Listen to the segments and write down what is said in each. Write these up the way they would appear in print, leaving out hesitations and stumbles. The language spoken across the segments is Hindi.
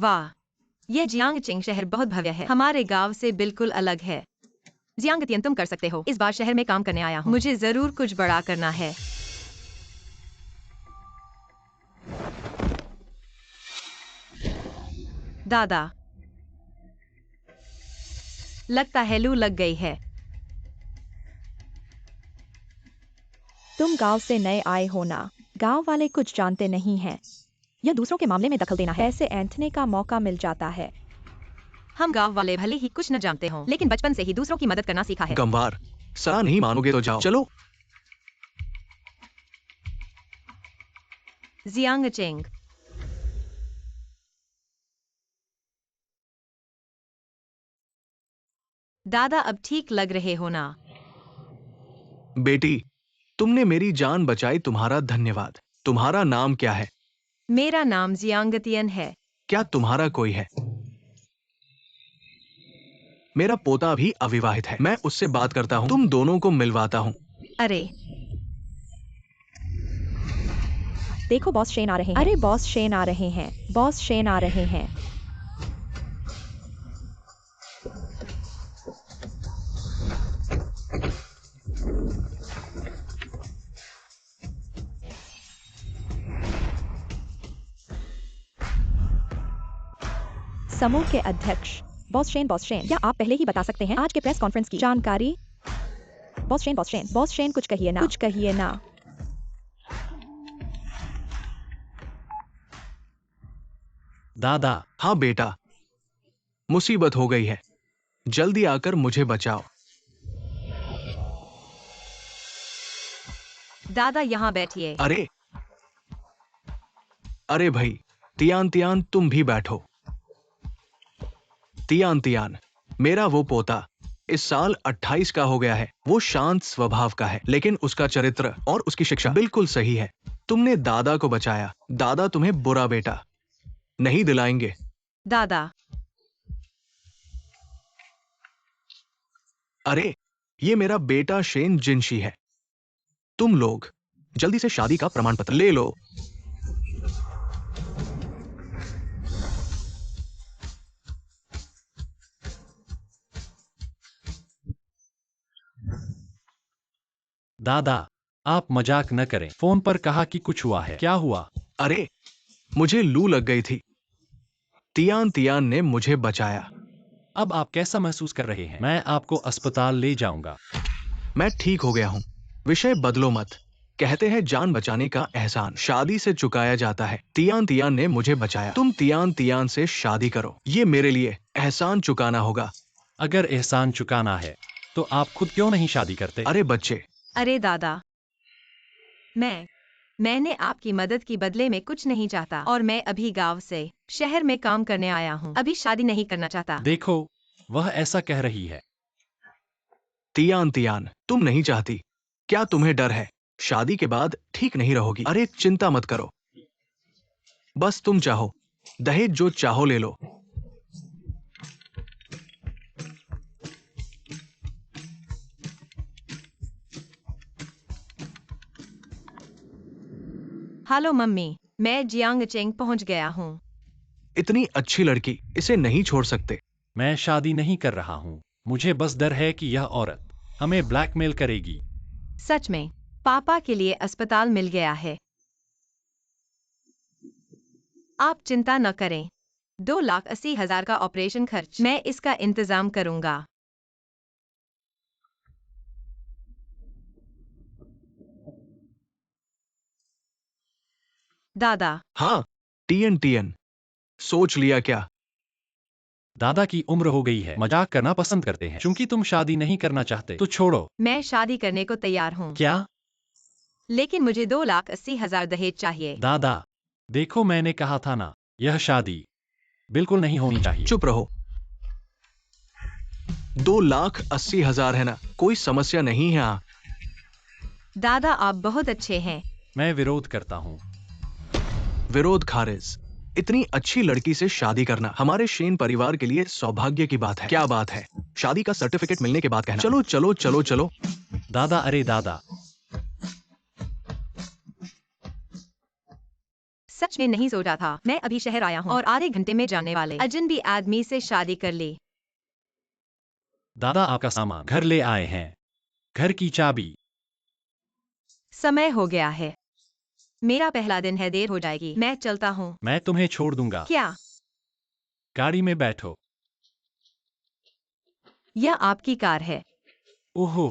वाह, यह जियांगचिंग शहर बहुत भव्य है। हमारे गांव से बिल्कुल अलग है। जियांगतियन, तुम कर सकते हो। इस बार शहर में काम करने आया हूँ। मुझे जरूर कुछ बड़ा करना है। दादा, लगता है लू लग गई है। तुम गांव से नए आए हो ना, गांव वाले कुछ जानते नहीं हैं। यह दूसरों के मामले में दखल देना है। ऐसे ऐंठने का मौका मिल जाता है। हम गांव वाले भले ही कुछ न जानते हों, लेकिन बचपन से ही दूसरों की मदद करना सीखा है। गंवार, सलाह नहीं मानोगे तो जाओ। चलो। जियांगचिंग, दादा अब ठीक लग रहे हो ना? बेटी, तुमने मेरी जान बचाई, तुम्हारा धन्यवाद। तुम्हारा नाम क्या है? मेरा नाम जियांगतियन है। क्या तुम्हारा कोई है? मेरा पोता भी अविवाहित है। मैं उससे बात करता हूँ, तुम दोनों को मिलवाता हूँ। अरे, देखो बॉस शेन आ रहे हैं। अरे बॉस शेन आ रहे हैं। बॉस शेन आ रहे हैं। समूह के अध्यक्ष बॉस शेन, क्या आप पहले ही बता सकते हैं आज के प्रेस कॉन्फ्रेंस की जानकारी? बॉस शेन कुछ कहिए ना। दादा। हाँ बेटा, मुसीबत हो गई है, जल्दी आकर मुझे बचाओ। दादा यहाँ बैठिए। अरे अरे भाई, तियान, तुम भी बैठो। तियान, मेरा वो पोता इस साल 28 का हो गया है। वो शांत स्वभाव का है, लेकिन उसका चरित्र और उसकी शिक्षा बिल्कुल सही है। तुमने दादा को बचाया। दादा तुम्हें बुरा बेटा नहीं दिलाएंगे। दादा, अरे, ये मेरा बेटा शेन जिनशी है। तुम लोग जल्दी से शादी का प्रमाण पत्र ले लो। दादा, आप मजाक न करें। फोन पर कहा कि कुछ हुआ है। क्या हुआ? अरे, मुझे लू लग गई थी। तियान ने मुझे बचाया। अब आप कैसा महसूस कर रहे हैं? मैं आपको अस्पताल ले जाऊंगा। मैं ठीक हो गया हूँ। विषय बदलो मत। कहते हैं जान बचाने का एहसान शादी से चुकाया जाता है। तियान ने मुझे बचाया। तुम तियान से शादी करो। ये मेरे लिए एहसान चुकाना होगा। अगर एहसान चुकाना है तो आप खुद क्यों नहीं शादी करते? अरे बच्चे, अरे दादा, मैंने आपकी मदद की बदले में कुछ नहीं चाहता, और मैं अभी गांव से शहर में काम करने आया हूँ। अभी शादी नहीं करना चाहता। देखो, वह ऐसा कह रही है। तियान, तुम नहीं चाहती। क्या तुम्हें डर है शादी के बाद ठीक नहीं रहोगी? अरे चिंता मत करो, बस तुम चाहो, दहेज जो चाहो ले लो। हेलो मम्मी, मैं जियांगचिंग पहुंच गया हूँ। इतनी अच्छी लड़की, इसे नहीं छोड़ सकते। मैं शादी नहीं कर रहा हूँ। मुझे बस डर है कि यह औरत हमें ब्लैकमेल करेगी। सच में, पापा के लिए अस्पताल मिल गया है। आप चिंता न करें। 2,80,000 का ऑपरेशन खर्च, मैं इसका इंतजाम करूंगा। दादा, हाँ, टीएन, सोच लिया क्या? दादा की उम्र हो गई है, मजाक करना पसंद करते हैं। चूंकि तुम शादी नहीं करना चाहते तो छोड़ो। मैं शादी करने को तैयार हूँ, क्या? लेकिन मुझे 2,80,000 दहेज चाहिए। दादा, देखो मैंने कहा था ना, यह शादी बिल्कुल नहीं होनी चाहिए। चुप रहो। 2,80,000 है ना, कोई समस्या नहीं है। हाँ, दादा आप बहुत अच्छे हैं। मैं विरोध करता हूँ। विरोध खारिज। इतनी अच्छी लड़की से शादी करना हमारे शेन परिवार के लिए सौभाग्य की बात है। क्या बात है? शादी का सर्टिफिकेट मिलने के बाद कहना। चलो। दादा, अरे दादा। सच में नहीं सोचा था। मैं अभी शहर आया हूँ और आधे घंटे में जाने वाले अजनबी आदमी से शादी कर ली। दादा आपका सामान घर ले आए हैं। घर की चाबी। समय हो गया है। मेरा पहला दिन है, देर हो जाएगी। मैं चलता हूँ। मैं तुम्हें छोड़ दूंगा। क्या? गाड़ी में बैठो। यह आपकी कार है। ओहो।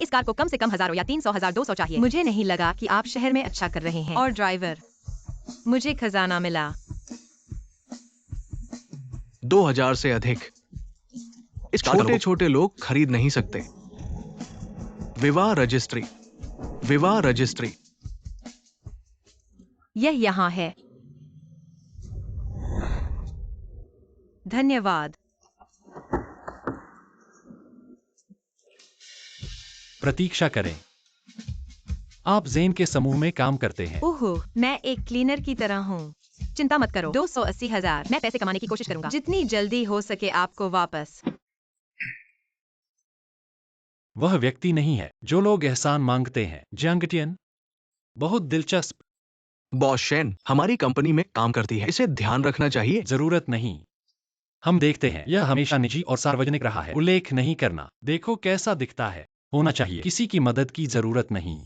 इस कार को कम से कम 1000 या 300 1200 चाहिए। मुझे नहीं लगा कि आप शहर में अच्छा कर रहे हैं। और ड्राइवर, मुझे खजाना मिला। 2000 से अधिक इस छोटे छोटे लोग खरीद नहीं सकते। विवाह रजिस्ट्री। विवाह रजिस्ट्री। यह यहाँ है। धन्यवाद। प्रतीक्षा करें। आप जेन के समूह में काम करते हैं। ओहो, मैं एक क्लीनर की तरह हूँ। चिंता मत करो। 280,000। मैं पैसे कमाने की कोशिश करूंगा, जितनी जल्दी हो सके आपको वापस। वह व्यक्ति नहीं है जो लोग एहसान मांगते हैं। जियांगटियन, बहुत दिलचस्प। बॉस शेन हमारी कंपनी में काम करती है, इसे ध्यान रखना चाहिए। जरूरत नहीं। हम देखते हैं यह हमेशा निजी और सार्वजनिक रहा है। उल्लेख नहीं करना। देखो कैसा दिखता है। होना चाहिए। किसी की मदद की जरूरत नहीं।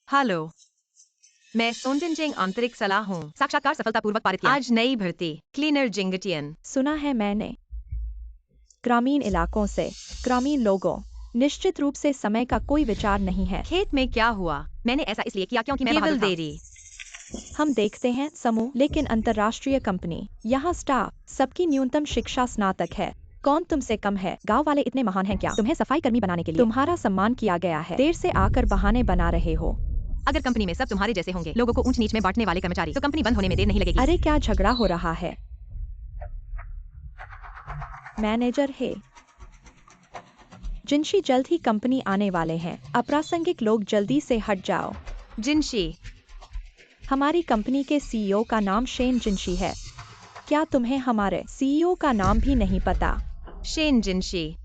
हेलो, मैं सोनजिनजिंग आंतरिक सलाह हूँ। साक्षात्कार सफलतापूर्वक पारित किया। आज नई भर्ती क्लीनर जिंगटियन। सुना है मैंने। ग्रामीण इलाकों से ग्रामीण लोगों, निश्चित रूप से समय का कोई विचार नहीं है। खेत में क्या हुआ? मैंने ऐसा इसलिए किया क्योंकि मैं बहादुर था। देरी। हम देखते हैं समूह, लेकिन अंतर्राष्ट्रीय कंपनी। यहाँ स्टाफ सबकी न्यूनतम शिक्षा स्नातक है। कौन तुमसे कम है? गांव वाले इतने महान हैं क्या? तुम्हें सफाई कर्मी बनाने के लिए तुम्हारा सम्मान किया गया है। देर से आकर बहाने बना रहे हो। अगर कंपनी में सब तुम्हारे जैसे होंगे, लोगों को ऊंच नीच में बांटने वाले कर्मचारी, तो कंपनी बंद होने में देर नहीं लगेगी। अरे क्या झगड़ा हो रहा है? मैनेजर है। जिनशी जल्द ही कंपनी आने वाले हैं। अप्रासंगिक लोग जल्दी से हट जाओ। जिनशी। हमारी कंपनी के सीईओ का नाम शेन जिनशी है। क्या तुम्हें हमारे सीईओ का नाम भी नहीं पता? शेन जिनशी।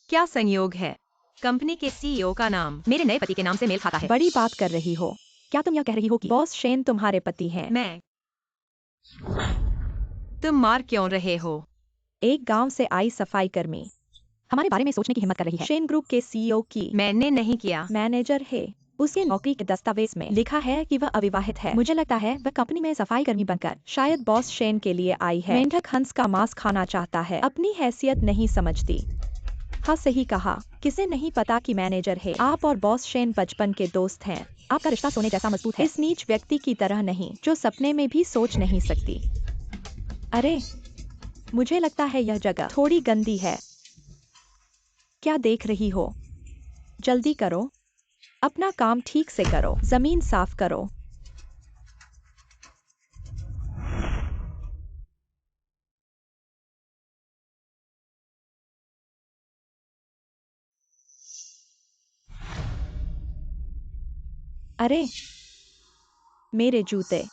क्या संयोग है? कंपनी के सीईओ का नाम मेरे नए पति के नाम से मेल खाता है। बड़ी बात कर रही हो। क्या तुम यह कह रही हो कि बॉस शेन तुम्हारे पति हैं? मैं। तुम मार क्यों रहे हो? एक गांव से आई सफाई कर्मी हमारे बारे में सोचने की हिम्मत कर रही है। शेन ग्रुप के सीईओ की। मैंने नहीं किया। मैनेजर है। उसके नौकरी के दस्तावेज में लिखा है कि वह अविवाहित है। मुझे लगता है वह कंपनी में सफाई कर्मी बनकर शायद बॉस शेन के लिए आई है। मेंढक हंस का मांस खाना चाहता है, अपनी हैसियत नहीं समझती। हाँ, सही कहा। किसे नहीं पता कि मैनेजर है। आप और बॉस शेन बचपन के दोस्त हैं। आपका रिश्ता सोने जैसा मजबूत है। इस नीच व्यक्ति की तरह नहीं जो सपने में भी सोच नहीं सकती। अरे, मुझे लगता है यह जगह थोड़ी गंदी है। क्या देख रही हो? जल्दी करो, अपना काम ठीक से करो। जमीन साफ करो। अरे, मेरे जूते।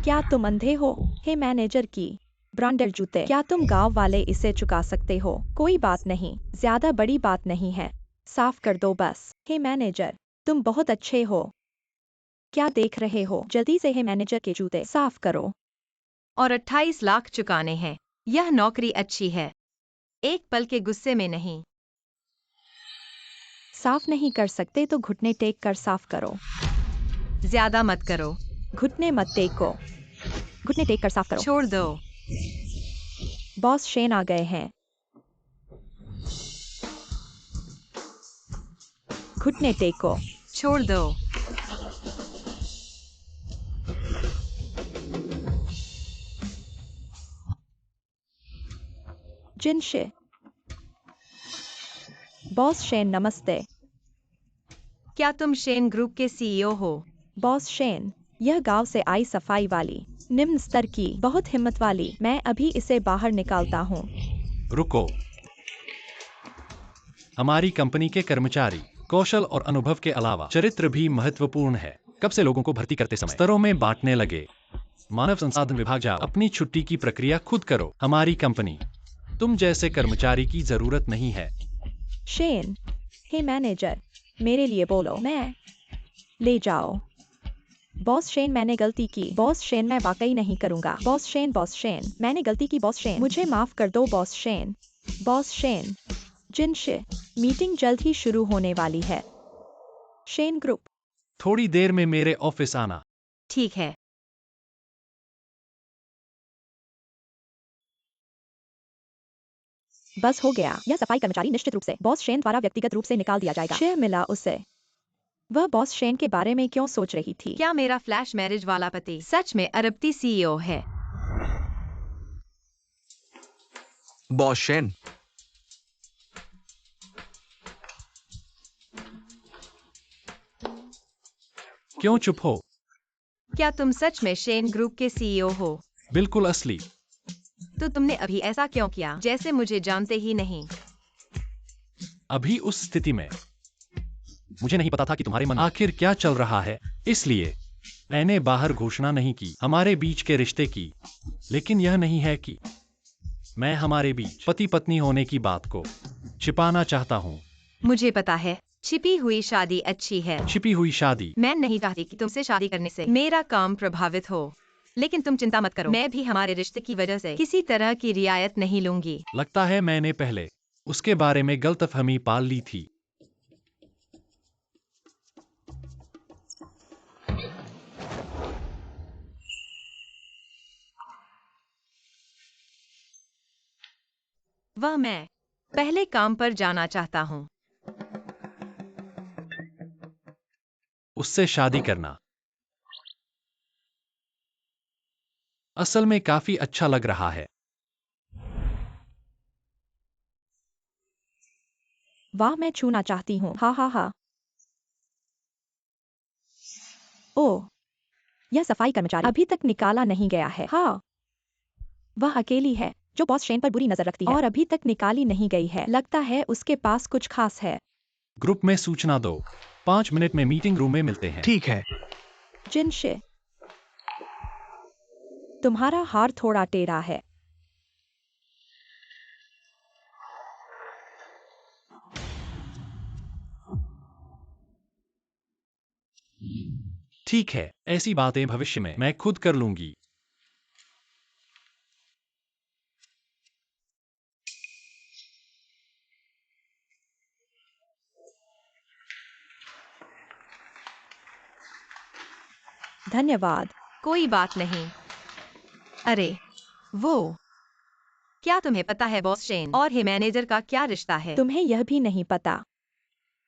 क्या तुम अंधे हो? हे मैनेजर की ब्रांडेड जूते। क्या तुम गांव वाले इसे चुका सकते हो? कोई बात नहीं, ज्यादा बड़ी बात नहीं है। साफ कर दो बस। हे मैनेजर, तुम बहुत अच्छे हो। क्या देख रहे हो? जल्दी से हे मैनेजर के जूते साफ करो। और 28 लाख चुकाने हैं। यह नौकरी अच्छी है। एक पल के गुस्से में नहीं। साफ नहीं कर सकते तो घुटने टेक कर साफ करो। ज्यादा मत करो। घुटने मत टेको। घुटने टेक कर साफ करो। छोड़ दो। बॉस शेन आ गए हैं। घुटने टेको। छोड़ दो। जिनशे। बॉस शेन नमस्ते। क्या तुम शेन ग्रुप के सीईओ हो? बॉस शेन, यह गांव से आई सफाई वाली, निम्न स्तर की, बहुत हिम्मत वाली। मैं अभी इसे बाहर निकालता हूँ। रुको। हमारी कंपनी के कर्मचारी कौशल और अनुभव के अलावा चरित्र भी महत्वपूर्ण है। कब से लोगों को भर्ती करते समय स्तरों में बांटने लगे। मानव संसाधन विभाग जाओ, अपनी छुट्टी की प्रक्रिया खुद करो। हमारी कंपनी तुम जैसे कर्मचारी की जरूरत नहीं है। शेन, हे मैनेजर, मेरे लिए बोलो। मैं ले जाओ। बॉस शेन, मैंने गलती की। बॉस शेन, मैं वाकई नहीं करूंगा। बॉस शेन, मैंने गलती की। बॉस शेन, मुझे माफ कर दो। Boss Shen, boss Shen. Jinshe, meeting जल्द ही शुरू होने वाली है। Shen group. थोड़ी देर में मेरे ऑफिस आना। ठीक है। बस हो गया। यह सफाई कर्मचारी निश्चित रूप से बॉस शेन द्वारा व्यक्तिगत रूप से निकाल दिया जाएगा। शेयर मिला उसे। वह बॉस शेन के बारे में क्यों सोच रही थी? क्या मेरा फ्लैश मैरिज वाला पति सच में अरबती सीईओ है? बॉस शेन, क्यों चुप हो? क्या तुम सच में शेन ग्रुप के सीईओ हो? बिल्कुल असली। तो तुमने अभी ऐसा क्यों किया जैसे मुझे जानते ही नहीं? अभी उस स्थिति में मुझे नहीं पता था कि तुम्हारे मन आखिर क्या चल रहा है, इसलिए मैंने बाहर घोषणा नहीं की हमारे बीच के रिश्ते की। लेकिन यह नहीं है कि मैं हमारे बीच पति पत्नी होने की बात को छिपाना चाहता हूँ। मुझे पता है, छिपी हुई शादी अच्छी है। छिपी हुई शादी। मैं नहीं चाहती कि तुमसे शादी करने से मेरा काम प्रभावित हो, लेकिन तुम चिंता मत करो, मैं भी हमारे रिश्ते की वजह से किसी तरह की रियायत नहीं लूंगी। लगता है मैंने पहले उसके बारे में गलतफहमी पाल ली थी। वह मैं पहले काम पर जाना चाहता हूँ। उससे शादी करना असल में काफी अच्छा लग रहा है। वाह, मैं छूना चाहती हूँ। हा हा हा। ओह, यह सफाई कर्मचारी अभी तक निकाला नहीं गया है। हाँ, वह अकेली है जो बॉस शेन पर बुरी नजर रखती है और अभी तक निकाली नहीं गई है। लगता है उसके पास कुछ खास है। ग्रुप में सूचना दो। 5 मिनट में मीटिंग रूम में मिलते हैं। ठीक है। जिनशे, तुम्हारा हार थोड़ा टेढ़ा है। ठीक है, ऐसी बातें भविष्य में मैं खुद कर लूंगी। धन्यवाद। कोई बात नहीं। अरे वो, क्या तुम्हें पता है बॉस शेन और हे मैनेजर का क्या रिश्ता है? तुम्हें यह भी नहीं पता?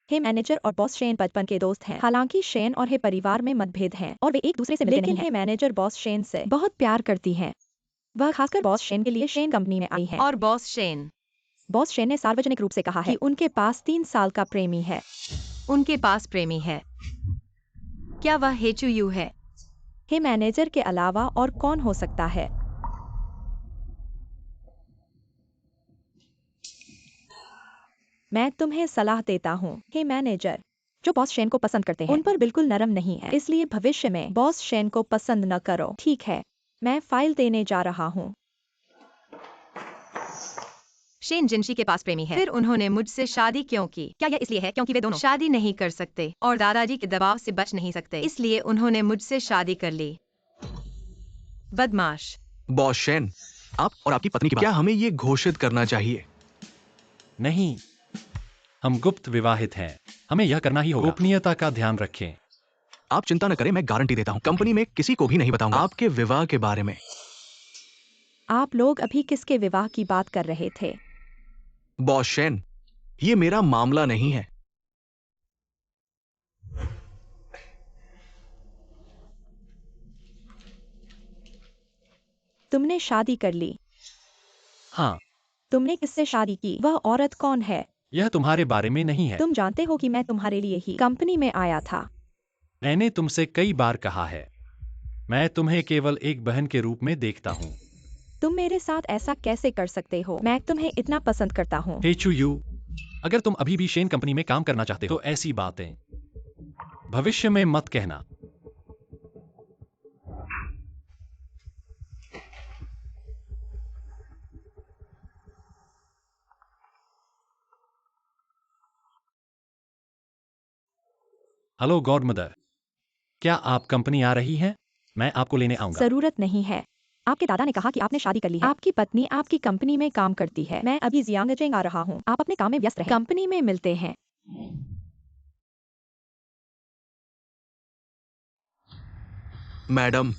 हे मैनेजर और बॉस शेन बचपन के दोस्त हैं। हालांकि शेन और हे परिवार में मतभेद हैं और वे एक दूसरे से मिलते नहीं हैं। हे मैनेजर बॉस शेन से बहुत प्यार करती हैं। वह खासकर बॉस शेन के लिए शेन कंपनी में आई है। और बॉस शेन ने सार्वजनिक रूप से कहा है कि उनके पास 3 साल का प्रेमी है। उनके पास प्रेमी है? क्या वह हेचू यू है? हे मैनेजर के अलावा और कौन हो सकता है? मैं तुम्हें सलाह देता हूँ, हे मैनेजर, जो बॉस शेन को पसंद करते हैं उन पर बिल्कुल नरम नहीं है, इसलिए भविष्य में बॉस शेन को पसंद न करो। ठीक है, मैं फाइल देने जा रहा हूँ। शेन जिनशी के पास प्रेमी है, फिर उन्होंने मुझसे शादी क्यों की? क्या यह इसलिए है क्योंकि वे दोनों शादी नहीं कर सकते और दादाजी के दबाव से बच नहीं सकते, इसलिए उन्होंने मुझसे शादी कर ली? बदमाश। बॉस शेन, आप और आपकी पत्नी की क्या हमें ये घोषित करना चाहिए? नहीं, हम गुप्त विवाहित हैं। हमें यह करना ही होगा। गोपनीयता का ध्यान रखें। आप चिंता न करें, मैं गारंटी देता हूँ कंपनी में किसी को भी नहीं बताऊंगा आपके विवाह के बारे में। आप लोग अभी किसके विवाह की बात कर रहे थे? बॉस शेन, ये मेरा मामला नहीं है। तुमने शादी कर ली? हाँ। तुमने किससे शादी की? वह औरत कौन है? यह तुम्हारे बारे में नहीं है। तुम जानते हो कि मैं तुम्हारे लिए ही कंपनी में आया था। मैंने तुमसे कई बार कहा है, मैं तुम्हें केवल एक बहन के रूप में देखता हूँ। तुम मेरे साथ ऐसा कैसे कर सकते हो? मैं तुम्हें इतना पसंद करता हूँ। हेचू यू, अगर तुम अभी भी शेन कंपनी में काम करना चाहते हो तो ऐसी बातें भविष्य में मत कहना। हेलो गॉड मदर, क्या आप कंपनी आ रही हैं? मैं आपको लेने आऊंगा। जरूरत नहीं है। आपके दादा ने कहा कि आपने शादी कर ली है। आपकी पत्नी आपकी कंपनी में काम करती है। मैं अभी जियांगजेंग आ रहा हूँ। आप अपने काम में व्यस्त रहें। कंपनी में मिलते हैं। मैडम,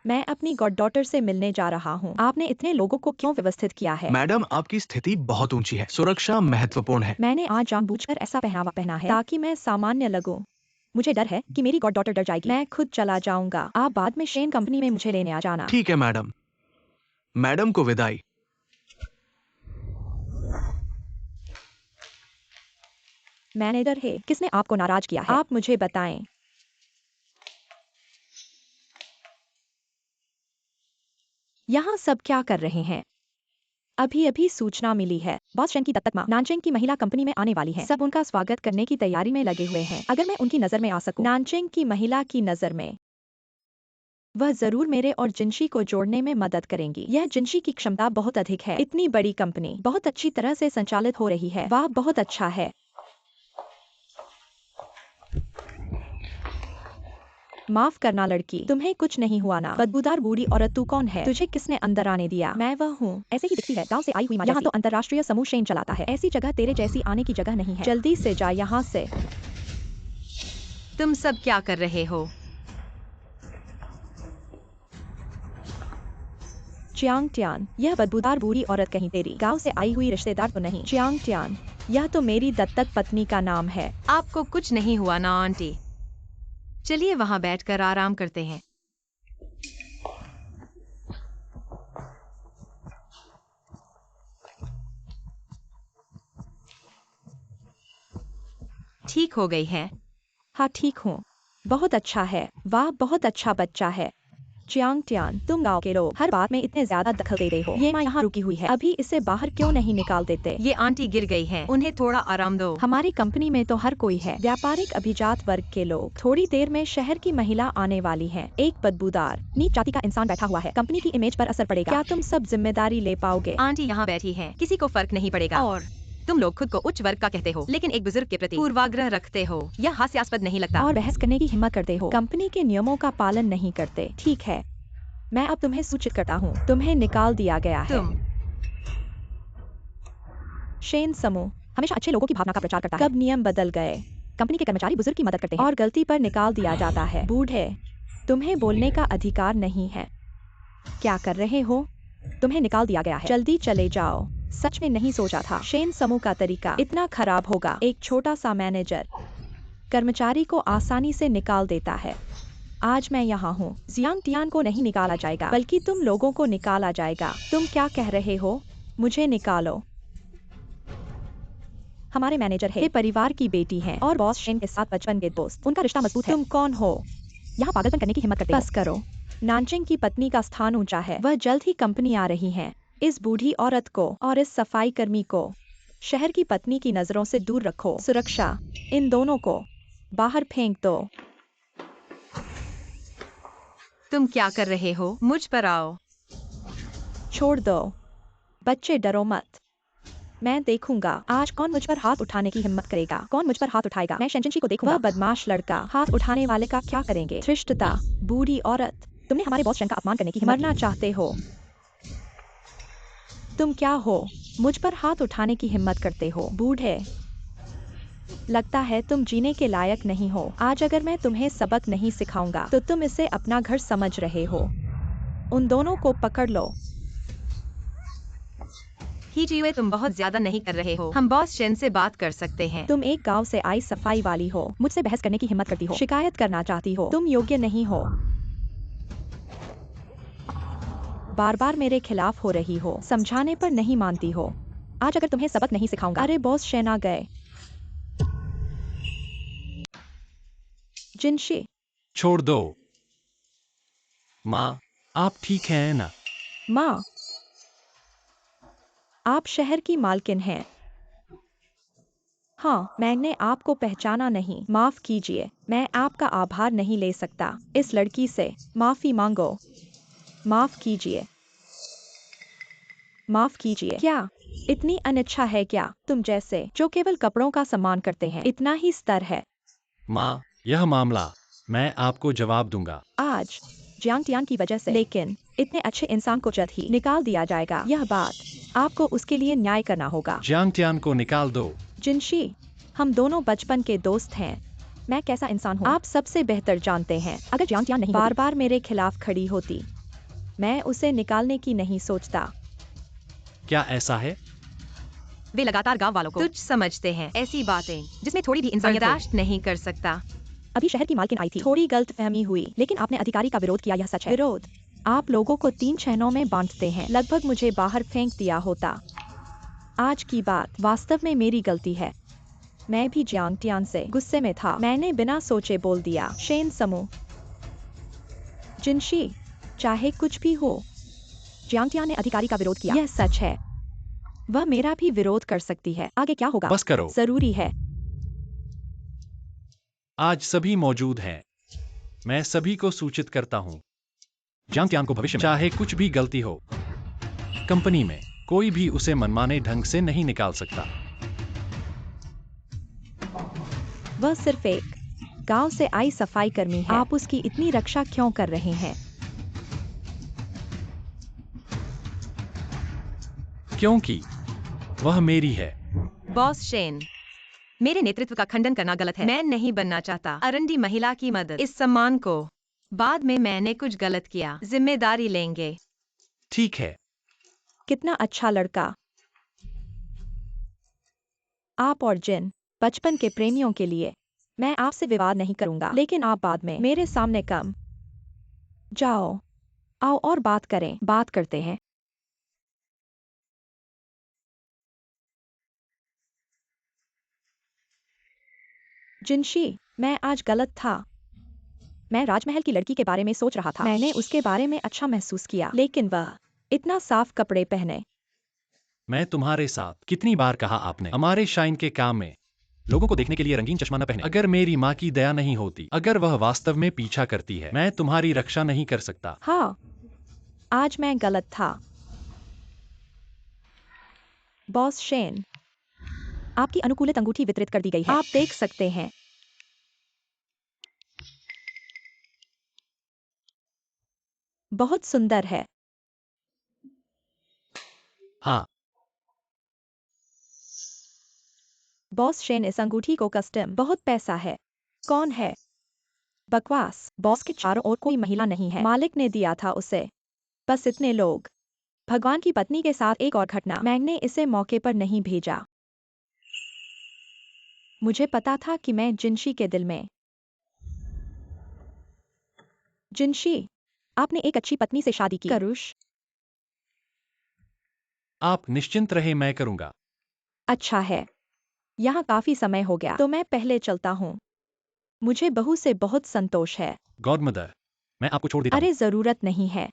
मैं अपनी गॉडडॉटर से मिलने जा रहा हूँ। आपने इतने लोगों को क्यों व्यवस्थित किया है? मैडम आपकी स्थिति बहुत ऊंची है, सुरक्षा महत्वपूर्ण है। मैंने आज जानबूझकर ऐसा पहनावा पहना है ताकि मैं सामान्य लगूं। मुझे डर है कि मेरी गॉडडॉटर डर जाएगी। मैं खुद चला जाऊंगा। आप बाद में शेन कंपनी में मुझे लेने आ जाना। ठीक है मैडम। मैडम को विदाई। मैनेजर है, किसने आपको नाराज किया है? आप मुझे बताएं। यहाँ सब क्या कर रहे हैं? अभी अभी सूचना मिली है, बॉस शेन की दत्तक मां नानचेंग की महिला कंपनी में आने वाली है। सब उनका स्वागत करने की तैयारी में लगे हुए हैं। अगर मैं उनकी नजर में आ सकूं, नानचेंग की महिला की नजर में, वह जरूर मेरे और जिनशी को जोड़ने में मदद करेंगी। यह जिनशी की क्षमता बहुत अधिक है। इतनी बड़ी कंपनी बहुत अच्छी तरह से संचालित हो रही है। वाह, बहुत अच्छा है। माफ करना लड़की, तुम्हें कुछ नहीं हुआ ना? बदबूदार बूढ़ी औरत, तू कौन है? तुझे किसने अंदर आने दिया? मैं वह हूँ। ऐसे ही दिखती है, गांव से आई हुई माँ। यहाँ तो अंतर्राष्ट्रीय समूह शेन चलाता है। ऐसी जगह तेरे जैसी आने की जगह नहीं है। जल्दी से जा यहाँ से। तुम सब क्या कर रहे हो? चियांग ट्यान, यह बदबूदार बूढ़ी औरत कहीं तेरी गांव से आई हुई रिश्तेदार तो नहीं? चियांग ट्यान, यह तो मेरी दत्तक पत्नी का नाम है। आपको कुछ नहीं हुआ ना आंटी? चलिए वहां बैठकर आराम करते हैं। ठीक हो गई है? हाँ ठीक हूँ। बहुत अच्छा है। वाह, बहुत अच्छा बच्चा है। चियांग ट्यान, तुम गांव के लोग हर बात में इतने ज्यादा दखल दे रहे हो। ये माँ यहाँ रुकी हुई है, अभी इसे बाहर क्यों नहीं निकाल देते? ये आंटी गिर गई है, उन्हें थोड़ा आराम दो। हमारी कंपनी में तो हर कोई है, व्यापारिक अभिजात वर्ग के लोग। थोड़ी देर में शहर की महिला आने वाली है। एक बदबूदार नीच जाति का इंसान बैठा हुआ है। कंपनी की इमेज पर असर पड़ेगा। क्या तुम सब जिम्मेदारी ले पाओगे? आंटी यहाँ बैठी है, किसी को फर्क नहीं पड़ेगा। और तुम लोग खुद को उच्च वर्ग का कहते हो, लेकिन एक बुजुर्ग के प्रति पूर्वाग्रह रखते हो। यह हास्यास्पद नहीं लगता? और बहस करने की हिम्मत करते हो। कंपनी के नियमों का पालन नहीं करते। ठीक है, मैं अब तुम्हें सूचित करता हूँ, तुम्हें निकाल दिया गया है। तुम शेन समूह हमेशा अच्छे लोगों की भावना का प्रचार करता है। कब नियम बदल गए? कंपनी के कर्मचारी बुजुर्ग की मदद करते हैं और गलती पर निकाल दिया जाता है। बूढ़े, तुम्हें बोलने का अधिकार नहीं है। क्या कर रहे हो? तुम्हें निकाल दिया गया है, जल्दी चले जाओ। सच में नहीं सोचा था शेन समूह का तरीका इतना खराब होगा। एक छोटा सा मैनेजर कर्मचारी को आसानी से निकाल देता है। आज मैं यहाँ हूँ। जियांग टियान को नहीं निकाला जाएगा, बल्कि तुम लोगों को निकाला जाएगा। तुम क्या कह रहे हो? मुझे निकालो। हमारे मैनेजर है, परिवार की बेटी हैं और बॉस शेन के साथ बचपन के दोस्त। उनका रिश्ता मजबूत है। तुम कौन हो? यहाँ पागलपन करने की हिम्मत करते हो? बस करो। नानचेंग की पत्नी का स्थान ऊंचा है, वह जल्द ही कंपनी आ रही है। इस बूढ़ी औरत को और इस सफाई कर्मी को शहर की पत्नी की नजरों से दूर रखो। सुरक्षा, इन दोनों को बाहर फेंक दो। तुम क्या कर रहे हो? मुझ पर आओ। छोड़ दो। बच्चे, डरो मत। मैं देखूंगा आज कौन मुझ पर हाथ उठाने की हिम्मत करेगा। कौन मुझ पर हाथ उठाएगा? मैं शेनचिन को देखूंगा। वह बदमाश लड़का हाथ उठाने वाले का क्या करेंगे? धृष्टता, बूढ़ी औरत, तुमने हमारे बॉस शेन का अपमान करने की हिम्मत मरना चाहते हो? तुम क्या हो? मुझ पर हाथ उठाने की हिम्मत करते हो? बूढ़े, लगता है तुम जीने के लायक नहीं हो। आज अगर मैं तुम्हें सबक नहीं सिखाऊंगा तो तुम इसे अपना घर समझ रहे हो। उन दोनों को पकड़ लो। ही जीवे, तुम बहुत ज्यादा नहीं कर रहे हो? हम बॉस शेन से बात कर सकते हैं। तुम एक गांव से आई सफाई वाली हो, मुझसे बहस करने की हिम्मत करती हो, शिकायत करना चाहती हो। तुम योग्य नहीं हो। बार बार मेरे खिलाफ हो रही हो, समझाने पर नहीं मानती हो। आज अगर तुम्हें सबक नहीं सिखाऊंगा। अरे बॉस शेन आ गए। जिनशी, छोड़ दो। माँ, आप ठीक हैं ना? माँ, आप शहर की मालकिन हैं। हाँ, मैंने आपको पहचाना नहीं। माफ कीजिए, मैं आपका आभार नहीं ले सकता। इस लड़की से माफी मांगो। माफ कीजिए। माफ कीजिए। क्या इतनी अनिच्छा है क्या तुम जैसे जो केवल कपड़ों का सम्मान करते हैं? इतना ही स्तर है। माँ, यह मामला मैं आपको जवाब दूंगा। आज जियांग टियान की वजह से, लेकिन इतने अच्छे इंसान को जल्द ही निकाल दिया जाएगा। यह बात आपको उसके लिए न्याय करना होगा। जियांग टियान को निकाल दो। जिनशी, हम दोनों बचपन के दोस्त हैं। मैं कैसा इंसान हूँ आप सबसे बेहतर जानते हैं। अगर जियांग टियान नहीं बार बार मेरे खिलाफ खड़ी होती, मैं उसे निकालने की नहीं सोचता। क्या ऐसा है? वे लगातार गांव वालों को तुच्छ समझते हैं। ऐसी बातें जिसमें थोड़ी भी इंसानियत बर्दाश्त नहीं कर सकता। अभी शहर की मालकिन आई थी, थोड़ी गलतफहमी हुई, लेकिन आपने अधिकारी का विरोध किया, यह सच है। विरोध? आप लोगों को 3 छहनों में बांटते हैं। लगभग मुझे बाहर फेंक दिया होता। आज की बात वास्तव में मेरी गलती है। मैं भी जियांग टियान से गुस्से में था। मैंने बिना सोचे बोल दिया। शेन समूह। जिनशी, चाहे कुछ भी हो, जियांग टियान ने अधिकारी का विरोध किया, यह सच है। वह मेरा भी विरोध कर सकती है। आगे क्या होगा? बस करो। जरूरी है। आज सभी मौजूद हैं। मैं सभी को सूचित करता हूँ। जियांग टियान को भविष्य में चाहे कुछ भी गलती हो, कंपनी में कोई भी उसे मनमाने ढंग से नहीं निकाल सकता। वह सिर्फ एक गांव से आई सफाई कर्मी है। आप उसकी इतनी रक्षा क्यों कर रहे हैं? क्योंकि वह मेरी है। बॉस शेन, मेरे नेतृत्व का खंडन करना गलत है। मैं नहीं बनना चाहता अरंडी महिला की मदद। इस सम्मान को बाद में मैंने कुछ गलत किया, जिम्मेदारी लेंगे। ठीक है। कितना अच्छा लड़का। आप और जिन बचपन के प्रेमियों के लिए मैं आपसे विवाद नहीं करूंगा, लेकिन आप बाद में मेरे सामने कम जाओ। आओ और बात करें। बात करते हैं। जिनशी, मैं आज गलत था। मैं राजमहल की लड़की के बारे में सोच रहा था। मैंने उसके बारे में अच्छा महसूस किया, लेकिन वह इतना साफ कपड़े पहने। मैं तुम्हारे साथ कितनी बार कहा आपने हमारे शाइन के काम में लोगों को देखने के लिए रंगीन चश्मा न पहने। अगर मेरी माँ की दया नहीं होती, अगर वह वास्तव में पीछा करती है, मैं तुम्हारी रक्षा नहीं कर सकता। हाँ, आज मैं गलत था। बॉस शेन, आपकी अनुकूलित अंगूठी वितरित कर दी गई है। आप देख सकते हैं। बहुत सुंदर है। हाँ, बॉस शेन, इस अंगूठी को कस्टम बहुत पैसा है। कौन है? बकवास। बॉस के चारों ओर कोई महिला नहीं है। मालिक ने दिया था उसे। बस इतने लोग। भगवान की पत्नी के साथ एक और घटना। मैंने इसे मौके पर नहीं भेजा। मुझे पता था कि मैं जिनशी के दिल में। जिनशी, आपने एक अच्छी पत्नी से शादी की। करुष, आप निश्चिंत रहे, मैं करूंगा। अच्छा है। यहाँ काफी समय हो गया, तो मैं पहले चलता हूँ। मुझे बहू से बहुत संतोष है। गॉडमदर, मैं आपको छोड़ देता हूँ। अरे जरूरत नहीं है।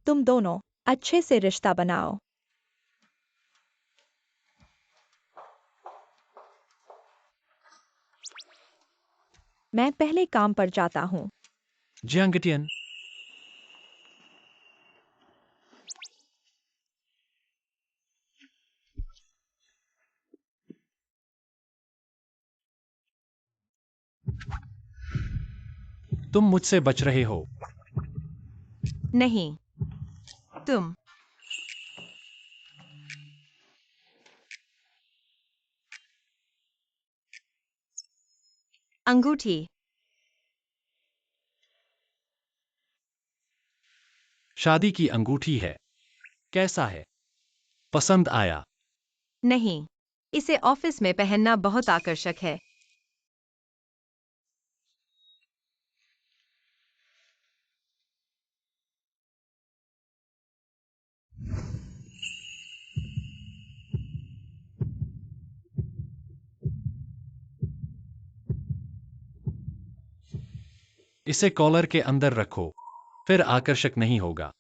तुम दोनों अच्छे से रिश्ता बनाओ। मैं पहले काम पर जाता हूँ। जियांग टियान, तुम मुझसे बच रहे हो। नहीं, तुम। अंगूठी। शादी की अंगूठी है। कैसा है? पसंद आया? नहीं, इसे ऑफिस में पहनना बहुत आकर्षक है। इसे कॉलर के अंदर रखो, फिर आकर्षक नहीं होगा।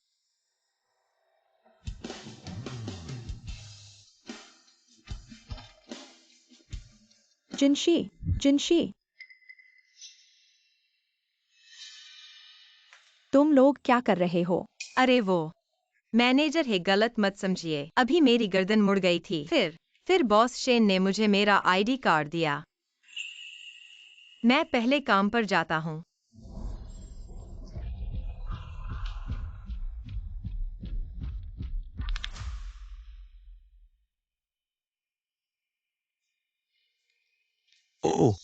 जिनशी, जिनशी, तुम लोग क्या कर रहे हो? अरे वो मैनेजर है, गलत मत समझिए। अभी मेरी गर्दन मुड़ गई थी। फिर बॉस शेन ने मुझे मेरा आईडी कार्ड दिया। मैं पहले काम पर जाता हूँ। ओह,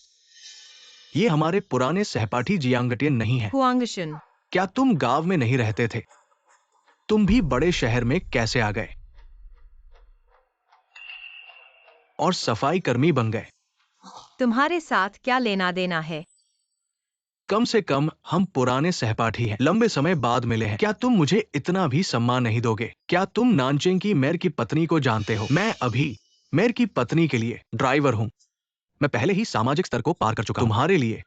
ये हमारे पुराने सहपाठी जियांगटियन नहीं है। हुआंगशुन, क्या तुम गांव में नहीं रहते थे? तुम भी बड़े शहर में कैसे आ गए और सफाई कर्मी बन गए? तुम्हारे साथ क्या लेना देना है? कम से कम हम पुराने सहपाठी हैं, लंबे समय बाद मिले हैं। क्या तुम मुझे इतना भी सम्मान नहीं दोगे? क्या तुम नानचेंग की मेयर की पत्नी को जानते हो? मैं अभी मेयर की पत्नी के लिए ड्राइवर हूं। मैं पहले ही सामाजिक स्तर को पार कर चुका हूं। तुम्हारे लिए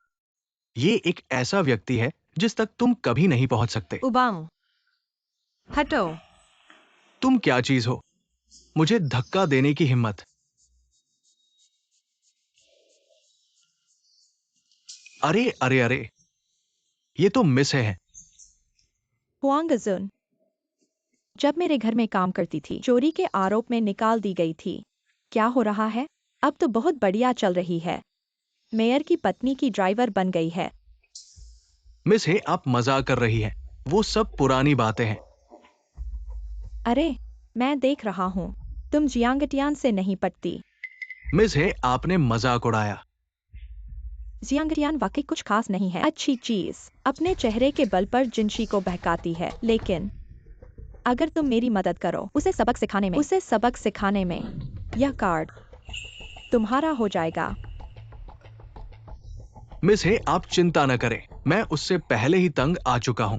ये एक ऐसा व्यक्ति है जिस तक तुम कभी नहीं पहुंच सकते। उबाऊ, हटो। तुम क्या चीज हो? मुझे धक्का देने की हिम्मत? अरे अरे अरे, ये तो मिस है। हुआंगजुन जब मेरे घर में काम करती थी, चोरी के आरोप में निकाल दी गई थी। क्या हो रहा है? अब तो बहुत बढ़िया चल रही है। मेयर की पत्नी की ड्राइवर बन गई है। मिस है, आप मजाक कर रही हैं। वो सब पुरानी बातें हैं। अरे, मैं देख रहा हूँ, तुम जियांगटियान से नहीं पटती। मिस है, आपने मजाक उड़ाया। जियांगटियान वाकई कुछ खास नहीं है। अच्छी चीज अपने चेहरे के बल पर जिनशी को बहकाती है, लेकिन अगर तुम मेरी मदद करो उसे सबक सिखाने में, यह कार्ड तुम्हारा हो जाएगा। मिस है, आप चिंता न करें, मैं उससे पहले ही तंग आ चुका हूं।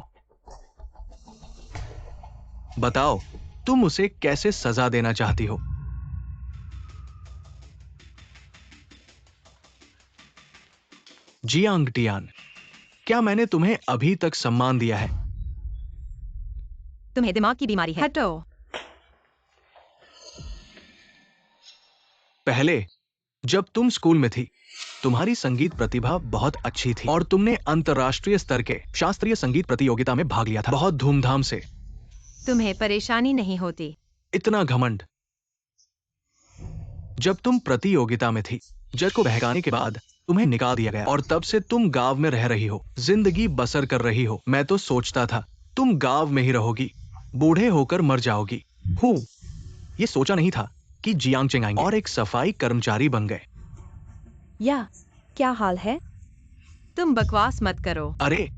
बताओ, तुम उसे कैसे सजा देना चाहती हो? जियांगटियान, क्या मैंने तुम्हें अभी तक सम्मान दिया है? तुम्हें दिमाग की बीमारी है। हटो। पहले जब तुम स्कूल में थी, तुम्हारी संगीत प्रतिभा बहुत अच्छी थी और तुमने अंतर्राष्ट्रीय स्तर के शास्त्रीय संगीत प्रतियोगिता में भाग लिया था, बहुत धूमधाम से। तुम्हें परेशानी नहीं होती? इतना घमंड। जब तुम प्रतियोगिता में थी, जज को बहकाने के बाद तुम्हें निकाल दिया गया और तब से तुम गांव में रह रही हो, जिंदगी बसर कर रही हो। मैं तो सोचता था तुम गांव में ही रहोगी, बूढ़े होकर मर जाओगी। ये सोचा नहीं था कि जियांगचेंग आएंगे और एक सफाई कर्मचारी बन गए। या क्या हाल है? तुम बकवास मत करो। अरे,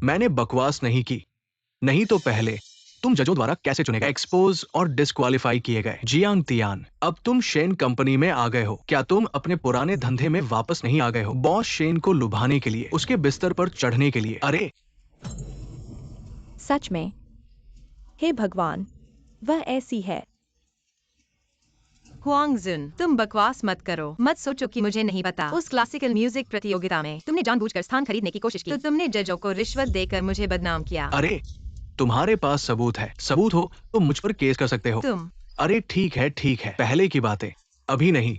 मैंने बकवास नहीं की। नहीं तो पहले तुम जजों द्वारा कैसे चुने गए, एक्सपोज और डिस्क्वालीफाई किए गए? जियांगटियान, अब तुम शेन कंपनी में आ गए हो। क्या तुम अपने पुराने धंधे में वापस नहीं आ गए हो? बॉस शेन को लुभाने के लिए, उसके बिस्तर पर चढ़ने के लिए? अरे सच में? हे भगवान, वह ऐसी है। हुआंगजुन, तुम बकवास मत करो। मत सोचो कि मुझे नहीं पता। उस क्लासिकल म्यूजिक प्रतियोगिता में तुमने जानबूझकर स्थान खरीदने की कोशिश की, तो तुमने जजों को रिश्वत देकर मुझे बदनाम किया। अरे, तुम्हारे पास सबूत है। सबूत हो तो मुझ पर केस कर सकते हो। तुम अरे ठीक है, पहले की बातें, अभी नहीं।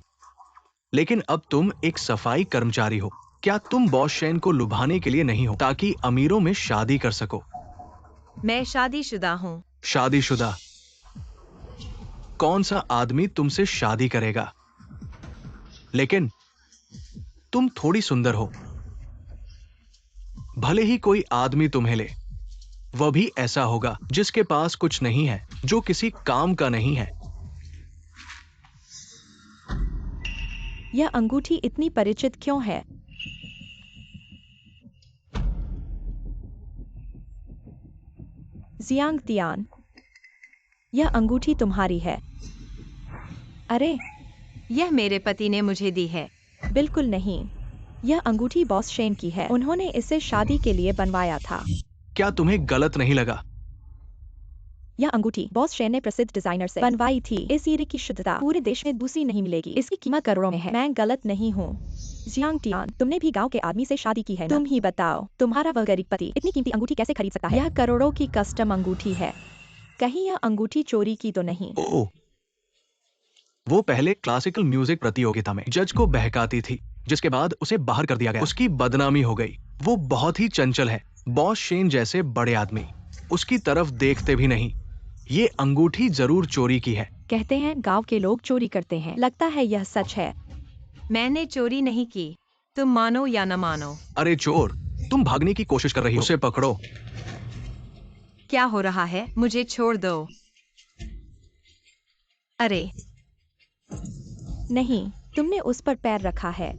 लेकिन अब तुम एक सफाई कर्मचारी हो। क्या तुम बॉस शेन को लुभाने के लिए नहीं हो ताकि अमीरों में शादी कर सको? मैं शादीशुदा हूँ। शादीशुदा? कौन सा आदमी तुमसे शादी करेगा? लेकिन तुम थोड़ी सुंदर हो। भले ही कोई आदमी तुम्हें ले, वह भी ऐसा होगा जिसके पास कुछ नहीं है, जो किसी काम का नहीं है। यह अंगूठी इतनी परिचित क्यों है? जियांगटियान, यह अंगूठी तुम्हारी है। अरे, यह मेरे पति ने मुझे दी है। बिल्कुल नहीं, यह अंगूठी बॉस शेन की है। उन्होंने इसे शादी के लिए बनवाया था। क्या तुम्हें गलत नहीं लगा? यह अंगूठी बॉस शेन ने प्रसिद्ध डिजाइनर से बनवाई थी। इस हीरे की शुद्धता पूरे देश में दूसरी नहीं मिलेगी। इसकी कीमत करोड़ों में है। मैं गलत नहीं हूँ। जियांगटियान, तुमने भी गांव के आदमी से शादी की है ना? तुम ही बताओ, तुम्हारा वह गरीब पति इतनी कीमती अंगूठी कैसे खरीद सकता है? यह करोड़ों की कस्टम अंगूठी है। कहीं यह अंगूठी चोरी की तो नहीं? ओह, वो पहले क्लासिकल म्यूजिक प्रतियोगिता में जज को बहकाती थी, जिसके बाद उसे बाहर कर दिया गया। उसकी बदनामी हो गई। वो बहुत ही चंचल है। बॉस शेन जैसे बड़े आदमी उसकी तरफ देखते भी नहीं। ये अंगूठी जरूर चोरी की है। कहते हैं गांव के लोग चोरी करते हैं, लगता है यह सच है। मैंने चोरी नहीं की, तुम मानो या न मानो। अरे चोर, तुम भागने की कोशिश कर रही हो, उसे पकड़ो। क्या हो रहा है, मुझे छोड़ दो। अरे नहीं, तुमने उस पर पैर रखा है।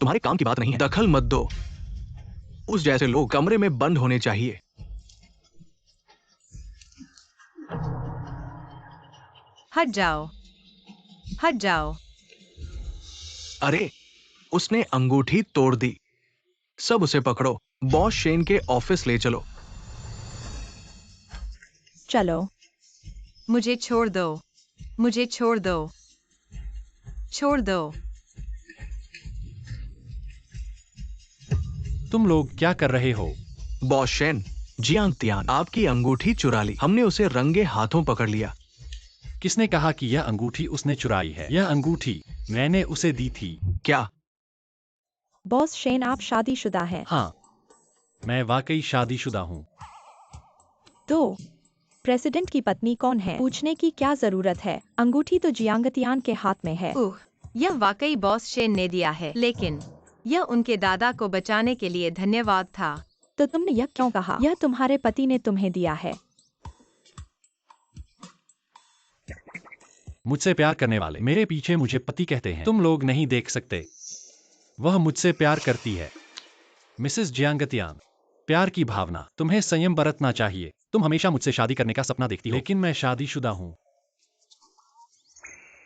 तुम्हारे काम की बात नहीं है, दखल मत दो। उस जैसे लोग कमरे में बंद होने चाहिए। हट जाओ, हट जाओ। अरे उसने अंगूठी तोड़ दी। सब उसे पकड़ो, बॉस शेन के ऑफिस ले चलो। चलो। मुझे छोड़ दो, मुझे छोड़ दो, छोड़ दो। तुम लोग क्या कर रहे हो? बॉस शेन, जियांग तियान आपकी अंगूठी चुरा ली। हमने उसे रंगे हाथों पकड़ लिया। किसने कहा कि यह अंगूठी उसने चुराई है? यह अंगूठी मैंने उसे दी थी। क्या? बॉस शेन, आप शादीशुदा हैं? हाँ, मैं वाकई शादीशुदा हूँ। तो प्रेसिडेंट की पत्नी कौन है? पूछने की क्या जरूरत है? अंगूठी तो जियांगतियान के हाथ में है। यह वाकई बॉस शेन ने दिया है, लेकिन यह उनके दादा को बचाने के लिए धन्यवाद था। तो तुमने यह क्यों कहा? यह तुम्हारे पति ने तुम्हें दिया है। मुझसे प्यार करने वाले मेरे पीछे मुझे पति कहते हैं। तुम लोग नहीं देख सकते, वह मुझसे प्यार करती है। मिसेस जियांगतियान, प्यार की भावना, तुम्हें संयम बरतना चाहिए। तुम हमेशा मुझसे शादी करने का सपना देखती हो, लेकिन मैं शादीशुदा हूँ।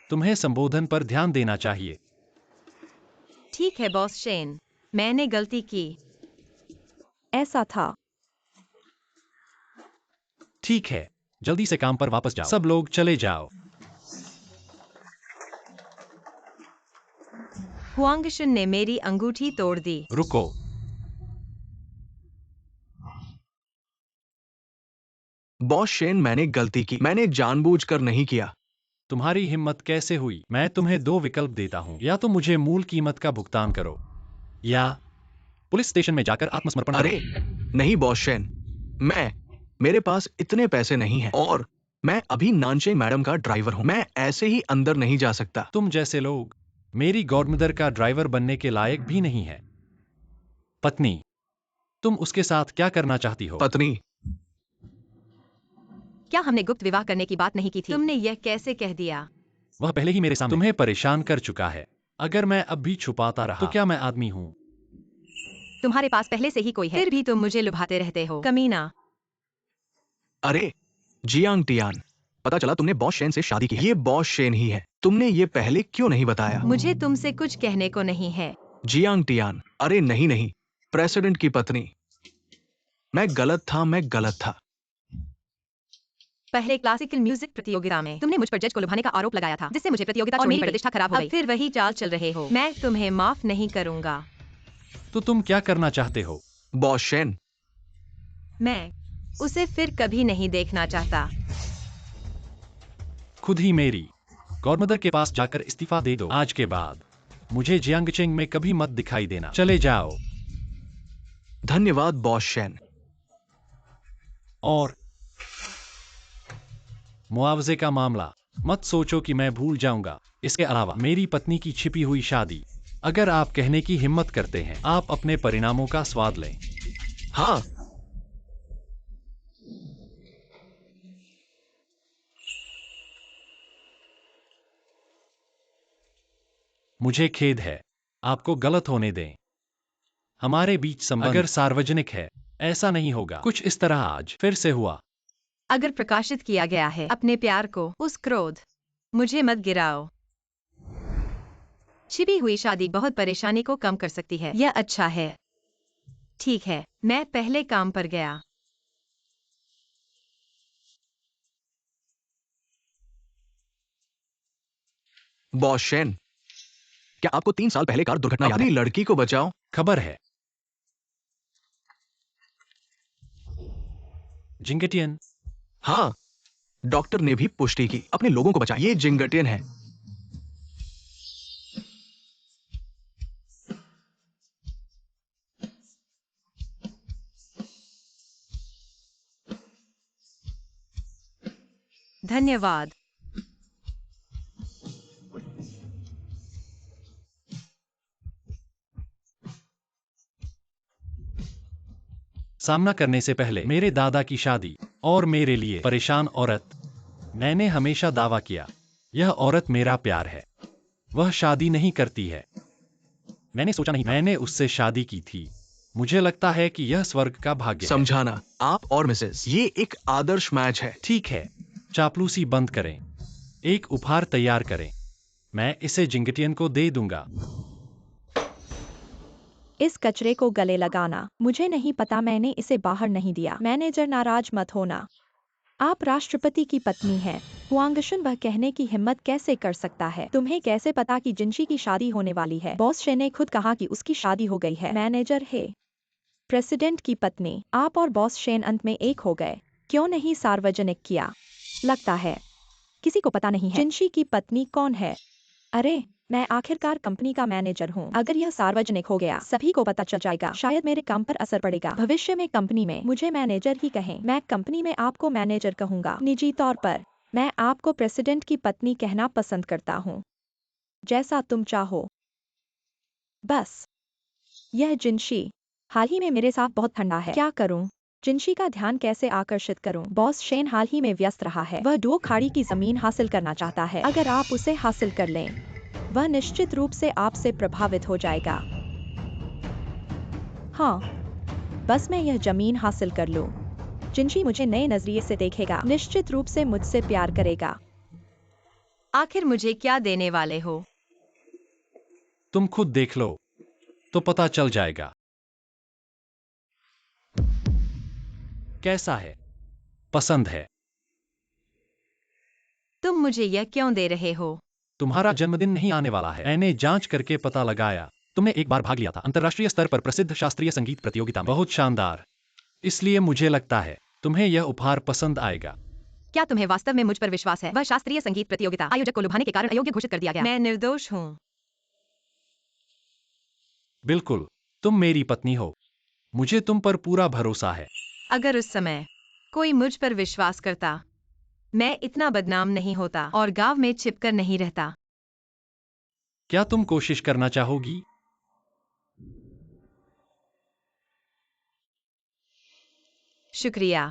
तुम्हें संबोधन पर ध्यान देना चाहिए। ठीक है बॉस शेन, मैंने गलती की। ऐसा था। ठीक है, जल्दी से काम पर वापस जाओ। सब लोग चले जाओ। हुआंगशुन ने मेरी अंगूठी तोड़ दी। रुको, बॉस शेन, मैंने गलती की। मैंने जानबूझकर नहीं किया। तुम्हारी हिम्मत कैसे हुई? मैं तुम्हें दो विकल्प देता हूँ, या तो मुझे मूल कीमत का भुगतान करो, या पुलिस स्टेशन में जाकर आत्मसमर्पण करो। अरे नहीं बॉस शेन, मेरे पास इतने पैसे नहीं हैं, और मैं अभी नानचे मैडम का ड्राइवर हूँ। मैं ऐसे ही अंदर नहीं जा सकता। तुम जैसे लोग मेरी गॉडमदर का ड्राइवर बनने के लायक भी नहीं है। पत्नी, तुम उसके साथ क्या करना चाहती हो? पत्नी? क्या हमने गुप्त विवाह करने की बात नहीं की थी? तुमने यह कैसे कह दिया? वह पहले ही मेरे सामने तुम्हें परेशान कर चुका है। अगर मैं अब भी छुपाता रहा तो क्या मैं आदमी हूँ? तुम्हारे पास पहले से ही कोई है, फिर भी तुम मुझे लुभाते रहते हो, कमीना। अरे जियांग टियान, पता चला तुमने बॉस शेन से शादी की है। ये बॉस शेन ही है। तुमने ये पहले क्यों नहीं बताया? मुझे तुमसे कुछ कहने को नहीं है। जियांग टियान, अरे नहीं नहीं, प्रेसिडेंट की पत्नी। मैं गलत था, मैं गलत था। पहले क्लासिकल म्यूजिक प्रतियोगिता में तुमने मुझ पर जज को लुभाने का आरोप लगाया था, जिससे मुझे प्रतियोगिता और मेरी प्रतिष्ठा खराब हो गई। अब फिर वही चाल चल रहे हो। मैं तुम्हें माफ नहीं करूंगा। तो तुम क्या करना चाहते हो? बॉस शेन, मैं उसे फिर कभी नहीं देखना चाहता। खुद ही मेरी गॉडमदर के पास जाकर इस्तीफा दे दो। आज के बाद मुझे जियांगचेंग में कभी मत दिखाई देना। चले जाओ। धन्यवाद बॉस शेन। और मुआवजे का मामला, मत सोचो कि मैं भूल जाऊंगा। इसके अलावा मेरी पत्नी की छिपी हुई शादी, अगर आप कहने की हिम्मत करते हैं, आप अपने परिणामों का स्वाद लें। हाँ, मुझे खेद है, आपको गलत होने दें। हमारे बीच संबंध अगर सार्वजनिक है, ऐसा नहीं होगा। कुछ इस तरह आज फिर से हुआ। अगर प्रकाशित किया गया है अपने प्यार को, उस क्रोध, मुझे मत गिराओ। छिपी हुई शादी बहुत परेशानी को कम कर सकती है। यह अच्छा है। ठीक है, मैं पहले काम पर गया। बॉस शेन, क्या आपको 3 साल पहले कार दुर्घटना याद है? अपनी लड़की को बचाओ। खबर है, जिंगटियन। हाँ, डॉक्टर ने भी पुष्टि की। अपने लोगों को बचाएं। ये जिंगटियन है। धन्यवाद। सामना करने से पहले मेरे दादा की शादी और मेरे लिए परेशान औरत। मैंने हमेशा दावा किया, यह औरत मेरा प्यार है। वह शादी नहीं करती है। मैंने सोचा नहीं, मैंने उससे शादी की थी। मुझे लगता है कि यह स्वर्ग का भाग्य है। समझाना, आप और मिसेस, ये एक आदर्श मैच है। ठीक है, चापलूसी बंद करें। एक उपहार तैयार करें। मैं इसे जिंगटियन को दे दूंगा। इस कचरे को गले लगाना। मुझे नहीं पता, मैंने इसे बाहर नहीं दिया। मैनेजर, नाराज मत होना। आप राष्ट्रपति की पत्नी हैं। हुआंगशुन वह कहने की हिम्मत कैसे कर सकता है? तुम्हें कैसे पता कि जिनशी की शादी होने वाली है? बॉस शे ने खुद कहा कि उसकी शादी हो गई है। मैनेजर, हे प्रेसिडेंट की पत्नी, आप और बॉस शेन अंत में एक हो गए। क्यों नहीं सार्वजनिक किया? लगता है किसी को पता नहीं है जिनशी की पत्नी कौन है। अरे, मैं आखिरकार कंपनी का मैनेजर हूँ। अगर यह सार्वजनिक हो गया, सभी को पता चल जाएगा। शायद मेरे काम पर असर पड़ेगा। भविष्य में कंपनी में मुझे मैनेजर ही कहें। मैं कंपनी में आपको मैनेजर कहूंगा। निजी तौर पर मैं आपको प्रेसिडेंट की पत्नी कहना पसंद करता हूँ। जैसा तुम चाहो। बस। यह जिनशी हाल ही में मेरे साथ बहुत ठंडा है। क्या करूं? जिनशी का ध्यान कैसे आकर्षित करूं? बॉस शेन हाल ही में व्यस्त रहा है। वह 2 खाड़ी की जमीन हासिल करना चाहता है। अगर आप उसे हासिल कर लें, वह निश्चित रूप से आपसे प्रभावित हो जाएगा। हाँ, बस मैं यह जमीन हासिल कर लूं। जिनशी मुझे नए नजरिए से देखेगा, निश्चित रूप से मुझसे प्यार करेगा। आखिर मुझे क्या देने वाले हो? तुम खुद देख लो, तो पता चल जाएगा। कैसा है? पसंद है? तुम मुझे यह क्यों दे रहे हो? तुम्हारा जन्मदिन नहीं आने वाला है। मैंने जांच करके पता लगाया, तुमने एक बार भाग लिया था अंतर्राष्ट्रीय स्तर पर प्रसिद्ध शास्त्रीय संगीत प्रतियोगिता में। बहुत शानदार। इसलिए मुझे लगता है तुम्हें यह उपहार पसंद आएगा। क्या तुम्हें वास्तव में मुझ पर विश्वास है? वह शास्त्रीय संगीत प्रतियोगिता आयोजक को लुभाने के कारण अयोग्य घोषित कर दिया गया। मैं निर्दोष हूँ। बिल्कुल, तुम मेरी पत्नी हो। मुझे तुम पर पूरा भरोसा है। अगर उस समय कोई मुझ पर विश्वास करता, मैं इतना बदनाम नहीं होता और गांव में छिपकर नहीं रहता। क्या तुम कोशिश करना चाहोगी? शुक्रिया।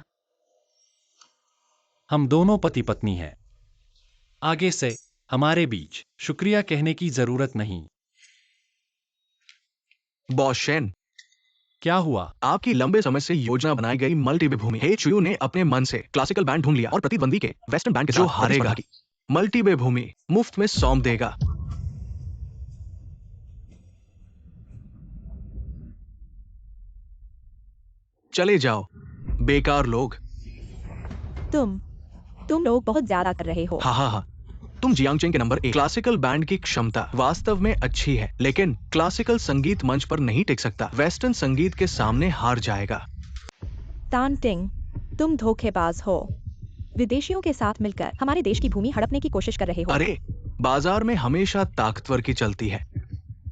हम दोनों पति पत्नी हैं। आगे से हमारे बीच शुक्रिया कहने की जरूरत नहीं। बॉस शेन, क्या हुआ? आपकी लंबे समय से योजना बनाई गई मल्टीवे भूमि हे चुयू ने अपने मन से क्लासिकल बैंड ढूंढ लिया और प्रतिद्वंदी के वेस्टर्न बैंड के जो हारेगा की मल्टीवे भूमि मुफ्त में सौंप देगा। चले जाओ, बेकार लोग। तुम लोग बहुत ज्यादा कर रहे हो। हाँ, तुम जियांगचेन के नंबर 1। क्लासिकल बैंड की क्षमता वास्तव में अच्छी है, लेकिन क्लासिकल संगीत मंच पर नहीं टिक सकता। वेस्टर्न संगीत के सामने हार जाएगा। तानटिंग, तुम धोखेबाज हो। विदेशियों के साथ मिलकर हमारे देश की भूमि हड़पने की कोशिश कर रहे हो। अरे, बाजार में हमेशा ताकतवर की चलती है।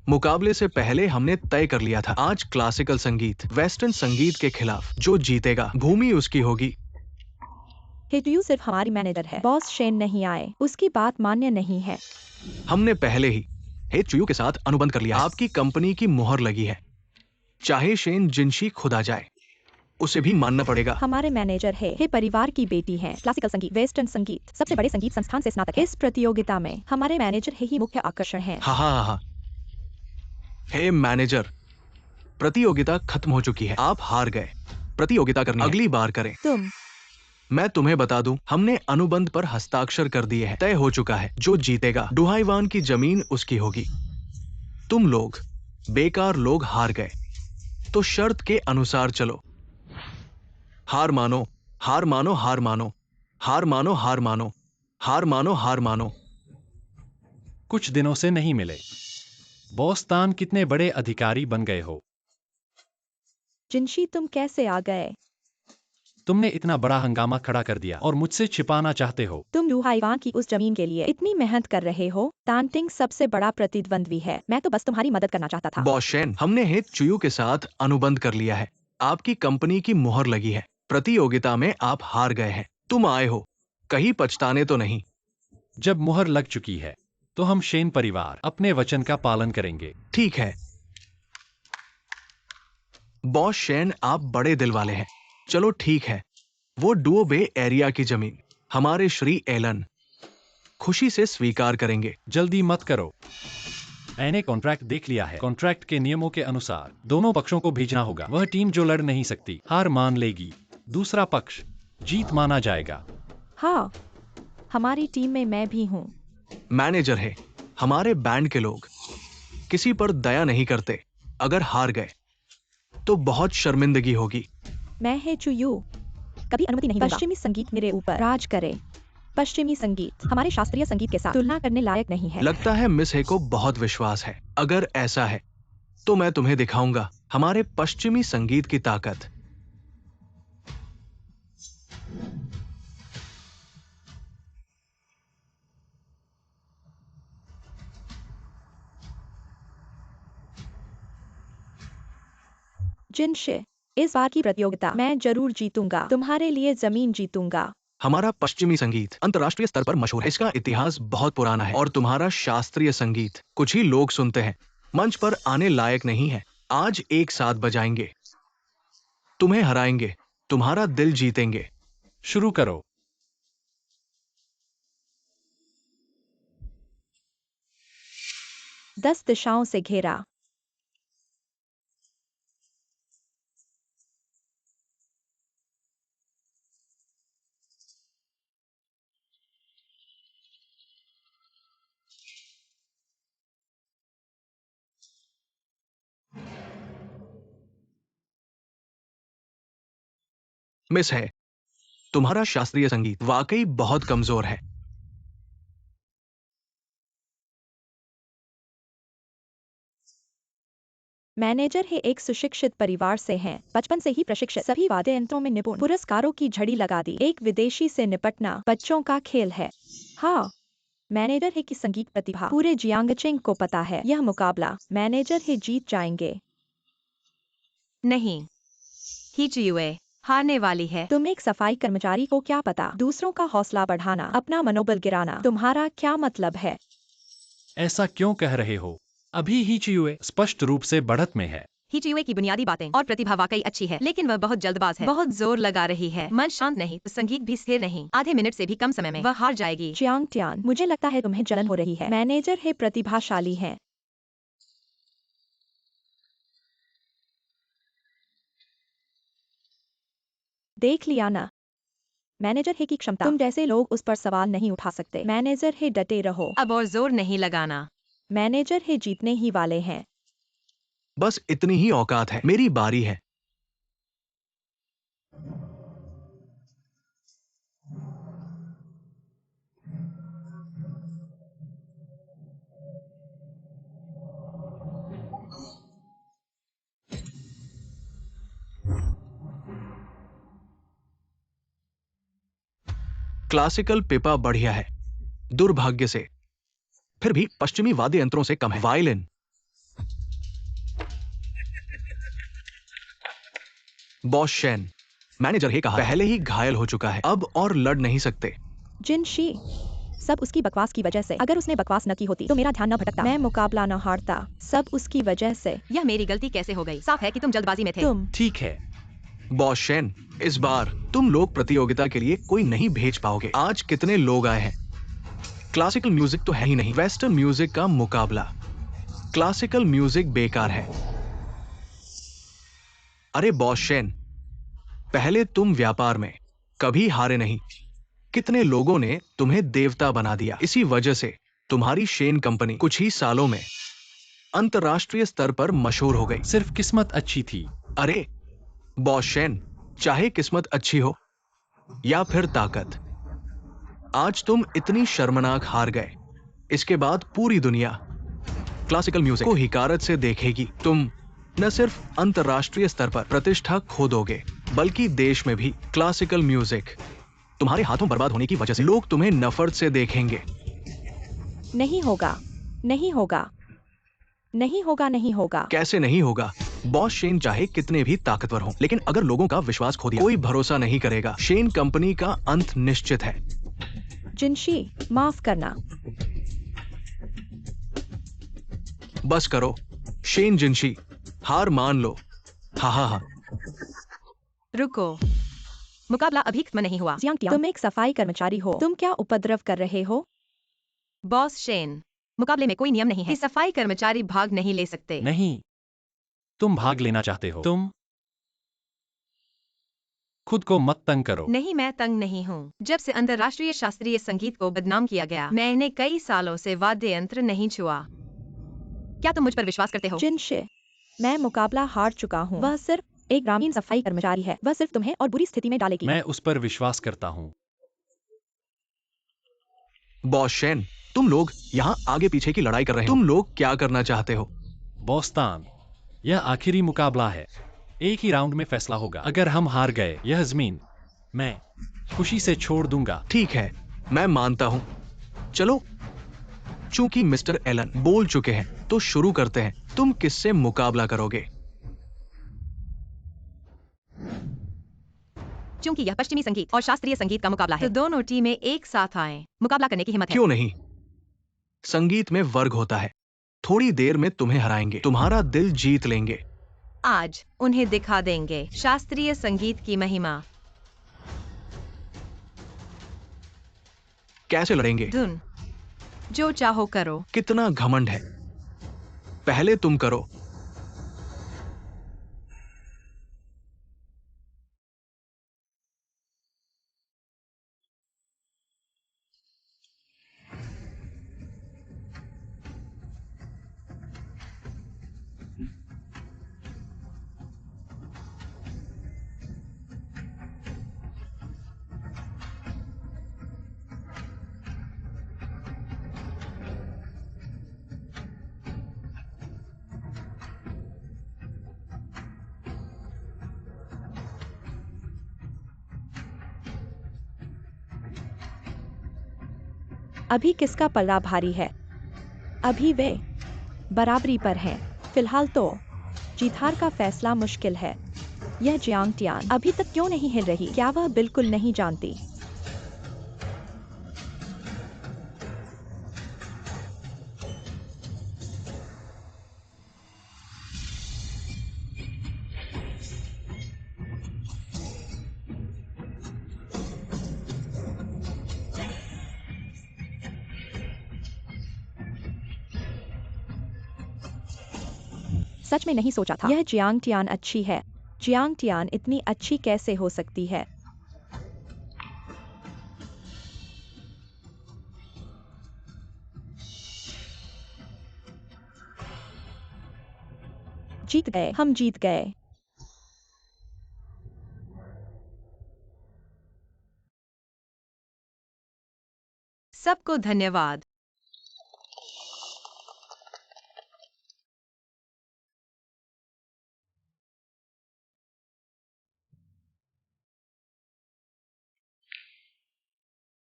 मुकाबले से पहले हमने तय कर लिया था, आज क्लासिकल संगीत वेस्टर्न संगीत के खिलाफ जो जीतेगा भूमि उसकी होगी। हिटयू सिर्फ हमारी मैनेजर है। बॉस शेन नहीं आए, उसकी बात मान्य नहीं है। हमने पहले ही हेचुयू के साथ अनुबंध कर लिया। आपकी कंपनी की मुहर लगी है। चाहे शेन जिनशी खुद आ जाए, उसे भी मानना पड़ेगा। हमारे मैनेजर है, हे परिवार की बेटी है। क्लासिकल संगीत, वेस्टर्न संगीत, सबसे बड़े संगीत संस्थान से स्नातक। इस प्रतियोगिता में हमारे मैनेजर ही मुख्य आकर्षण है। हाँ। हे मैनेजर, प्रतियोगिता खत्म हो चुकी है। आप हार गए। प्रतियोगिता करनी है। अगली बार करें। मैं तुम्हें बता दूं, हमने अनुबंध पर हस्ताक्षर कर दिए हैं। तय हो चुका है, जो जीतेगा डुहाईवान की जमीन उसकी होगी। तुम लोग बेकार लोग हार गए, तो शर्त के अनुसार चलो। हार मानो, हार मानो, हार मानो, हार मानो, हार मानो, हार मानो, हार मानो। कुछ दिनों से नहीं मिले। बॉस तान, कितने बड़े अधिकारी बन गए हो। जिनशी, तुम कैसे आ गए? तुमने इतना बड़ा हंगामा खड़ा कर दिया और मुझसे छिपाना चाहते हो। तुम लुहाईवान की उस जमीन के लिए इतनी मेहनत कर रहे हो। तानटिंग सबसे बड़ा प्रतिद्वंद्वी है। मैं तो बस तुम्हारी मदद करना चाहता था। बॉस शेन, हमने हेत चुयू के साथ अनुबंध कर लिया है। आपकी कंपनी की मुहर लगी है। प्रतियोगिता में आप हार गए हैं। तुम आए हो, कहीं पछताने तो नहीं। जब मुहर लग चुकी है तो हम शेन परिवार अपने वचन का पालन करेंगे। ठीक है बॉस शेन, आप बड़े दिल वाले हैं। चलो ठीक है, वो डुओ बे एरिया की जमीन हमारे श्री एलन खुशी से स्वीकार करेंगे। जल्दी मत करो, मैंने कॉन्ट्रैक्ट देख लिया है। कॉन्ट्रैक्ट के नियमों के अनुसार दोनों पक्षों को भेजना होगा। वह टीम जो लड़ नहीं सकती हार मान लेगी, दूसरा पक्ष जीत माना जाएगा। हाँ, हमारी टीम में मैं भी हूँ। मैनेजर है, हमारे बैंड के लोग किसी पर दया नहीं करते। अगर हार गए तो बहुत शर्मिंदगी होगी। मैं है चुयू, कभी अनुमति नहीं दूंगा। पश्चिमी संगीत मेरे ऊपर राज करे। पश्चिमी संगीत हमारे शास्त्रीय संगीत के साथ तुलना करने लायक नहीं है। लगता है मिस हे को बहुत विश्वास है। अगर ऐसा है तो मैं तुम्हें दिखाऊंगा हमारे पश्चिमी संगीत की ताकत। जिनशे, इस बार की प्रतियोगिता मैं जरूर जीतूंगा। तुम्हारे लिए जमीन जीतूंगा। हमारा पश्चिमी संगीत अंतर्राष्ट्रीय स्तर पर मशहूर है। इसका इतिहास बहुत पुराना है और तुम्हारा शास्त्रीय संगीत कुछ ही लोग सुनते हैं, मंच पर आने लायक नहीं है। आज एक साथ बजाएंगे, तुम्हें हराएंगे, तुम्हारा दिल जीतेंगे। शुरू करो। दस दिशाओं से घेरा। मिस है, तुम्हारा शास्त्रीय संगीत वाकई बहुत कमजोर है। मैनेजर है एक सुशिक्षित परिवार से हैं, बचपन से ही प्रशिक्षित, सभी वाद्य यंत्रों में निपुण, पुरस्कारों की झड़ी लगा दी। एक विदेशी से निपटना बच्चों का खेल है। हाँ, मैनेजर है की संगीत प्रतिभा पूरे जियांगचेंग को पता है। यह मुकाबला मैनेजर है जीत जाएंगे। नहीं, हिचियुए हारने वाली है। तुम एक सफाई कर्मचारी को क्या पता, दूसरों का हौसला बढ़ाना, अपना मनोबल गिराना तुम्हारा क्या मतलब है? ऐसा क्यों कह रहे हो? अभी ही चियुए स्पष्ट रूप से बढ़त में है। हिचियुए की बुनियादी बातें और प्रतिभा वाकई अच्छी है, लेकिन वह बहुत जल्दबाज है, बहुत जोर लगा रही है। मन शांत नहीं, संगीत भी स्थिर नहीं। आधे मिनट से भी कम समय में वह हार जाएगी। चियांग ट्यान, मुझे लगता है तुम्हें जलन हो रही है। मैनेजर है प्रतिभाशाली है। देख लिया ना, मैनेजर है की क्षमता। तुम जैसे लोग उस पर सवाल नहीं उठा सकते। मैनेजर है डटे रहो। अब और जोर नहीं लगाना। मैनेजर है जीतने ही वाले हैं। बस इतनी ही औकात है। मेरी बारी है। क्लासिकल पिपा बढ़िया है, दुर्भाग्य से फिर भी पश्चिमी वाद्य यंत्रों से कम है। वायलिन, बॉस शेन, मैनेजर हे कहा पहले ही घायल हो चुका है, अब और लड़ नहीं सकते। जिनशी, सब उसकी बकवास की वजह से। अगर उसने बकवास न की होती तो मेरा ध्यान न भटकता, मैं मुकाबला न हारता। सब उसकी वजह से। यह मेरी गलती कैसे हो गई? साफ है कि तुम जल्दबाजी में थे। तुम ठीक है, बॉस शेन, इस बार तुम लोग प्रतियोगिता के लिए कोई नहीं भेज पाओगे। आज कितने लोग आए हैं? क्लासिकल म्यूजिक तो है ही नहीं। वेस्टर्न म्यूजिक का मुकाबला, क्लासिकल म्यूजिक बेकार है। अरे बॉस शेन, पहले तुम व्यापार में कभी हारे नहीं। कितने लोगों ने तुम्हें देवता बना दिया। इसी वजह से तुम्हारी शेन कंपनी कुछ ही सालों में अंतर्राष्ट्रीय स्तर पर मशहूर हो गई। सिर्फ किस्मत अच्छी थी। अरे बॉस शेन, चाहे किस्मत अच्छी हो या फिर ताकत, आज तुम इतनी शर्मनाक हार गए। इसके बाद पूरी दुनिया क्लासिकल म्यूजिक को हिकारत से देखेगी। तुम न सिर्फ अंतर्राष्ट्रीय स्तर पर प्रतिष्ठा खो दोगे, बल्कि देश में भी क्लासिकल म्यूजिक तुम्हारे हाथों बर्बाद होने की वजह से लोग तुम्हें नफरत से देखेंगे। नहीं होगा, नहीं होगा, नहीं होगा, नहीं होगा। कैसे नहीं होगा? बॉस शेन चाहे कितने भी ताकतवर हों, लेकिन अगर लोगों का विश्वास खो दिया, कोई भरोसा नहीं करेगा। शेन कंपनी का अंत निश्चित है। जिनशी, माफ करना। बस करो शेन जिनशी, हार मान लो। हा हा हा। रुको, मुकाबला अभी खत्म नहीं हुआ। जियांग टियान, तुम एक सफाई कर्मचारी हो, तुम क्या उपद्रव कर रहे हो? बॉस शेन, मुकाबले में कोई नियम नहीं है कि सफाई कर्मचारी भाग नहीं ले सकते। नहीं, तुम भाग लेना चाहते हो। तुम खुद को मत तंग करो। नहीं, मैं तंग नहीं हूँ। जब से अंतर्राष्ट्रीय शास्त्रीय संगीत को बदनाम किया गया, मैंने कई सालों से वाद्य यंत्र नहीं छुआ। क्या तुम मुझ पर विश्वास करते हो? जिनशे, मैं मुकाबला हार चुका हूँ। वह सिर्फ एक ग्रामीण सफाई कर्मचारी है। वह सिर्फ तुम्हें और बुरी स्थिति में डालेगी। मैं उस पर विश्वास करता हूँ। बॉस शेन, तुम लोग यहाँ आगे पीछे की लड़ाई कर रहे हो। तुम लोग क्या करना चाहते हो? बोस्तान, यह आखिरी मुकाबला है। एक ही राउंड में फैसला होगा। अगर हम हार गए, यह जमीन मैं खुशी से छोड़ दूंगा। ठीक है, मैं मानता हूँ। चलो, चूंकि मिस्टर एलन बोल चुके हैं, तो शुरू करते हैं। तुम किससे मुकाबला करोगे? चूंकि यह पश्चिमी संगीत और शास्त्रीय संगीत का मुकाबला है, तो दोनों टीमें एक साथ आएं। मुकाबला करने की हिम्मत है? क्यों नहीं? संगीत में वर्ग होता है। थोड़ी देर में तुम्हें हराएंगे, तुम्हारा दिल जीत लेंगे। आज उन्हें दिखा देंगे शास्त्रीय संगीत की महिमा। कैसे लड़ेंगे? धुन, जो चाहो करो। कितना घमंड है। पहले तुम करो। अभी किसका पल्ला भारी है? अभी वे बराबरी पर हैं। फिलहाल तो जीत हार का फैसला मुश्किल है। यह जियांग टियान अभी तक क्यों नहीं हिल रही? क्या वह बिल्कुल नहीं जानती? सच में नहीं सोचा था। यह जियांग टियान अच्छी है। जियांग टियान इतनी अच्छी कैसे हो सकती है? जीत गए, हम जीत गए। सबको धन्यवाद।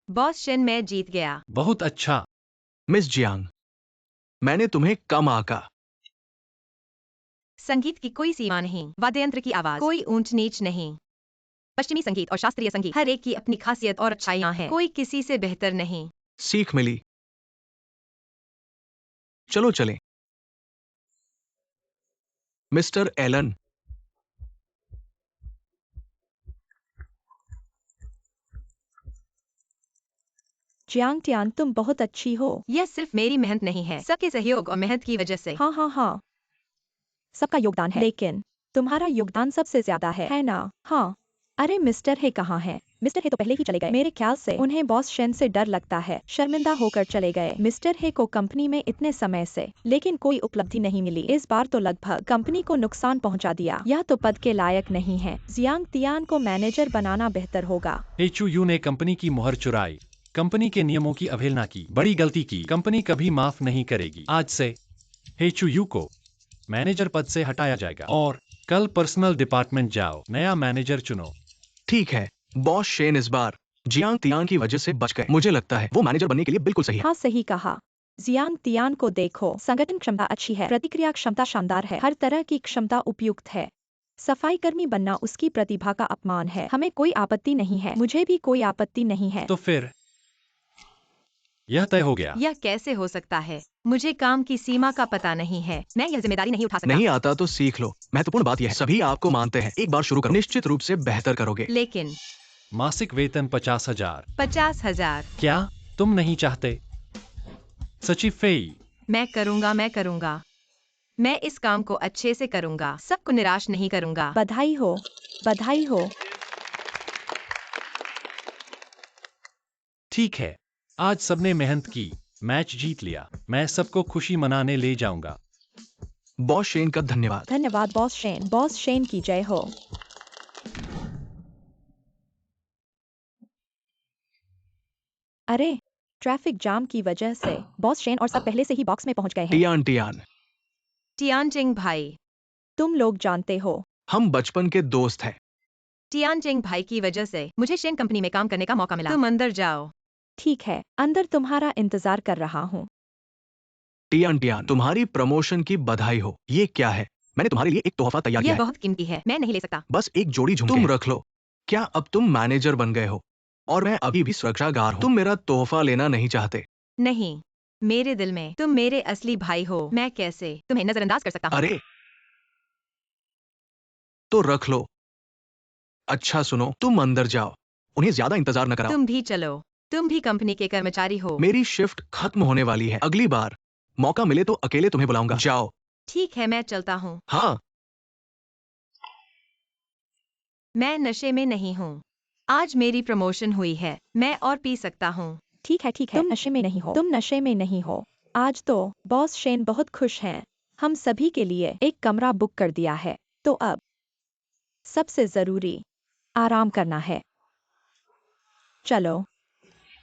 बॉस शेन, मैं जीत गया। बहुत अच्छा। मिस जियांग, मैंने तुम्हें कम आंका। संगीत की कोई सीमा नहीं, वाद्ययंत्र की आवाज कोई ऊंच नीच नहीं। पश्चिमी संगीत और शास्त्रीय संगीत, हर एक की अपनी खासियत और अच्छाइयां हैं। कोई किसी से बेहतर नहीं। सीख मिली। चलो चलें। मिस्टर एलन, जियांग टियान, तुम बहुत अच्छी हो। यह सिर्फ मेरी मेहनत नहीं है, सबके सहयोग और मेहनत की वजह से। हाँ हाँ हाँ, सबका योगदान है, लेकिन तुम्हारा योगदान सबसे ज्यादा है ना? हाँ। अरे मिस्टर हे कहाँ हैं? मिस्टर हे तो पहले ही चले गए। मेरे ख्याल से उन्हें बॉस शेन से डर लगता है। शर्मिंदा होकर चले गए। मिस्टर हे को कंपनी में इतने समय से, लेकिन कोई उपलब्धि नहीं मिली। इस बार तो लगभग कंपनी को नुकसान पहुंचा दिया। यह तो पद के लायक नहीं है। जियांग टियान को मैनेजर बनाना बेहतर होगा। एचू यू ने कंपनी की मुहर चुराई, कंपनी के नियमों की अवहेलना की, बड़ी गलती की। कंपनी कभी माफ नहीं करेगी। आज से हेचू यू को मैनेजर पद से हटाया जाएगा और कल पर्सनल डिपार्टमेंट जाओ, नया मैनेजर चुनो। ठीक है। बॉस शेन इस बार जियांग तियान की वजह से बच गए। मुझे लगता है वो मैनेजर बनने के लिए बिल्कुल सही है। हाँ, सही कहा। जियांग टियान को देखो, संगठन क्षमता अच्छी है, प्रतिक्रिया क्षमता शानदार है, हर तरह की क्षमता उपयुक्त है। सफाई कर्मी बनना उसकी प्रतिभा का अपमान है। हमें कोई आपत्ति नहीं है। मुझे भी कोई आपत्ति नहीं है। तो फिर यह तय हो गया। यह कैसे हो सकता है? मुझे काम की सीमा का पता नहीं है। मैं यह जिम्मेदारी नहीं उठा सकता। नहीं आता तो सीख लो। महत्वपूर्ण बात यह है, सभी आपको मानते हैं। एक बार शुरू करो, निश्चित रूप से बेहतर करोगे। लेकिन मासिक वेतन 50,000। 50,000। क्या तुम नहीं चाहते? सचिव फेई। मैं करूंगा। मैं इस काम को अच्छे से करूंगा। सबको निराश नहीं करूंगा। बधाई हो, बधाई हो। ठीक है, आज सबने मेहनत की, मैच जीत लिया। मैं सबको खुशी मनाने ले जाऊंगा। बॉस शेन का धन्यवाद। धन्यवाद बॉस शेन। बॉस शेन की जय हो। अरे, ट्रैफिक जाम की वजह से बॉस शेन और सब पहले से ही बॉक्स में पहुंच गए हैं। टियान, टियानजिंग भाई। तुम लोग जानते हो, हम बचपन के दोस्त हैं। टियानजिंग भाई की वजह से मुझे शेन कंपनी में काम करने का मौका मिला। तुम अंदर जाओ। ठीक है, अंदर तुम्हारा इंतजार कर रहा हूँ। टियान, तुम्हारी प्रमोशन की बधाई हो। ये क्या है? मैंने तुम्हारे लिए एक तोहफा तैयार किया यह है। बहुत कीमती है। मैं नहीं ले सकता। बस एक जोड़ी झुमके तुम रख लो। क्या अब तुम मैनेजर बन गए हो? और मैं अभी भी सुरक्षागार हूँ। तुम मेरा तोहफा लेना नहीं चाहते? नहीं, मेरे दिल में तुम मेरे असली भाई हो। मैं कैसे तुम्हें नजरअंदाज कर सकता हूँ? अरे, तो रख लो। अच्छा सुनो, तुम अंदर जाओ। उन्हें ज्यादा इंतजार न कराओ। तुम भी चलो। तुम भी कंपनी के कर्मचारी हो। मेरी शिफ्ट खत्म होने वाली है। अगली बार मौका मिले तो अकेले तुम्हें बुलाऊंगा। जाओ। ठीक है, मैं चलता हूँ। हाँ, मैं नशे में नहीं हूँ। आज मेरी प्रमोशन हुई है। मैं और पी सकता हूँ। ठीक है, तुम नशे में नहीं हो। तुम नशे में नहीं हो। आज तो बॉस शेन बहुत खुश हैं। हम सभी के लिए एक कमरा बुक कर दिया है। तो अब सबसे जरूरी आराम करना है। चलो।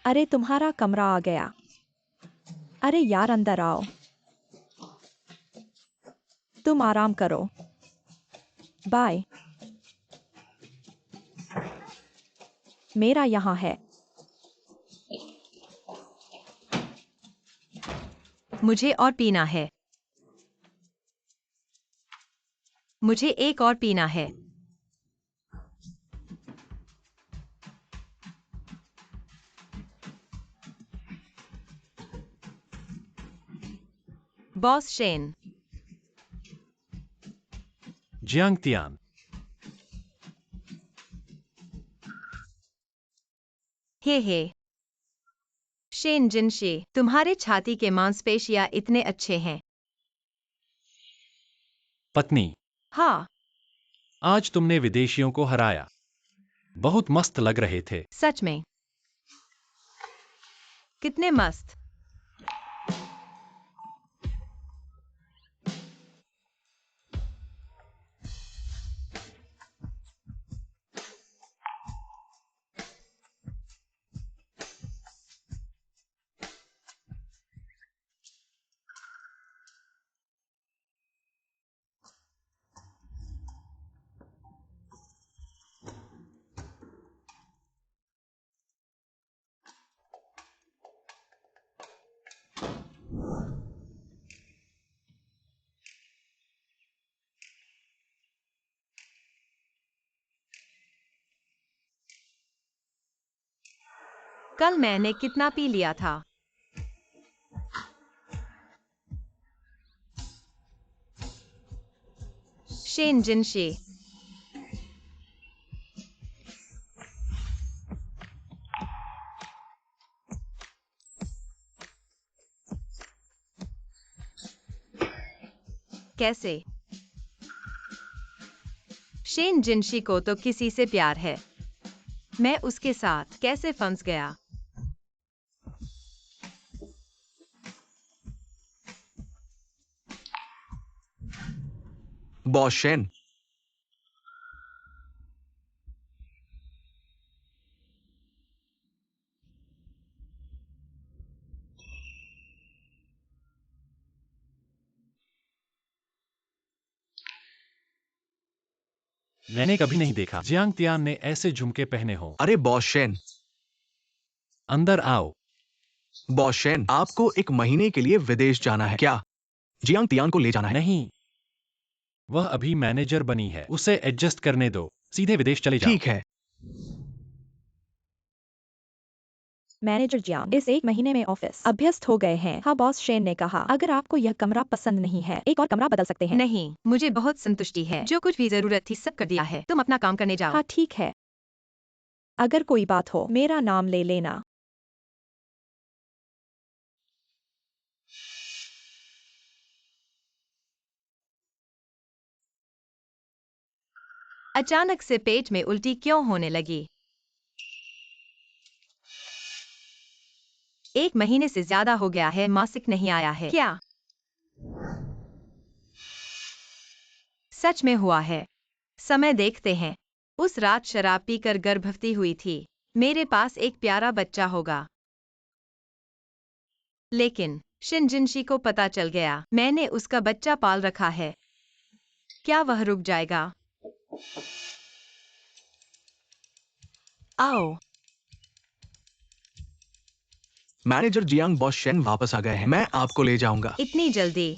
अरे, तुम्हारा कमरा आ गया। अरे यार, अंदर आओ। तुम आराम करो। बाय। मेरा यहाँ है। मुझे और पीना है। मुझे एक और पीना है। Boss Shen. Jiang Tian. Hey Shen Jinshe, तुम्हारे छाती के मांसपेशियां इतने अच्छे हैं। पत्नी, हाँ, आज तुमने विदेशियों को हराया। बहुत मस्त लग रहे थे। सच में। कितने मस्त। कल मैंने कितना पी लिया था? शेन जिनशे। कैसे? शेन जिनशी को तो किसी से प्यार है। मैं उसके साथ कैसे फंस गया? बॉस शेन, मैंने कभी नहीं देखा जियांग तियान ने ऐसे झुमके पहने हो। अरे बॉस शेन, अंदर आओ। बॉस शेन, आपको एक महीने के लिए विदेश जाना है क्या? जियांग तियान को ले जाना है। नहीं, वह अभी मैनेजर बनी है। उसे एडजस्ट करने दो। सीधे विदेश चले जाओ। ठीक है। मैनेजर जियांग इस 1 महीने में ऑफिस अभ्यस्त हो गए हैं। हाँ बॉस शेन ने कहा, अगर आपको यह कमरा पसंद नहीं है, एक और कमरा बदल सकते हैं। नहीं, मुझे बहुत संतुष्टि है। जो कुछ भी जरूरत थी सब कर दिया है। तुम अपना काम करने जाओ। हाँ ठीक है, अगर कोई बात हो मेरा नाम ले लेना। अचानक से पेट में उल्टी क्यों होने लगी? 1 महीने से ज्यादा हो गया है, मासिक नहीं आया है। क्या सच में हुआ है? समय देखते हैं। उस रात शराब पीकर गर्भवती हुई थी। मेरे पास एक प्यारा बच्चा होगा। लेकिन शिनजिनशी को पता चल गया मैंने उसका बच्चा पाल रखा है। क्या वह रुक जाएगा? आओ। मैनेजर जियांग बॉस शेन वापस आ गए हैं। मैं आपको ले जाऊंगा। इतनी जल्दी?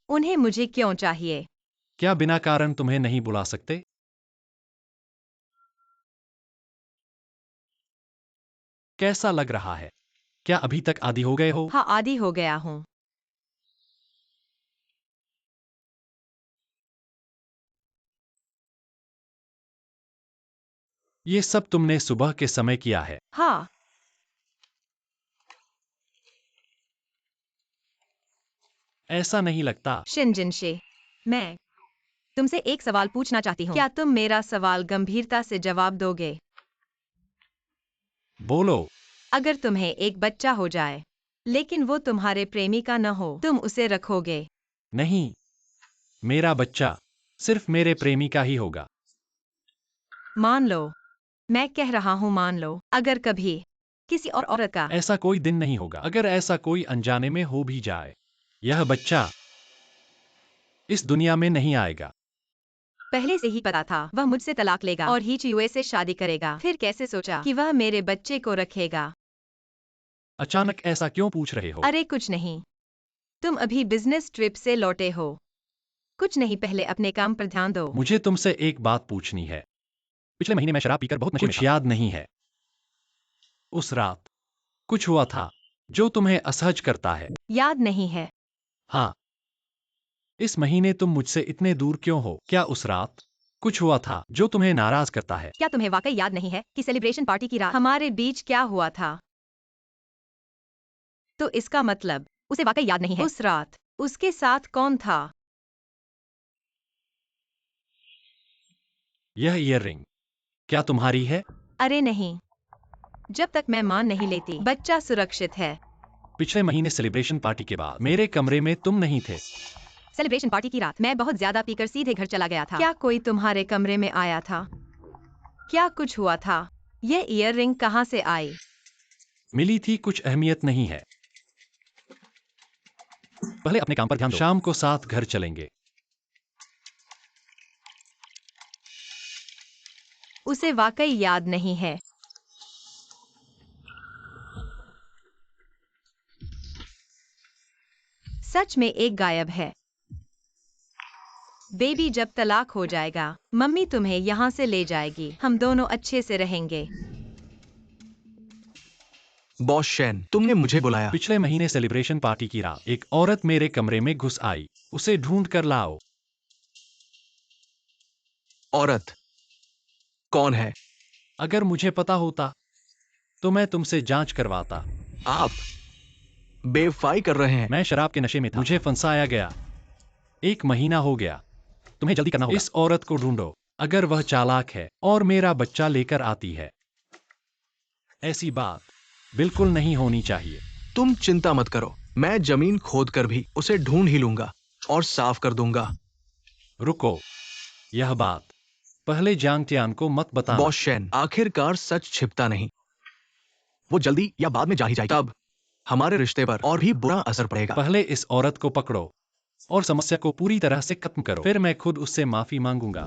उन्हें मुझे क्यों चाहिए? क्या बिना कारण तुम्हें नहीं बुला सकते? कैसा लग रहा है? क्या अभी तक आदी हो गए हो? हाँ, आदी हो गया हूँ। ये सब तुमने सुबह के समय किया है। हाँ। ऐसा नहीं लगता। शिनजिनशी, मैं तुमसे एक सवाल पूछना चाहती हूँ। क्या तुम मेरा सवाल गंभीरता से जवाब दोगे? बोलो। अगर तुम्हें एक बच्चा हो जाए, लेकिन वो तुम्हारे प्रेमी का न हो, तुम उसे रखोगे? नहीं, मेरा बच्चा सिर्फ मेरे प्रेमी का ही होगा। मान लो, मैं कह रहा हूँ मान लो, अगर कभी किसी और औरत का। ऐसा कोई दिन नहीं होगा। अगर ऐसा कोई अनजाने में हो भी जाए, यह बच्चा इस दुनिया में नहीं आएगा। पहले से ही पता था वह मुझसे तलाक लेगा और ही चीयुए से शादी करेगा। फिर कैसे सोचा कि वह मेरे बच्चे को रखेगा? अचानक ऐसा क्यों पूछ रहे हो? अरे कुछ नहीं, तुम अभी बिजनेस ट्रिप से लौटे हो। कुछ नहीं, पहले अपने काम पर ध्यान दो। मुझे तुमसे एक बात पूछनी है। पिछले महीने मैं शराब पीकर बहुत नशे में था। याद नहीं है? उस रात कुछ हुआ था जो तुम्हें असहज करता है। याद नहीं है? हाँ। इस महीने तुम मुझसे इतने दूर क्यों हो? क्या उस रात कुछ हुआ था जो तुम्हें नाराज करता है? क्या तुम्हें वाकई याद नहीं है कि सेलिब्रेशन पार्टी की रात हमारे बीच क्या हुआ था? तो इसका मतलब उसे वाकई याद नहीं है। उस रात उसके साथ कौन था? यह ईयररिंग क्या तुम्हारी है? अरे नहीं, जब तक मैं मान नहीं लेती, बच्चा सुरक्षित है। पिछले महीने सेलिब्रेशन पार्टी के बाद मेरे कमरे में तुम नहीं थे। सेलिब्रेशन पार्टी की रात मैं बहुत ज्यादा पीकर सीधे घर चला गया था। क्या कोई तुम्हारे कमरे में आया था? क्या कुछ हुआ था? यह ईयररिंग कहाँ से आई? मिली थी, कुछ अहमियत नहीं है। पहले अपने काम पर ध्यान दो। शाम को साथ घर चलेंगे। उसे वाकई याद नहीं है। सच में एक गायब है। बेबी जब तलाक हो जाएगा, मम्मी तुम्हें यहाँ से ले जाएगी। हम दोनों अच्छे से रहेंगे। बॉस शेन, तुमने मुझे बुलाया। पिछले महीने सेलिब्रेशन पार्टी की रात एक औरत मेरे कमरे में घुस आई। उसे ढूंढ कर लाओ। औरत कौन है? अगर मुझे पता होता तो मैं तुमसे जांच करवाता। आप बेवफाई कर रहे हैं। मैं शराब के नशे में था। मुझे फंसाया गया। 1 महीना हो गया। तुम्हें जल्दी करना होगा। इस औरत को ढूंढो। अगर वह चालाक है और मेरा बच्चा लेकर आती है। ऐसी बात बिल्कुल नहीं होनी चाहिए। तुम चिंता मत करो, मैं जमीन खोद कर भी उसे ढूंढ ही लूंगा और साफ कर दूंगा। रुको, यह बात पहले जांग टियान को मत बताना। बॉस शेन, आखिरकार सच छिपता नहीं। वो जल्दी या बाद में जा ही जाएगी। तब हमारे रिश्ते पर और भी बुरा असर पड़ेगा। पहले इस औरत को पकड़ो और समस्या को पूरी तरह से खत्म करो। फिर मैं खुद उससे माफी मांगूंगा।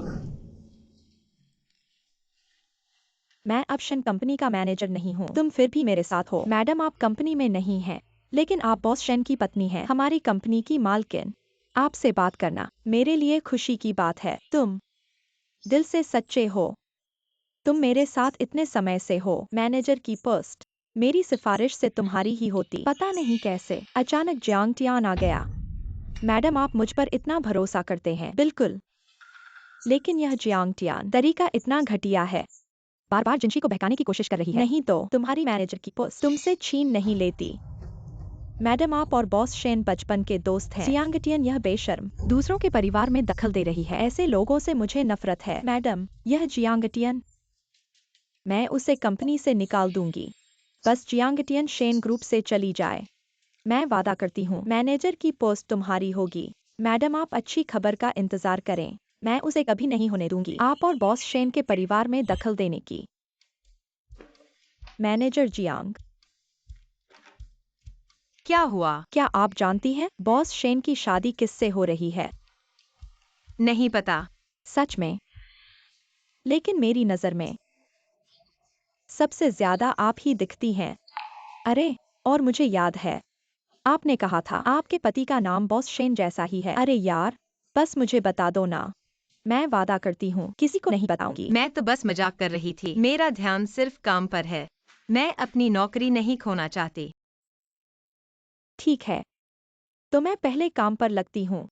मैं अब शन कंपनी का मैनेजर नहीं हूँ। तुम फिर भी मेरे साथ हो। मैडम आप कंपनी में नहीं हैं, लेकिन आप बॉस शेन की पत्नी हैं, हमारी कंपनी की मालकिन। आपसे बात करना मेरे लिए खुशी की बात है। तुम दिल से सच्चे हो। तुम मेरे साथ इतने समय से हो। मैनेजर की पोस्ट मेरी सिफारिश से तुम्हारी ही होती। पता नहीं कैसे अचानक जियांग टियान आ गया। मैडम आप मुझ पर इतना भरोसा करते हैं। बिल्कुल, लेकिन यह जियांग टियान तरीका इतना घटिया है। बार बार जिनशी को बहकाने की कोशिश कर रही है। नहीं तो तुम्हारी मैनेजर की पोस्ट तुमसे छीन नहीं लेती। मैडम आप और बॉस शेन बचपन के दोस्त हैं। जियांग टियान यह बेशर्म दूसरों के परिवार में दखल दे रही है। ऐसे लोगों से मुझे नफरत है। मैडम यह जियांग टियान, मैं उसे कंपनी से निकाल दूंगी। बस जियांग टियान शेन ग्रुप से चली जाए। मैं वादा करती हूँ मैनेजर की पोस्ट तुम्हारी होगी। मैडम आप अच्छी खबर का इंतजार करें। मैं उसे कभी नहीं होने दूंगी आप और बॉस शेन के परिवार में दखल देने की। मैनेजर जियांग, क्या हुआ? क्या आप जानती हैं बॉस शेन की शादी किससे हो रही है? नहीं पता। सच में? लेकिन मेरी नजर में सबसे ज्यादा आप ही दिखती हैं। अरे, और मुझे याद है आपने कहा था आपके पति का नाम बॉस शेन जैसा ही है। अरे यार, बस मुझे बता दो ना। मैं वादा करती हूँ किसी को नहीं बताऊंगी। मैं तो बस मजाक कर रही थी। मेरा ध्यान सिर्फ काम पर है। मैं अपनी नौकरी नहीं खोना चाहती। ठीक है, तो मैं पहले काम पर लगती हूँ।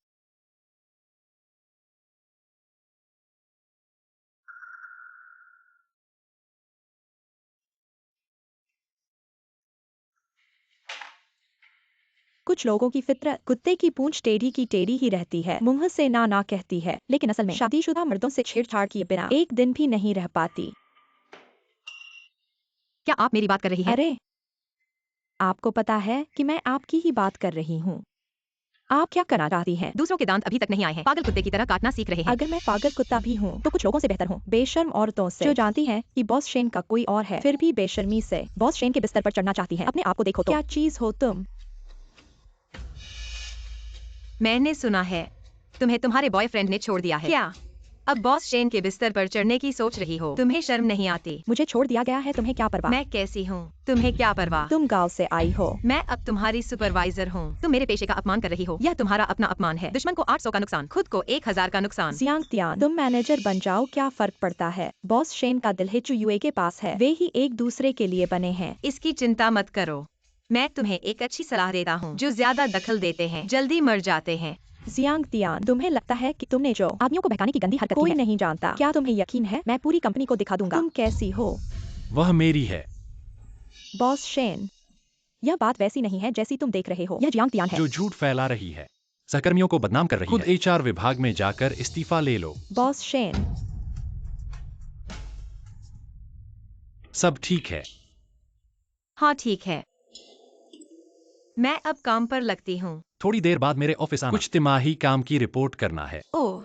कुछ लोगों की फितरत कुत्ते की पूंछ टेढ़ी की टेढ़ी ही रहती है, मुंह से ना ना कहती है, लेकिन असल में शादीशुदा मर्दों से छेड़छाड़ किए बिना एक दिन भी नहीं रह पाती। क्या आप मेरी बात कर रही हैं? अरे, आपको पता है कि मैं आपकी ही बात कर रही हूँ। आप क्या करना चाहती हैं? दूसरों के दांत अभी तक नहीं आए हैं। पागल कुत्ते की तरह काटना सीख रहे हैं। अगर मैं पागल कुत्ता भी हूँ तो कुछ लोगों से बेहतर हूँ, बेशर्म औरतों से जो जानती हैं कि बॉस शेन का कोई और है, फिर भी बेशर्मी से बॉस शेन के बिस्तर पर चढ़ना चाहती हैं। अपने आप को देखो तो। क्या चीज हो तुम? मैंने सुना है तुम्हें तुम्हारे बॉयफ्रेंड ने छोड़ दिया है। क्या अब बॉस शेन के बिस्तर पर चढ़ने की सोच रही हो? तुम्हें शर्म नहीं आती? मुझे छोड़ दिया गया है, तुम्हें क्या परवाह? मैं कैसी हूँ, तुम्हें क्या परवाह? तुम गांव से आई हो। मैं अब तुम्हारी सुपरवाइजर हूँ। तुम मेरे पेशे का अपमान कर रही हो। यह तुम्हारा अपना अपमान है। दुश्मन को 800 का नुकसान, खुद को 1000 का नुकसान। जियांग टियान, तुम मैनेजर बन जाओ, क्या फर्क पड़ता है? बॉस शेन का दिल यूए के पास है, वे ही एक दूसरे के लिए बने हैं। इसकी चिंता मत करो। मैं तुम्हें एक अच्छी सलाह देता हूँ। जो ज्यादा दखल देते हैं जल्दी मर जाते हैं। जियांग टियान, तुम्हें लगता है कि तुमने जो आदमियों को बहकाने की गंदी हरकत कोई नहीं जानता। क्या तुम्हें यकीन है? मैं पूरी कंपनी को दिखा दूंगा तुम कैसी हो। वह मेरी है। बॉस शेन, यह बात वैसी नहीं है जैसी तुम देख रहे हो। यह जियांग टियान है जो झूठ फैला रही है, सहकर्मियों को बदनाम कर रही है। खुद एचआर विभाग में जाकर इस्तीफा ले लो। Boss Shane. सब ठीक है। हाँ ठीक है, मैं अब काम पर लगती हूँ। थोड़ी देर बाद मेरे ऑफिस आना। कुछ तिमाही काम की रिपोर्ट करना है। ओह,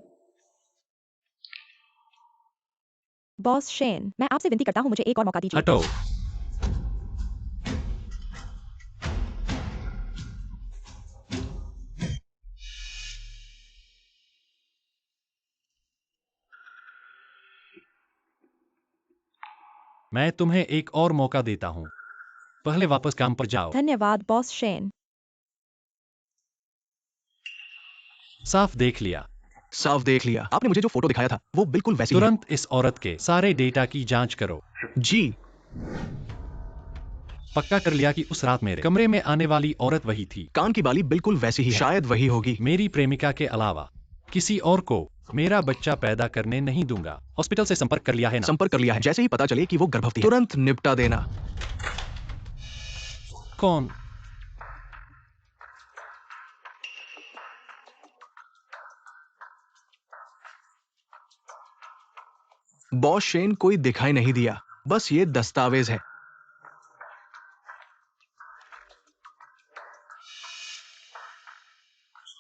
बॉस शेन, मैं आपसे विनती करता हूँ मुझे एक और मौका दीजिए। हटो। मैं तुम्हें एक और मौका देता हूँ, पहले वापस काम पर जाओ। धन्यवाद बॉस शेन। साफ देख लिया। साफ देख लिया। आपने मुझे जो फोटो दिखाया था वो बिल्कुल वैसी ही है। तुरंत इस औरत के सारे डेटा की जांच करो। जी। पक्का कर लिया कि उस रात मेरे कमरे में आने वाली औरत वही थी। कान की बाली बिल्कुल वैसी ही है। शायद वही होगी। मेरी प्रेमिका के अलावा किसी और को मेरा बच्चा पैदा करने नहीं दूंगा। हॉस्पिटल से संपर्क कर लिया है ना? संपर्क कर लिया है। जैसे ही पता चले कि वो गर्भवती है तुरंत निपटा देना। कौन? बॉस शेन कोई दिखाई नहीं दिया, बस ये दस्तावेज है।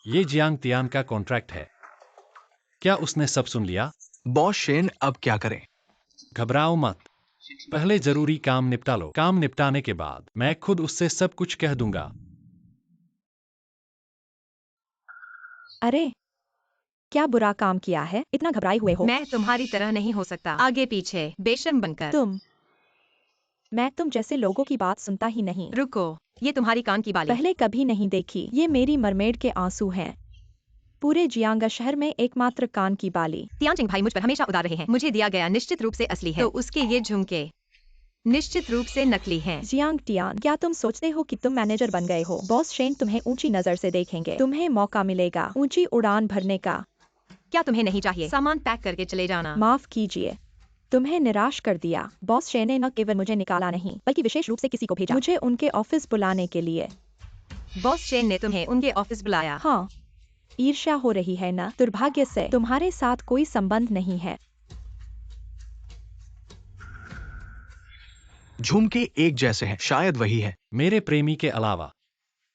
ये जियांग तियान का कॉन्ट्रैक्ट है। क्या उसने सब सुन लिया? बॉस शेन अब क्या करें? घबराओ मत, पहले जरूरी काम निपटा लो। काम निपटाने के बाद मैं खुद उससे सब कुछ कह दूंगा। अरे, क्या बुरा काम किया है? इतना घबराए हुए हो? मैं तुम्हारी तरह नहीं हो सकता, आगे पीछे बेशर्म बनकर। मैं तुम जैसे लोगों की बात सुनता ही नहीं। रुको, ये तुम्हारी कान की बाली। पहले कभी नहीं देखी। ये मेरी मरमेड के आंसू हैं। पूरे जियांगा शहर में एकमात्र कान की बाली। तियानचिंग भाई मुझ पर हमेशा उदार रहे हैं। मुझे दिया गया निश्चित रूप से असली है, तो उसके ये झुमके निश्चित रूप से नकली हैं। जियांग टियान, क्या तुम सोचते हो कि तुम मैनेजर बन गए हो? बॉस शेन तुम्हें ऊंची नजर से देखेंगे। तुम्हें मौका मिलेगा ऊंची उड़ान भरने का। क्या तुम्हें नहीं चाहिए सामान पैक करके चले जाना? माफ कीजिए, तुम्हें निराश कर दिया। बॉस शेन ने न केवल मुझे निकाला नहीं, बल्कि विशेष रूप से किसी को भेजा मुझे उनके ऑफिस बुलाने के लिए। बॉस शेन ने तुम्हें उनके ऑफिस बुलाया? हाँ, ईर्ष्या हो रही है ना? दुर्भाग्य से तुम्हारे साथ कोई संबंध नहीं है। झुमके एक जैसे हैं, शायद वही है। मेरे प्रेमी के अलावा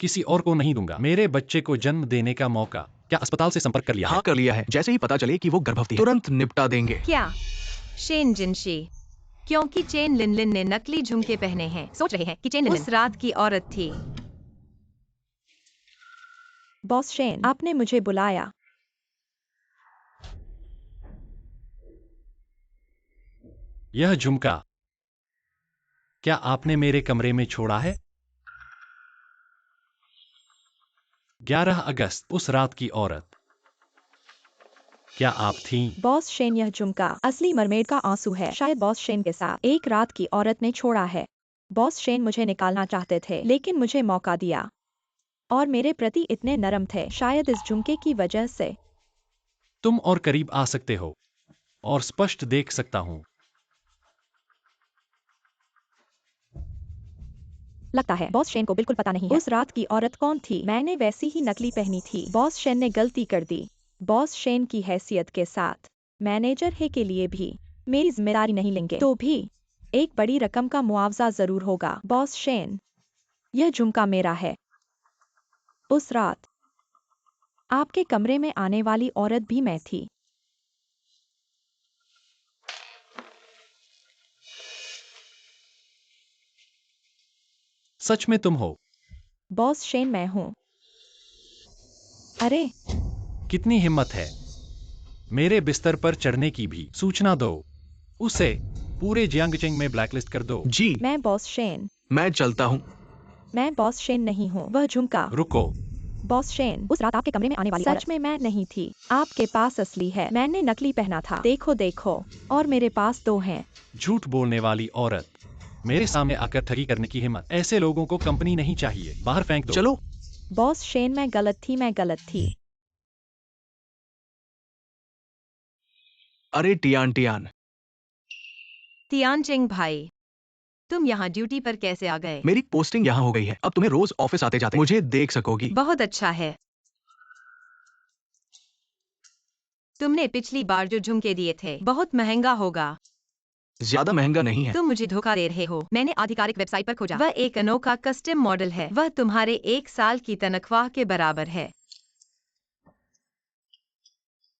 किसी और को नहीं दूंगा। मेरे बच्चे को जन्म देने का मौका। क्या अस्पताल से संपर्क कर लिया हाँ है? कर लिया है। जैसे ही पता चले कि वो गर्भवती है, तुरंत निपटा देंगे। क्या शेन जिनशी? क्योंकि चेन लिनलिन ने नकली झुमके पहने हैं। सोच रहे हैं कि चेन लिनलिन उस रात की औरत थी। बॉस शेन, आपने मुझे बुलाया। यह झुमका क्या आपने मेरे कमरे में छोड़ा है? 11 अगस्त, उस रात की औरत क्या आप थीं? बॉस शेन, यह झुमका असली मरमेड का आंसू है। शायद बॉस शेन के साथ एक रात की औरत ने छोड़ा है। बॉस शेन मुझे निकालना चाहते थे, लेकिन मुझे मौका दिया और मेरे प्रति इतने नरम थे। शायद इस झुमके की वजह से। तुम और करीब आ सकते हो और स्पष्ट देख सकता हूं। लगता है बॉस शेन को बिल्कुल पता नहीं है उस रात की औरत कौन थी। मैंने वैसी ही नकली पहनी थी। बॉस शेन ने गलती कर दी। बॉस शेन की हैसियत के साथ मैनेजर है के लिए भी मेरी जिम्मेदारी नहीं लेंगे तो भी एक बड़ी रकम का मुआवजा जरूर होगा। बॉस शेन, यह झुमका मेरा है। उस रात आपके कमरे में आने वाली औरत भी मैं थी। सच में तुम हो? बॉस शेन, मैं हूँ। अरे, कितनी हिम्मत है मेरे बिस्तर पर चढ़ने की भी। सूचना दो, उसे पूरे जियांगचेंग में ब्लैकलिस्ट कर दो। जी, मैं बॉस शेन। मैं चलता हूँ। मैं बॉस शेन नहीं हूँ। वह झुमका। रुको, बॉस शेन, उस रात आपके कमरे में आने वाली सच में मैं नहीं थी। आपके पास असली है, मैंने नकली पहना था। देखो देखो, और मेरे पास 2 हैं। झूठ बोलने वाली औरत, मेरे सामने आकर ठगी करने की हिम्मत। ऐसे लोगों को कंपनी नहीं चाहिए। बाहर फेंक दो। चलो। बॉस शेन, मैं गलत थी, मैं गलत थी। अरे टियान टियान, तियानचेंग भाई, तुम यहाँ ड्यूटी पर कैसे आ गए? मेरी पोस्टिंग यहाँ हो गई है। अब तुम्हें रोज ऑफिस आते जाते मुझे देख सकोगी। बहुत अच्छा है। तुमने पिछली बार जो झुमके दिए थे बहुत महंगा होगा। ज्यादा महंगा नहीं है। तुम मुझे धोखा दे रहे हो। मैंने आधिकारिक वेबसाइट पर खोजा। वह एक अनोखा कस्टम मॉडल है। वह तुम्हारे 1 साल की तनख्वाह के बराबर है।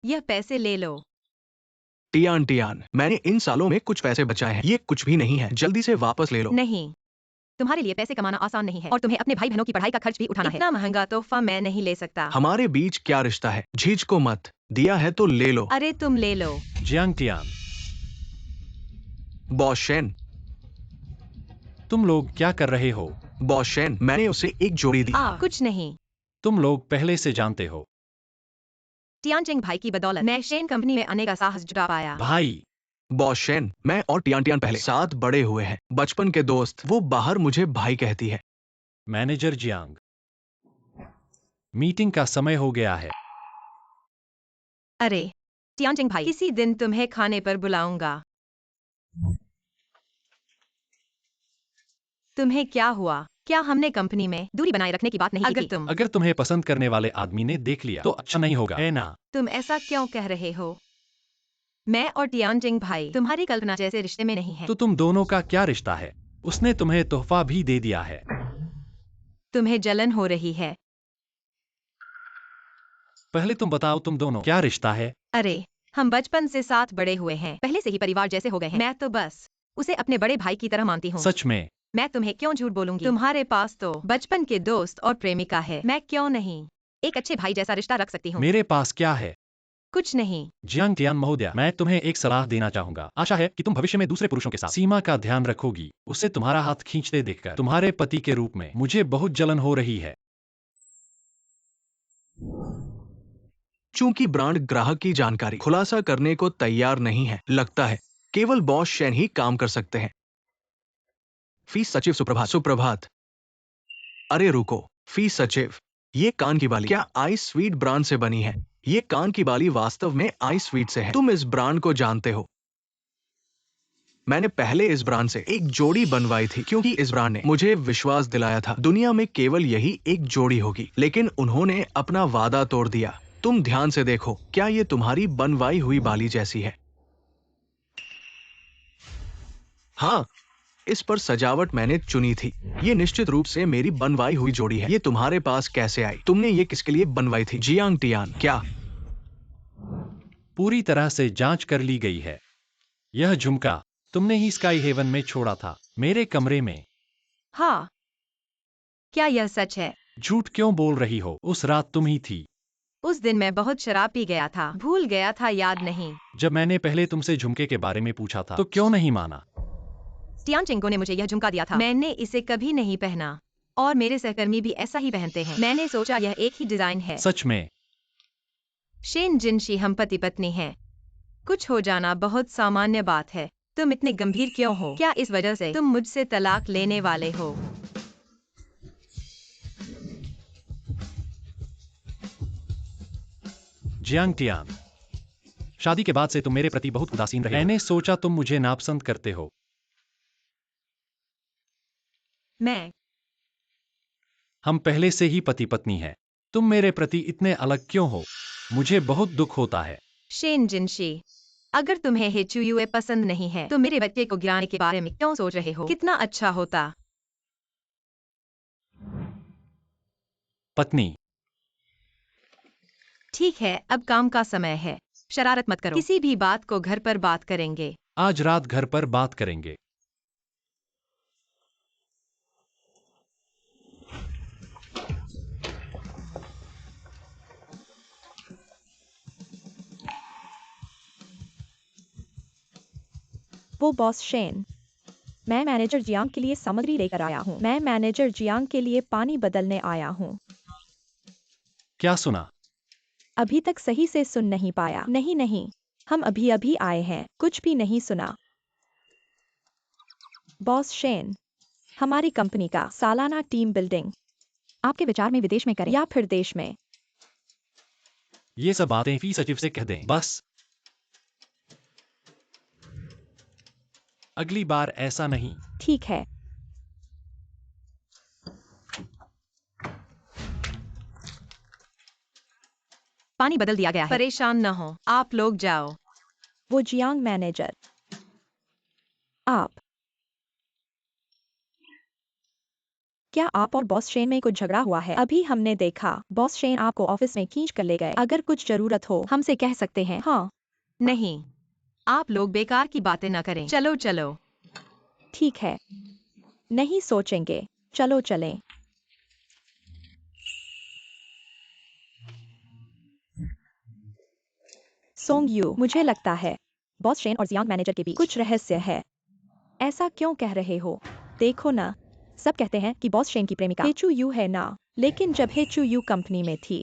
यह पैसे ले लो। टियान टियान, मैंने इन सालों में कुछ पैसे बचाए हैं। ये कुछ भी नहीं है। जल्दी से वापस ले लो। नहीं, तुम्हारे लिए पैसे कमाना आसान नहीं है और तुम्हें अपने भाई बहनों की पढ़ाई का खर्च भी उठाना है। इतना महंगा तोहफा मैं नहीं ले सकता। हमारे बीच क्या रिश्ता है? झिझको मत। दिया है तो ले लो। अरे तुम ले लो। जियांग टियान, बॉस शेन, तुम लोग क्या कर रहे हो? बॉस शेन, मैंने उसे एक जोड़ी दी। कुछ नहीं। तुम लोग पहले से जानते हो। तियानचेंग भाई की बदौलत मैं शेन कंपनी में आने का साहस जुटा पाया। भाई, बॉस शेन, मैं और टियान टियान पहले साथ बड़े हुए हैं। बचपन के दोस्त। वो बाहर मुझे भाई कहती है। मैनेजर जियांग, मीटिंग का समय हो गया है। अरे तियानचेंग भाई, किसी दिन तुम्हें खाने पर बुलाऊंगा। तुम्हें क्या हुआ? क्या हमने कंपनी में दूरी बनाए रखने की बात नहीं की थी? अगर तुम्हें पसंद करने वाले आदमी ने देख लिया तो अच्छा नहीं होगा, है ना? तुम ऐसा क्यों कह रहे हो? मैं और तियानचेंग भाई तुम्हारी कल्पना जैसे रिश्ते में नहीं हैं। तो तुम दोनों का क्या रिश्ता है? उसने तुम्हें तोहफा भी दे दिया है। तुम्हें जलन हो रही है। पहले तुम बताओ, तुम दोनों क्या रिश्ता है? अरे हम बचपन से साथ बड़े हुए हैं। पहले से ही परिवार जैसे हो गए हैं। मैं तो बस उसे अपने बड़े भाई की तरह मानती हूँ। सच में? मैं तुम्हें क्यों झूठ बोलूंगी? तुम्हारे पास तो बचपन के दोस्त और प्रेमिका है। मैं क्यों नहीं एक अच्छे भाई जैसा रिश्ता रख सकती हूँ? मेरे पास क्या है? कुछ नहीं। जियांग टियान महोदया, मैं तुम्हें एक सलाह देना चाहूंगा। आशा है कि तुम भविष्य में दूसरे पुरुषों के साथ सीमा का ध्यान रखोगी। उससे तुम्हारा हाथ खींचते देखकर तुम्हारे पति के रूप में मुझे बहुत जलन हो रही है। चूंकि ब्रांड ग्राहक की जानकारी खुलासा करने को तैयार नहीं है, लगता है केवल बॉस शेन ही काम कर सकते हैं। फीस सचिव सुप्रभात। सुप्रभात। अरे रुको, फीस सचिव, ये कान की बाली क्या आई स्वीट ब्रांड से बनी है? ये कान की बाली वास्तव में आई स्वीट से है। तुम इस ब्रांड को जानते हो? मैंने पहले इस ब्रांड से एक जोड़ी बनवाई थी क्योंकि इस ब्रांड ने मुझे विश्वास दिलाया था दुनिया में केवल यही एक जोड़ी होगी, लेकिन उन्होंने अपना वादा तोड़ दिया। तुम ध्यान से देखो, क्या ये तुम्हारी बनवाई हुई बाली जैसी है? हाँ, इस पर सजावट मैंने चुनी थी। ये निश्चित रूप से मेरी बनवाई हुई जोड़ी है। ये तुम्हारे पास कैसे आई? तुमने ये किसके लिए बनवाई थी? Jiang Tian. क्या पूरी तरह से जांच कर ली गई है। यह झुमका तुमने ही स्काई हेवन में छोड़ा था, मेरे कमरे में। हाँ, क्या यह सच है? झूठ क्यों बोल रही हो? उस रात तुम ही थी। उस दिन मैं बहुत शराब पी गया था, भूल गया था, याद नहीं। जब मैंने पहले तुमसे झुमके के बारे में पूछा था तो क्यों नहीं माना? टियान चिंगो ने मुझे यह झुमका दिया था। मैंने इसे कभी नहीं पहना और मेरे सहकर्मी भी ऐसा ही पहनते हैं। मैंने सोचा यह एक ही डिजाइन है। सच में? शेन जिनशी, हम पति पत्नी हैं। कुछ हो जाना बहुत सामान्य बात है। तुम इतने गंभीर क्यों हो? क्या इस वजह से तुम मुझसे तलाक लेने वाले हो? जियांग टियान, शादी के बाद से तुम मेरे प्रति बहुत उदासीन रहे। मैंने सोचा तुम मुझे नापसंद करते हो। हम पहले से ही पति पत्नी हैं। तुम मेरे प्रति इतने अलग क्यों हो? मुझे बहुत दुख होता है। शेन जिनशी, अगर तुम्हें हेचुयुए पसंद नहीं है तो मेरे बच्चे को गिराने के बारे में क्यों सोच रहे हो? कितना अच्छा होता। पत्नी। ठीक है, अब काम का समय है। शरारत मत करो। किसी भी बात को घर पर बात करेंगे। आज रात घर पर बात करेंगे। वो बॉस शेन, मैं मैनेजर जियांग के लिए सामग्री लेकर आया हूँ। मैं मैनेजर जियांग के लिए पानी बदलने आया हूँ। क्या सुना? अभी तक सही से सुन नहीं पाया। नहीं नहीं, हम अभी अभी आए हैं, कुछ भी नहीं सुना। बॉस शेन, हमारी कंपनी का सालाना टीम बिल्डिंग आपके विचार में विदेश में करें या फिर देश में? ये सब बातें फी सचिव से कह दें बस। अगली बार ऐसा नहीं। ठीक है। पानी बदल दिया गया है। परेशान न हो, आप लोग जाओ। वो जियांग मैनेजर, आप, क्या आप और बॉस शेन में कुछ झगड़ा हुआ है? अभी हमने देखा बॉस शेन आपको ऑफिस में खींच कर ले गए। अगर कुछ जरूरत हो हमसे कह सकते हैं। हाँ। नहीं, आप लोग बेकार की बातें न करें। चलो चलो। ठीक है, नहीं सोचेंगे, चलो चलें। सोंग यू, मुझे लगता है बॉस शेन और जियांग मैनेजर के बीच कुछ रहस्य है। ऐसा क्यों कह रहे हो? देखो ना, सब कहते हैं कि बॉस शेन की प्रेमिका हेचू यू है ना, लेकिन जब हेचू यू कंपनी में थी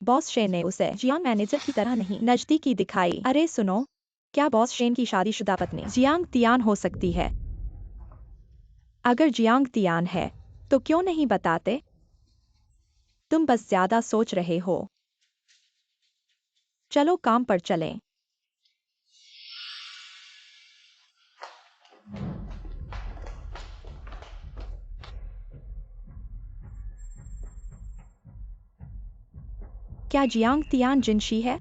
बॉस शेन ने उसे जियांग मैनेजर की तरह नहीं नजदीकी दिखाई। अरे सुनो, क्या बॉस शेन की शादीशुदा पत्नी जियांग तियान हो सकती है? अगर जियांग तियान है तो क्यों नहीं बताते? तुम बस ज्यादा सोच रहे हो। चलो काम पर चलें। क्या जियांग तियान जिनशी है?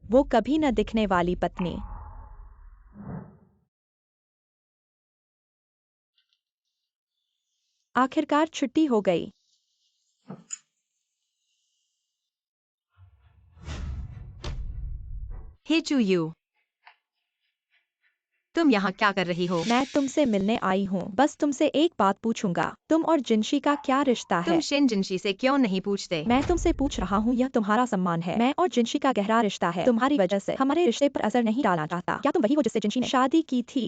वो कभी न दिखने वाली पत्नी। आखिरकार छुट्टी हो गई। हेचुयू, तुम यहाँ क्या कर रही हो? मैं तुमसे मिलने आई हूँ। बस तुमसे एक बात पूछूंगा, तुम और जिनशी का क्या रिश्ता है? तुम शेन जिनशी से क्यों नहीं पूछते? मैं तुमसे पूछ रहा हूँ, यह तुम्हारा सम्मान है। मैं और जिनशी का गहरा रिश्ता है। तुम्हारी वजह से हमारे रिश्ते पर असर नहीं डालना चाहता। क्या तुम वही हो जिससे जिनशी ने शादी की थी?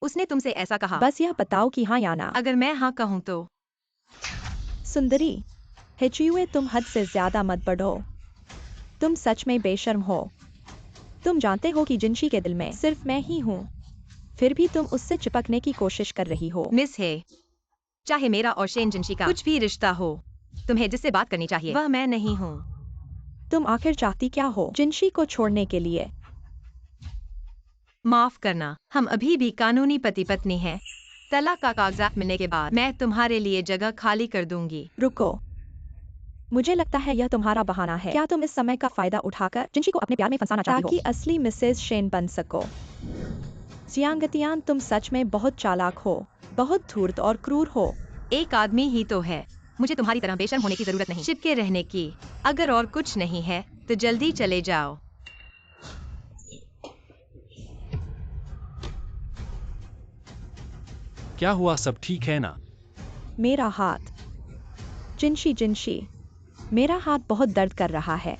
उसने तुमसे ऐसा कहा? बस यह बताओ कि हाँ या ना। अगर मैं हाँ कहूँ तो? सुंदरी, हेचुए, तुम हद से ज्यादा मत बढ़ो। तुम सच में बेशर्म हो। तुम जानते हो कि जिनशी के दिल में सिर्फ मैं ही हूँ। फिर भी तुम उससे चिपकने की कोशिश कर रही हो। मिस है, चाहे मेरा और शेन जिनशी का कुछ भी रिश्ता हो, तुम्हें जिससे बात करनी चाहिए वह मैं नहीं हूँ। तुम आखिर चाहती क्या हो जिनशी को छोड़ने के लिए? माफ करना, हम अभी भी कानूनी पति पत्नी हैं। तलाक का कागजात मिलने के बाद मैं तुम्हारे लिए जगह खाली कर दूंगी। रुको, मुझे लगता है यह तुम्हारा बहाना है। क्या तुम इस समय का फायदा उठाकर जिनशी को अपने प्यार में फंसाना चाहती हो ताकि असली मिसेस शेन बन सको? जियांगतियान, तुम सच में बहुत चालाक हो, बहुत धूर्त और क्रूर हो। एक आदमी ही तो है, मुझे तुम्हारी तरह बेशर्म होने की जरूरत नहीं, चिपके रहने की। अगर और कुछ नहीं है तो जल्दी चले जाओ। क्या हुआ, सब ठीक है ना? मेरा हाथ। जिनशी जिनशी, मेरा हाथ बहुत दर्द कर रहा है।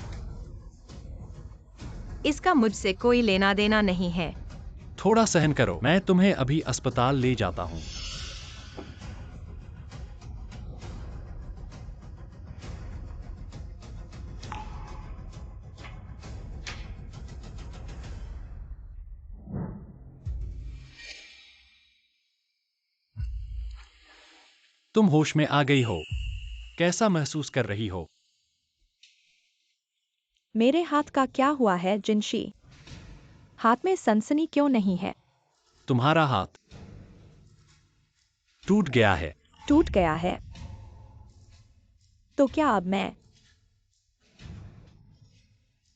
इसका मुझसे कोई लेना देना नहीं है। थोड़ा सहन करो, मैं तुम्हें अभी अस्पताल ले जाता हूँ। तुम होश में आ गई हो, कैसा महसूस कर रही हो? मेरे हाथ का क्या हुआ है जिनशी? हाथ में सनसनी क्यों नहीं है? तुम्हारा हाथ टूट गया है। टूट गया है? तो क्या अब मैं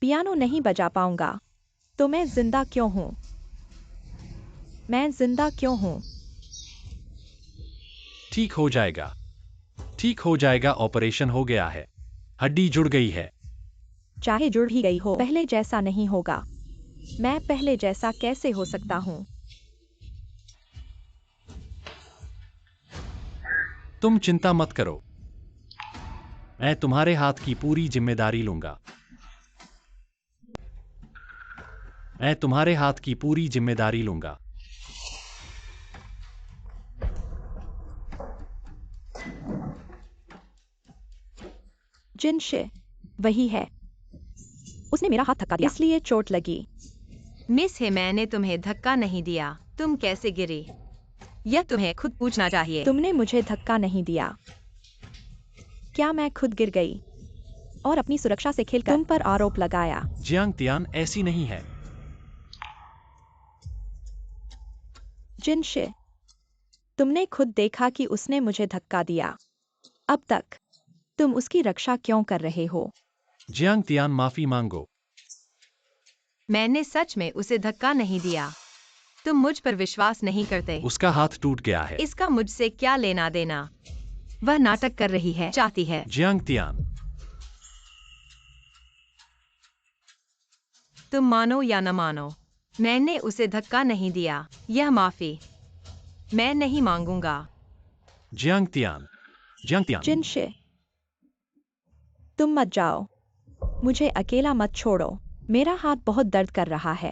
पियानो नहीं बजा पाऊंगा? तो मैं जिंदा क्यों हूं? मैं जिंदा क्यों हूं? ठीक हो जाएगा, ठीक हो जाएगा, ऑपरेशन हो गया है, हड्डी जुड़ गई है। चाहे जुड़ ही गई हो, पहले जैसा नहीं होगा। मैं पहले जैसा कैसे हो सकता हूं? तुम चिंता मत करो, मैं तुम्हारे हाथ की पूरी जिम्मेदारी लूंगा। मैं तुम्हारे हाथ की पूरी जिम्मेदारी लूंगा। जिनशे, वही है। उसने मेरा हाथ थका दिया, इसलिए चोट लगी। मिस है, मैंने तुम्हें धक्का नहीं दिया। तुम कैसे गिरी यह तुम्हें खुद पूछना चाहिए। तुमने मुझे धक्का नहीं दिया। क्या मैं खुद गिर गई और अपनी सुरक्षा से खेलकर तुम पर आरोप लगाया? जियांगतियान, ऐसी नहीं है। जिनशे, तुमने खुद देखा कि उसने मुझे धक्का दिया। अब तक तुम उसकी रक्षा क्यों कर रहे हो? जियांगतियान, माफी मांगो। मैंने सच में उसे धक्का नहीं दिया। तुम मुझ पर विश्वास नहीं करते। उसका हाथ टूट गया है। इसका मुझसे क्या लेना देना? वह नाटक कर रही है, चाहती है। जियांगतियान, तुम मानो या न मानो, मैंने उसे धक्का नहीं दिया। यह माफी मैं नहीं मांगूंगा। जियांगतियान, जियांगतियान, जिनशे, तुम मत जाओ। मुझे अकेला मत छोड़ो। मेरा हाथ बहुत दर्द कर रहा है।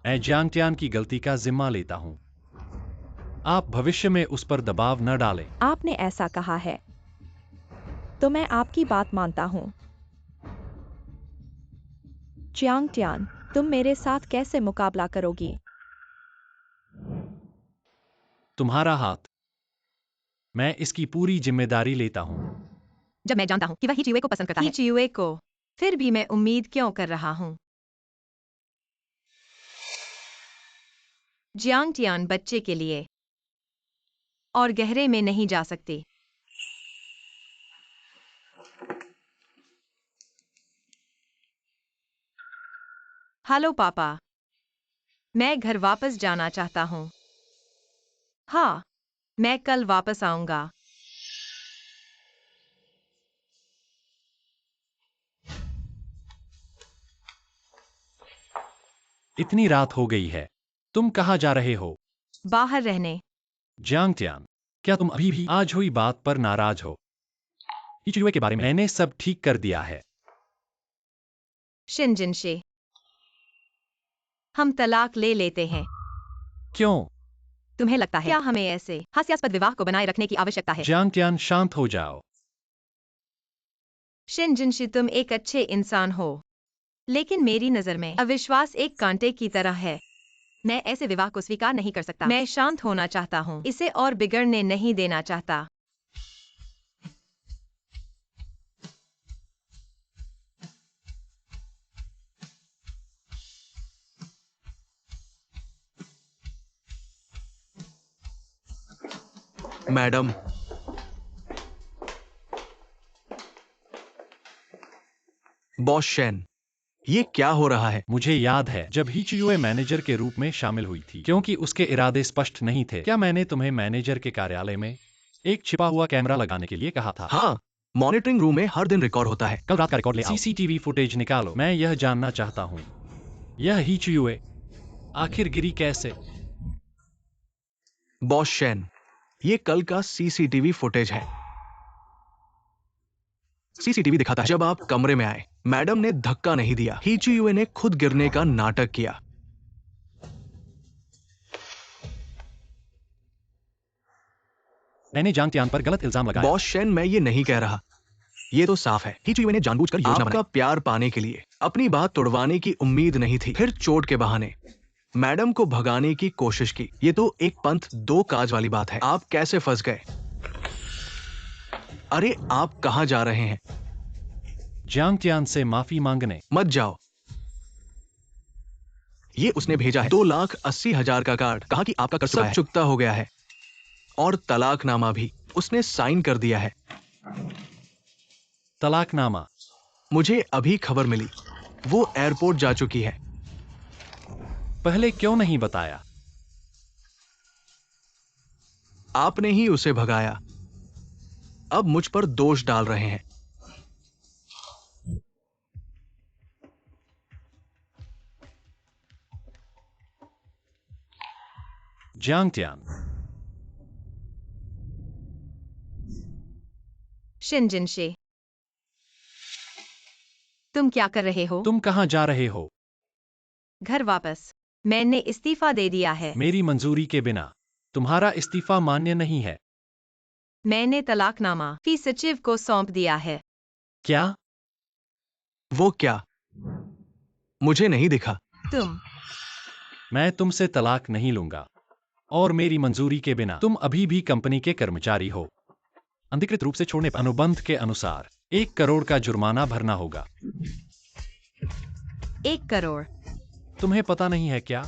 मैं जियांगतियान की गलती का जिम्मा लेता हूं। आप भविष्य में उस पर दबाव न डालें। आपने ऐसा कहा है तो मैं आपकी बात मानता हूं। जियांगतियान, तुम मेरे साथ कैसे मुकाबला करोगी? तुम्हारा हाथ, मैं इसकी पूरी जिम्मेदारी लेता हूं। जब मैं जानता हूं कि वह ही चियुए को पसंद करता है, चियुए को, फिर भी मैं उम्मीद क्यों कर रहा हूं? जियांगतियान बच्चे के लिए और गहरे में नहीं जा सकती। हेलो पापा, मैं घर वापस जाना चाहता हूं। हाँ, मैं कल वापस आऊंगा। इतनी रात हो गई है, तुम कहाँ जा रहे हो? बाहर रहने। जियांगतियान, क्या तुम अभी भी आज हुई बात पर नाराज हो? इचियुए के बारे में मैंने सब ठीक कर दिया है। शिनजिनशे, हम तलाक ले लेते हैं। क्यों? तुम्हें लगता है क्या हमें ऐसे हास्यास्पद विवाह को बनाए रखने की आवश्यकता है? जियांगतियान, शांत हो जाओ। शिनजिनशे, तुम एक अच्छे इंसान हो। लेकिन मेरी नजर में अविश्वास एक कांटे की तरह है। मैं ऐसे विवाह को स्वीकार नहीं कर सकता। मैं शांत होना चाहता हूँ, इसे और बिगड़ने नहीं देना चाहता। मैडम, बॉस शेन, ये क्या हो रहा है? मुझे याद है जब हीचुए मैनेजर के रूप में शामिल हुई थी, क्योंकि उसके इरादे स्पष्ट नहीं थे। क्या मैंने तुम्हें मैनेजर के कार्यालय में एक छिपा हुआ कैमरा लगाने के लिए कहा था? हाँ, मॉनिटरिंग रूम में हर दिन रिकॉर्ड होता है। कल रात का रिकॉर्ड ले आओ। सीसीटीवी फुटेज निकालो। मैं यह जानना चाहता हूँ, यह हीचुए आखिर गिरी कैसे? बॉस शेन, ये कल का सीसीटीवी फुटेज है। सीसीटीवी दिखाता है जब आप कमरे में आए, मैडम ने धक्का नहीं दिया। हीचुए ने खुद गिरने का नाटक किया। मैंने जांग त्यान पर गलत इल्जाम लगाया। बॉस शेन, मैं ये नहीं कह रहा। ये तो साफ है, हीचुए ने जानबूझकर योजना बनाई। आपका प्यार पाने के लिए, अपनी बात तोड़वाने की उम्मीद नहीं थी, फिर चोट के बहाने मैडम को भगाने की कोशिश की। ये तो एक पंथ दो काज वाली बात है। आप कैसे फंस गए? अरे, आप कहां जा रहे हैं? जांग त्यान से माफी मांगने। मत जाओ। ये उसने भेजा है 2,80,000 का कार्ड। कहा कि आपका कर्ज सब चुकता हो गया है और तलाकनामा भी उसने साइन कर दिया है। तलाकनामा? मुझे अभी खबर मिली, वो एयरपोर्ट जा चुकी है। पहले क्यों नहीं बताया? आपने ही उसे भगाया, अब मुझ पर दोष डाल रहे हैं। जांग त्यान। शिनजिनशे, तुम क्या कर रहे हो? तुम कहां जा रहे हो? घर वापस। मैंने इस्तीफा दे दिया है। मेरी मंजूरी के बिना तुम्हारा इस्तीफा मान्य नहीं है। मैंने तलाकनामा फी सचिव को सौंप दिया है। क्या? वो क्या? मुझे नहीं दिखा। मैं तुमसे तलाक नहीं लूंगा और मेरी मंजूरी के बिना तुम अभी भी कंपनी के कर्मचारी हो। अधिकृत रूप से छोड़ने पर अनुबंध के अनुसार 1 करोड़ का जुर्माना भरना होगा। 1 करोड़? तुम्हें पता नहीं है क्या?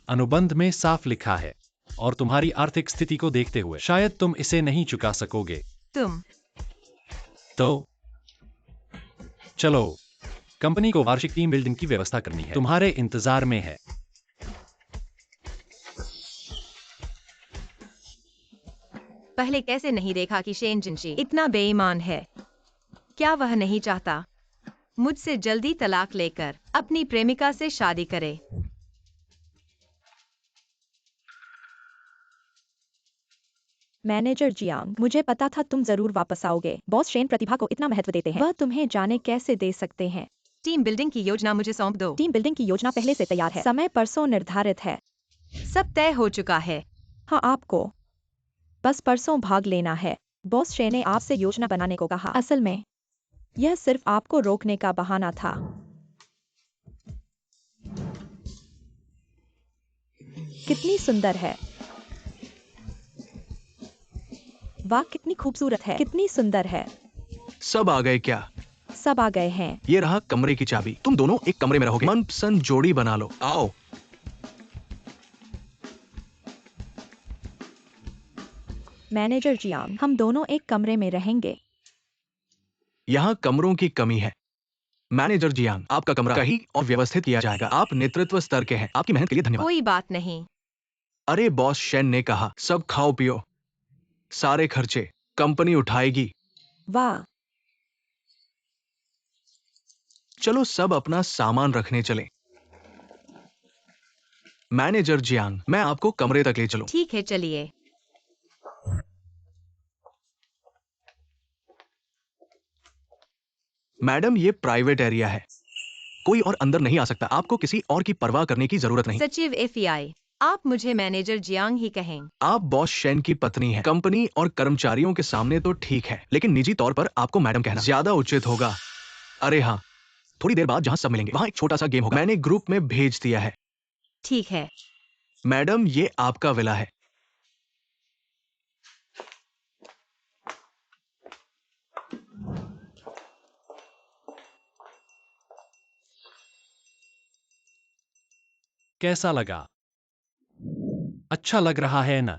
अनुबंध में साफ लिखा है और तुम्हारी आर्थिक स्थिति को देखते हुए शायद तुम इसे नहीं चुका सकोगे। तो चलो, कंपनी को वार्षिक टीम बिल्डिंग की व्यवस्था करनी है, तुम्हारे इंतजार में है। पहले कैसे नहीं देखा कि शिनजिनशे इतना बेईमान है? क्या वह नहीं चाहता मुझसे जल्दी तलाक लेकर अपनी प्रेमिका से शादी करे? मैनेजर जियांग, मुझे पता था तुम जरूर वापस आओगे। बॉस शेन प्रतिभा को इतना महत्व देते हैं, वह तुम्हें जाने कैसे दे सकते हैं। टीम बिल्डिंग की योजना मुझे सौंप दो। टीम बिल्डिंग की योजना पहले से तैयार है, समय परसों निर्धारित है। सब तय हो चुका है। हाँ, आपको बस परसों भाग लेना है। बॉस शेन ने आपसे योजना बनाने को कहा। असल में यह सिर्फ आपको रोकने का बहाना था। कितनी सुंदर है! वाह, कितनी खूबसूरत है, कितनी सुंदर है। सब आ गए क्या? सब आ गए हैं। ये रहा कमरे की चाबी। तुम दोनों एक कमरे में रहोगे। मनपसंद जोड़ी बना लो। आओ। मैनेजर जियांग, हम दोनों एक कमरे में रहेंगे। यहाँ कमरों की कमी है। मैनेजर जियांग, आपका कमरा कहीं और व्यवस्थित किया जाएगा। आप नेतृत्व स्तर के हैं। आपकी मेहनत के लिए धन्यवाद। कोई बात नहीं। अरे, बॉस शेन ने कहा सब खाओ पियो, सारे खर्चे कंपनी उठाएगी। वाह! चलो सब अपना सामान रखने चलें। मैनेजर जियांग, मैं आपको कमरे तक ले चलूं। ठीक है, चलिए। मैडम, ये प्राइवेट एरिया है, कोई और अंदर नहीं आ सकता। आपको किसी और की परवाह करने की जरूरत नहीं। सचिव एफईआई, आप मुझे मैनेजर जियांग ही कहें। आप बॉस शेन की पत्नी हैं। कंपनी और कर्मचारियों के सामने तो ठीक है, लेकिन निजी तौर पर आपको मैडम कहना ज्यादा उचित होगा। अरे हाँ, थोड़ी देर बाद जहां सब मिलेंगे वहां एक छोटा सा गेम होगा। मैंने ग्रुप में भेज दिया है। ठीक है। मैडम, ये आपका विला है। कैसा लगा? अच्छा लग रहा है ना?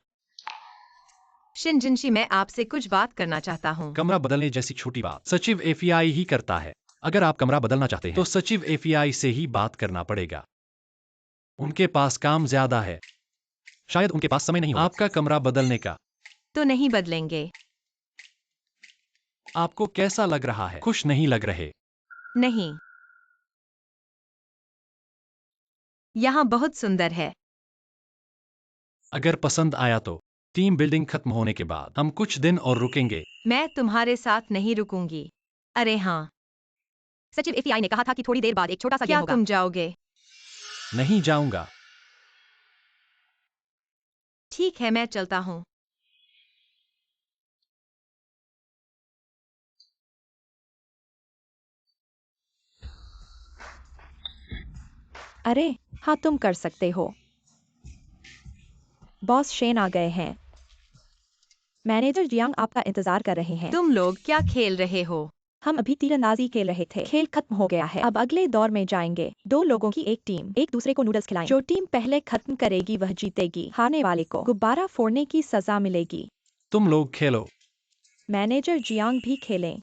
शिनजिनशी, मैं आपसे कुछ बात करना चाहता हूँ। कमरा बदलने जैसी छोटी बात सचिव एफआई ही करता है। अगर आप कमरा बदलना चाहते हैं तो सचिव एफआई से ही बात करना पड़ेगा। उनके पास काम ज्यादा है। शायद उनके पास समय नहीं हो आपका कमरा बदलने का। तो नहीं बदलेंगे। आपको कैसा लग रहा है? खुश नहीं लग रहे। नहीं, यहाँ बहुत सुंदर है। अगर पसंद आया तो टीम बिल्डिंग खत्म होने के बाद हम कुछ दिन और रुकेंगे। मैं तुम्हारे साथ नहीं रुकूंगी। अरे हाँ, सचिव एफआई ने कहा था कि थोड़ी देर बाद एक छोटा सा गेम क्या होगा। तुम जाओगे? नहीं जाऊंगा। ठीक है, मैं चलता हूँ। अरे हाँ, तुम कर सकते हो। बॉस शेन आ गए हैं। मैनेजर जियांग आपका इंतजार कर रहे हैं। तुम लोग क्या खेल रहे हो? हम अभी तीरंदाजी खेल रहे थे। खेल खत्म हो गया है। अब अगले दौर में जाएंगे। 2 लोगों की एक टीम एक दूसरे को नूडल्स खिलाएं। जो टीम पहले खत्म करेगी वह जीतेगी। हारने वाले को गुब्बारा फोड़ने की सजा मिलेगी। तुम लोग खेलो। मैनेजर जियांग भी खेलें।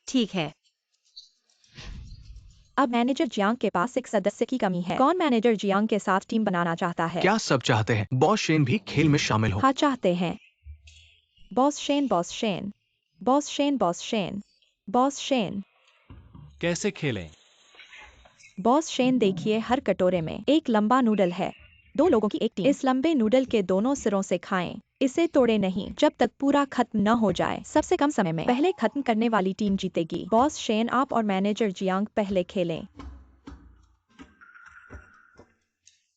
ठीक है। अब मैनेजर जियांग के पास एक सदस्य की कमी है। कौन मैनेजर जियांग के साथ टीम बनाना चाहता है? क्या सब चाहते हैं बॉस शेन भी खेल में शामिल हो? हाँ, चाहते हैं। Boss Shen, boss Shen, boss Shen, boss Shen, boss Shane, कैसे खेलें? बॉस शेन, देखिए हर कटोरे में एक लंबा नूडल है। 2 लोगों की एक टीम इस लंबे नूडल के दोनों सिरों से खाएं। इसे तोड़े नहीं जब तक पूरा खत्म न हो जाए। सबसे कम समय में पहले खत्म करने वाली टीम जीतेगी। बॉस शेन, आप और मैनेजर जियांग पहले खेलें।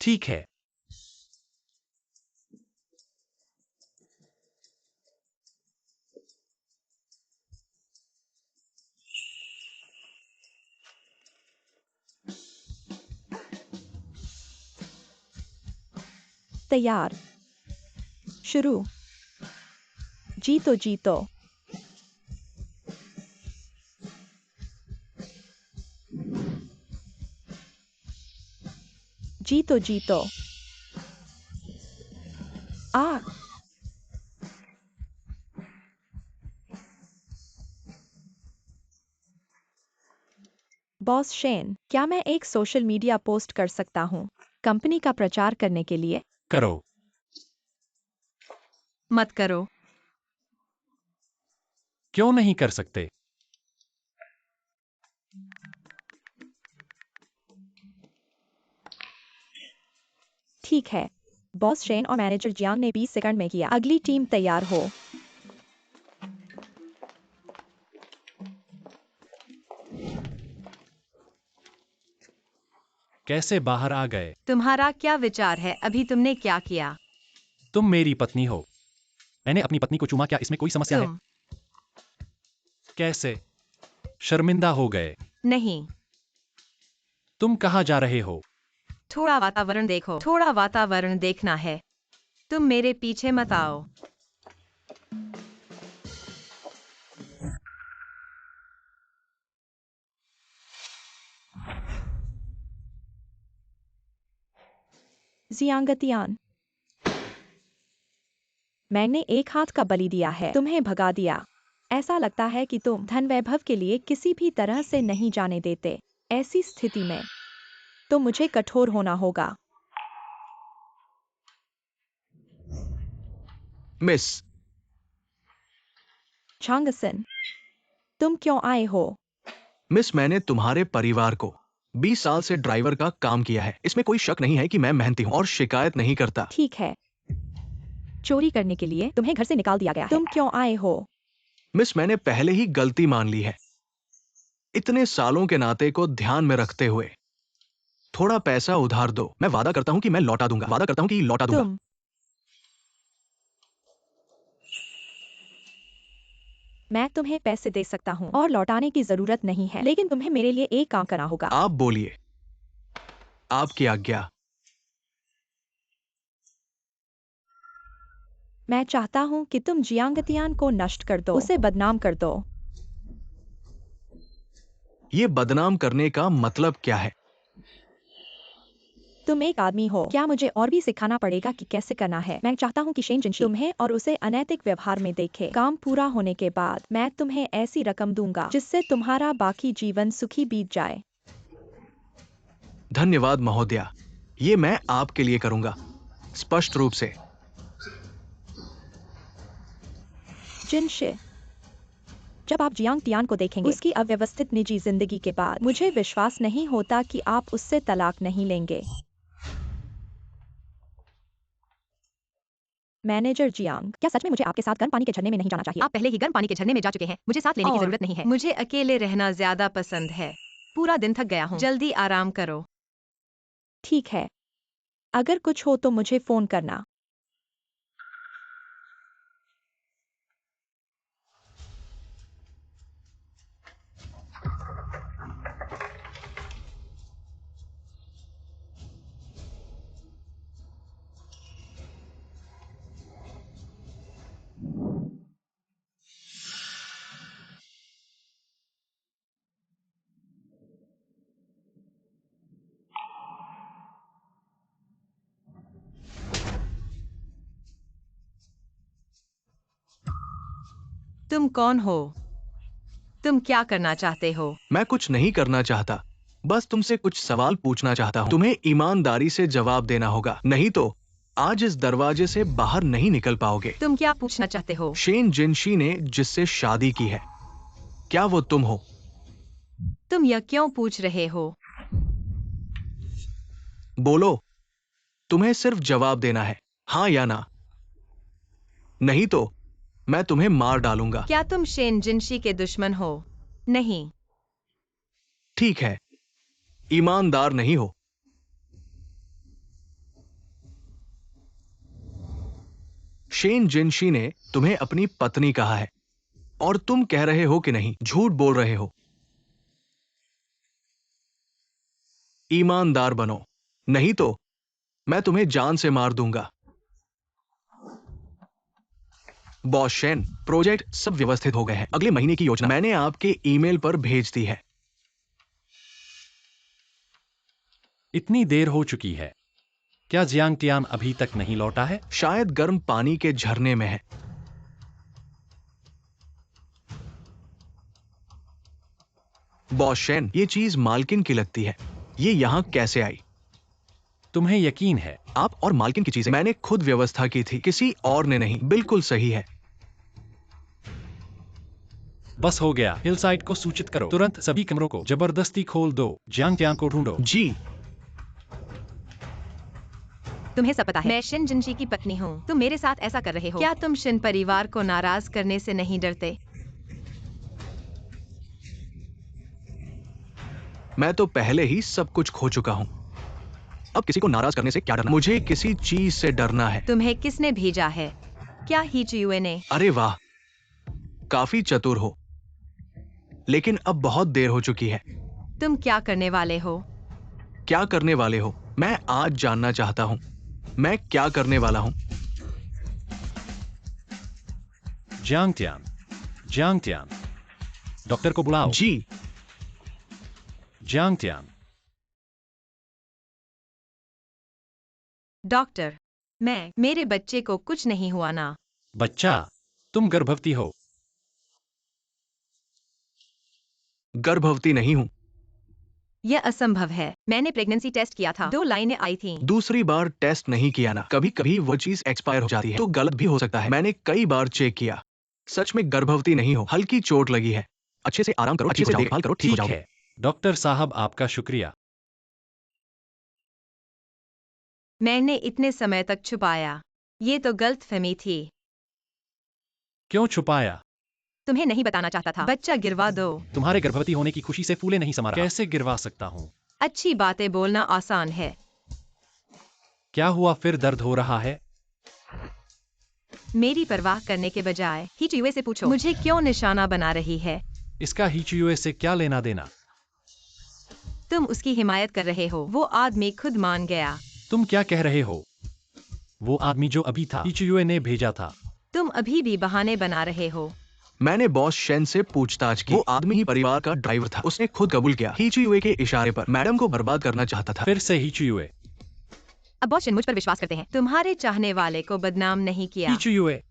ठीक है। तैयार, शुरू। जीतो जीतो। जीतो जीतो। आ बॉस शेन, क्या मैं एक सोशल मीडिया पोस्ट कर सकता हूँ कंपनी का प्रचार करने के लिए? करो। मत करो। क्यों नहीं कर सकते? ठीक है। बॉस शेन और मैनेजर जियांग ने 20 सेकंड में किया। अगली टीम तैयार हो। कैसे बाहर आ गए? तुम्हारा क्या विचार है? अभी तुमने क्या किया? तुम मेरी पत्नी हो। मैंने अपनी पत्नी को चूमा, क्या इसमें कोई समस्या है? तुम कैसे? शर्मिंदा हो गए? नहीं। तुम कहाँ जा रहे हो? थोड़ा वातावरण देखो। थोड़ा वातावरण देखना है। तुम मेरे पीछे मत आओ। जियांगतियान, मैंने एक हाथ का बलि दिया है, तुम्हें भगा दिया। ऐसा लगता है कि तुम धन वैभव के लिए किसी भी तरह से नहीं जाने देते। ऐसी स्थिति में तो मुझे कठोर होना होगा। मिस, चांगसन, तुम क्यों आए हो? मिस, मैंने तुम्हारे परिवार को 20 साल से ड्राइवर का काम किया है। इसमें कोई शक नहीं है कि मैं मेहनती हूँ और शिकायत नहीं करता। ठीक है। चोरी करने के लिए तुम्हें घर से निकाल दिया गया है। तुम क्यों आए हो? मिस, मैंने पहले ही गलती मान ली है। इतने सालों के नाते को ध्यान में रखते हुए थोड़ा पैसा उधार दो। मैं वादा करता हूं कि मैं लौटा दूंगा। वादा करता हूं कि लौटा दूंगा। तुम, मैं तुम्हें पैसे दे सकता हूँ और लौटाने की जरूरत नहीं है, लेकिन तुम्हें मेरे लिए एक काम करना होगा। आप बोलिए, आपकी आज्ञा। मैं चाहता हूँ कि तुम जियांगतियान को नष्ट कर दो, उसे बदनाम कर दो। ये बदनाम करने का मतलब क्या है? तुम एक आदमी हो, क्या मुझे और भी सिखाना पड़ेगा कि कैसे करना है? मैं चाहता हूँ कि शेन जिनशी तुम्हें और उसे अनैतिक व्यवहार में देखे। काम पूरा होने के बाद मैं तुम्हें ऐसी रकम दूंगा जिससे तुम्हारा बाकी जीवन सुखी बीत जाए। धन्यवाद महोदया, ये मैं आपके लिए करूंगा, स्पष्ट रूप से। जिनशे, जब आप जियांग तियान को देखेंगे उसकी अव्यवस्थित निजी जिंदगी के बाद, मुझे विश्वास नहीं होता कि आप उससे तलाक नहीं लेंगे। मैनेजर जियांग, क्या सच में मुझे आपके साथ गर्म पानी के झरने में नहीं जाना चाहिए? आप पहले ही गर्म पानी के झरने में जा चुके हैं, मुझे साथ लेने की और- जरूरत नहीं है। मुझे अकेले रहना ज्यादा पसंद है। पूरा दिन थक गया हूँ, जल्दी आराम करो। ठीक है, अगर कुछ हो तो मुझे फोन करना। तुम कौन हो? तुम क्या करना चाहते हो? मैं कुछ नहीं करना चाहता, बस तुमसे कुछ सवाल पूछना चाहता हूँ। तुम्हें ईमानदारी से जवाब देना होगा, नहीं तो आज इस दरवाजे से बाहर नहीं निकल पाओगे। तुम क्या पूछना चाहते हो? शेन जिनशी ने जिससे शादी की है, क्या वो तुम हो? तुम यह क्यों पूछ रहे हो? बोलो, तुम्हें सिर्फ जवाब देना है, हाँ या ना, नहीं तो मैं तुम्हें मार डालूंगा। क्या तुम शेन जिनशी के दुश्मन हो? नहीं। ठीक है, ईमानदार नहीं हो। शेन जिनशी ने तुम्हें अपनी पत्नी कहा है और तुम कह रहे हो कि नहीं, झूठ बोल रहे हो। ईमानदार बनो, नहीं तो मैं तुम्हें जान से मार दूंगा। बॉस शेन, प्रोजेक्ट सब व्यवस्थित हो गए हैं। अगले महीने की योजना मैंने आपके ईमेल पर भेज दी है। इतनी देर हो चुकी है, क्या जियांग तियान अभी तक नहीं लौटा है? शायद गर्म पानी के झरने में है। बॉस शेन, ये चीज मालकिन की लगती है, ये यहां कैसे आई? तुम्हें यकीन है? आप और मालकिन की चीजें मैंने खुद व्यवस्था की थी, किसी और ने नहीं। बिल्कुल सही है। बस हो गया, हिल साइड को सूचित करो, तुरंत सभी कमरों को जबरदस्ती खोल दो, जियांग तियान को ढूंढो। जी। तुम्हें सब पता है, मैं शिन जिनशी की पत्नी हूँ। तुम मेरे साथ ऐसा कर रहे हो, क्या तुम शिन परिवार को नाराज करने से नहीं डरते? मैं तो पहले ही सब कुछ खो चुका हूं, अब किसी को नाराज करने से क्या डरना? मुझे किसी चीज से डरना है। तुम्हें किसने भेजा है? क्या ही चियुए ने? अरे वाह, काफी चतुर हो, लेकिन अब बहुत देर हो चुकी है। तुम क्या करने वाले हो? क्या करने वाले हो? मैं आज जानना चाहता हूं, मैं क्या करने वाला हूं। जियांग तियान, डॉक्टर को बुलाओ। जी। जियांग तियान, डॉक्टर, मेरे बच्चे को कुछ नहीं हुआ ना? बच्चा, तुम गर्भवती हो। गर्भवती नहीं हूं। यह असंभव है। मैंने प्रेगनेंसी टेस्ट किया था, 2 लाइनें आई थीं। दूसरी बार टेस्ट नहीं किया ना? कभी कभी वो चीज एक्सपायर हो जाती है, तो गलत भी हो सकता है। मैंने कई बार चेक किया, सच में गर्भवती नहीं हो। हल्की चोट लगी है, अच्छे से आराम करो, अच्छे से देखभाल करो, ठीक हो ठीक जाओगे। है, डॉक्टर साहब, आपका शुक्रिया। मैंने इतने समय तक छुपाया, ये तो गलतफहमी थी। क्यों छुपाया? तुम्हें नहीं बताना चाहता था। बच्चा गिरवा दो। तुम्हारे गर्भवती होने की खुशी से फूले नहीं समा रहा। कैसे गिरवा सकता हूँ? अच्छी बातें बोलना आसान है। क्या हुआ, फिर दर्द हो रहा है? मेरी परवाह करने के बजाय हीचुए से पूछो मुझे क्यों निशाना बना रही है। इसका हीचुए से क्या लेना देना? तुम उसकी हिमायत कर रहे हो। वो आदमी खुद मान गया। तुम क्या कह रहे हो? वो आदमी जो अभी था हीचुए ने भेजा था। तुम अभी भी बहाने बना रहे हो। मैंने बॉस शेन से पूछताछ की। वो आदमी ही परिवार का ड्राइवर था। उसने खुद कबूल किया। हीचुए के इशारे पर मैडम को बर्बाद करना चाहता था। फिर से हीचुए। अब बॉस शेन मुझ पर विश्वास करते हैं। तुम्हारे चाहने वाले को बदनाम नहीं किया। हीचुए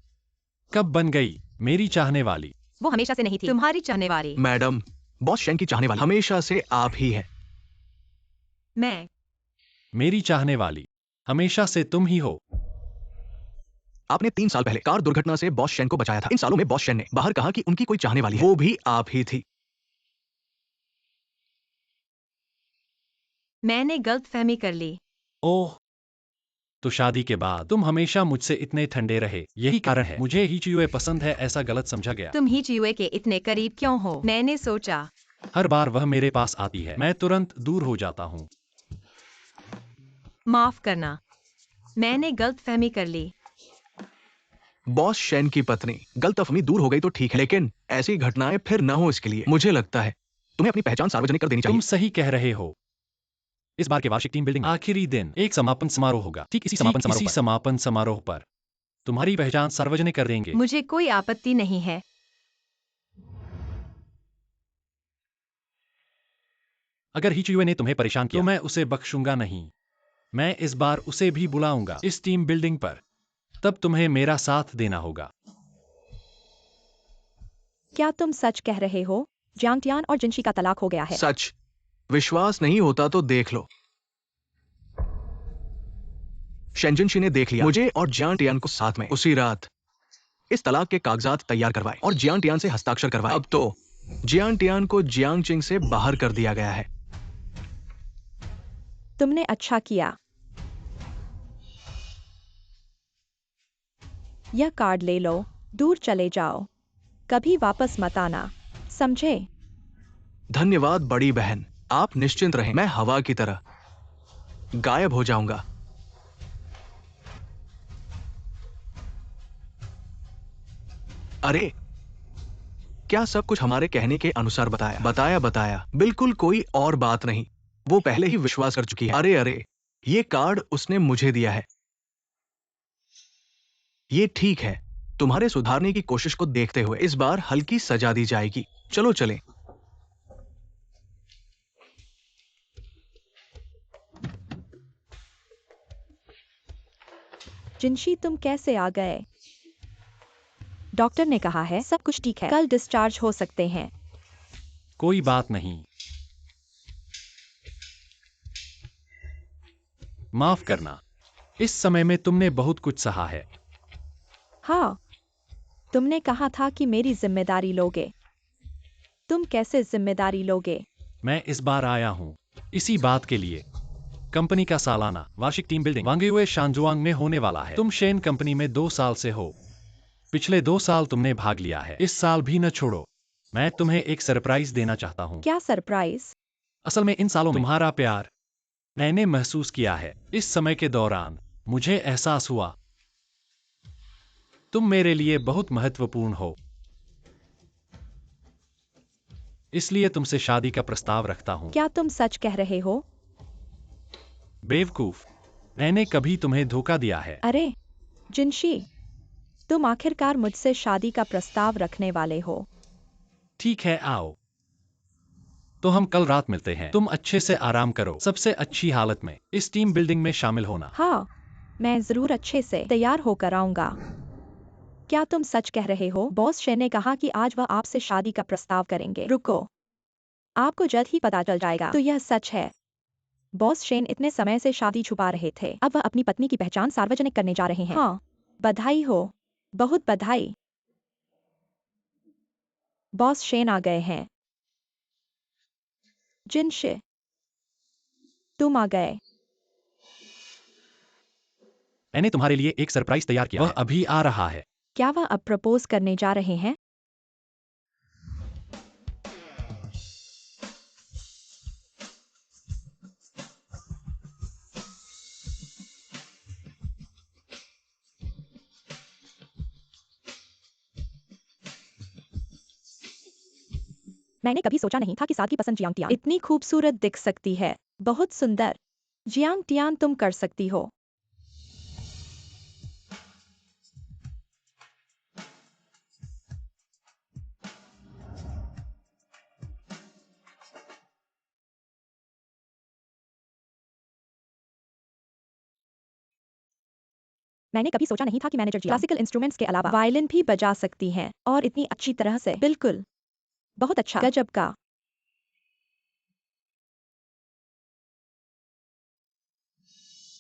कब बन गई मेरी चाहने वाली? वो हमेशा से नहीं थी तुम्हारी चाहने वाली। मैडम, बॉस शेन की चाहने वाली हमेशा से आप ही है। मैं मेरी चाहने वाली हमेशा से तुम ही हो। आपने 3 साल पहले कार दुर्घटना से बॉस शेन को बचाया था। इन सालों में बॉस शेन ने बाहर कहा कि उनकी कोई चाहने वाली है। वो भी आप ही थी। मैंने गलतफहमी कर ली। ओह, तो शादी के बाद तुम हमेशा मुझसे इतने ठंडे रहे। यही कारण है मुझे हीचुए पसंद है ऐसा गलत समझा गया। तुम हीचुए के इतने करीब क्यों हो? मैंने सोचा हर बार वह मेरे पास आती है मैं तुरंत दूर हो जाता हूँ। माफ करना, मैंने गलतफहमी कर ली। बॉस शेन की पत्नी, गलतफहमी दूर हो गई तो ठीक है, लेकिन ऐसी घटनाएं फिर न हो इसके लिए मुझे लगता है तुम्हें अपनी पहचान सार्वजनिक कर देनी तुम चाहिए। सही कह रहे हो। इस बार के वार्षिक टीम बिल्डिंग आखिरी दिन एक समापन समारोह होगा। ठीक इसी समापन समारोह पर तुम्हारी पहचान सार्वजनिक कर देंगे। मुझे कोई आपत्ति नहीं है। अगर हीचुए ने तुम्हें परेशान किया तो मैं उसे बख्शूंगा नहीं। मैं इस बार उसे भी बुलाऊंगा इस टीम बिल्डिंग पर। तब तुम्हें मेरा साथ देना होगा। क्या तुम सच कह रहे हो? जियांग टियान और जिनशी का तलाक हो गया है। सच। विश्वास नहीं होता तो देख लो। शेनजिनशी ने देख लिया मुझे और जियांग टियान को साथ में उसी रात इस तलाक के कागजात तैयार करवाए और जियांग टियान से हस्ताक्षर करवाए। अब तो जियांग टियान को जियांग चिंग से बाहर कर दिया गया है। तुमने अच्छा किया। यह कार्ड ले लो, दूर चले जाओ, कभी वापस मत आना, समझे? धन्यवाद बड़ी बहन। आप निश्चिंत रहें, मैं हवा की तरह गायब हो जाऊंगा। अरे, क्या सब कुछ हमारे कहने के अनुसार बताया? बिल्कुल कोई और बात नहीं। वो पहले ही विश्वास कर चुकी है। अरे, ये कार्ड उसने मुझे दिया है। ये ठीक है। तुम्हारे सुधारने की कोशिश को देखते हुए इस बार हल्की सजा दी जाएगी। चलो चलें। जिनशी तुम कैसे आ गए? डॉक्टर ने कहा है सब कुछ ठीक है, कल डिस्चार्ज हो सकते हैं। कोई बात नहीं। माफ करना, इस समय में तुमने बहुत कुछ सहा है। हाँ, तुमने कहा था कि मेरी जिम्मेदारी लोगे। तुम कैसे जिम्मेदारी लोगे? मैं इस बार आया हूँ इसी बात के लिए। कंपनी का सालाना वार्षिक टीम बिल्डिंग वांगयुए शानजुआंग में होने वाला है। तुम शेन कंपनी में 2 साल से हो। पिछले 2 साल तुमने भाग लिया है, इस साल भी न छोड़ो। मैं तुम्हें एक सरप्राइज देना चाहता हूँ। क्या सरप्राइज? असल में इन सालों में तुम्हारा प्यार मैंने महसूस किया है। इस समय के दौरान मुझे एहसास हुआ तुम मेरे लिए बहुत महत्वपूर्ण हो। इसलिए तुमसे शादी का प्रस्ताव रखता हूँ। क्या तुम सच कह रहे हो? बेवकूफ, मैंने कभी तुम्हें धोखा दिया है? अरे, जिनशी, तुम आखिरकार मुझसे शादी का प्रस्ताव रखने वाले हो। ठीक है, आओ तो हम कल रात मिलते हैं। तुम अच्छे से आराम करो, सबसे अच्छी हालत में इस टीम बिल्डिंग में शामिल होना। हाँ, मैं जरूर अच्छे से तैयार होकर आऊंगा। क्या तुम सच कह रहे हो? बॉस शेन ने कहा कि आज वह आपसे शादी का प्रस्ताव करेंगे। रुको, आपको जल्द ही पता चल जाएगा। तो यह सच है। बॉस शेन इतने समय से शादी छुपा रहे थे, अब वह अपनी पत्नी की पहचान सार्वजनिक करने जा रहे हैं। हाँ, बधाई हो, बहुत बधाई। बॉस शेन आ गए हैं। जिनशे, तुम आ गए। मैंने तुम्हारे लिए एक सरप्राइज तैयार किया। वह अभी आ रहा है। क्या वह अब प्रपोज करने जा रहे हैं? मैंने कभी सोचा नहीं था कि साद की पसंद जियांग टियान इतनी खूबसूरत दिख सकती है। बहुत सुंदर। जियांग टियान तुम कर सकती हो। मैंने कभी सोचा नहीं था कि मैनेजर क्लासिकल इंस्ट्रूमेंट्स के अलावा वायलिन भी बजा सकती हैं और इतनी अच्छी तरह से। बिल्कुल, बहुत अच्छा, गजब का।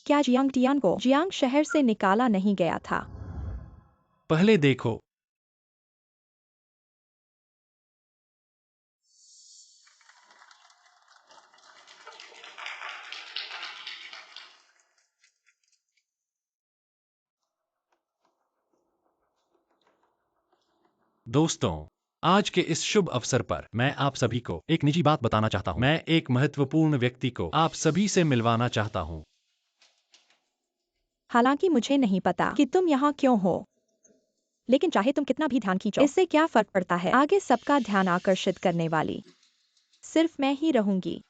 क्या जियांग टियान को जियांग शहर से निकाला नहीं गया था? पहले देखो। दोस्तों, आज के इस शुभ अवसर पर मैं आप सभी को एक निजी बात बताना चाहता हूँ। मैं एक महत्वपूर्ण व्यक्ति को आप सभी से मिलवाना चाहता हूँ। हालांकि मुझे नहीं पता कि तुम यहाँ क्यों हो, लेकिन चाहे तुम कितना भी ध्यान खींचो, इससे क्या फर्क पड़ता है? आगे सबका ध्यान आकर्षित करने वाली सिर्फ मैं ही रहूंगी।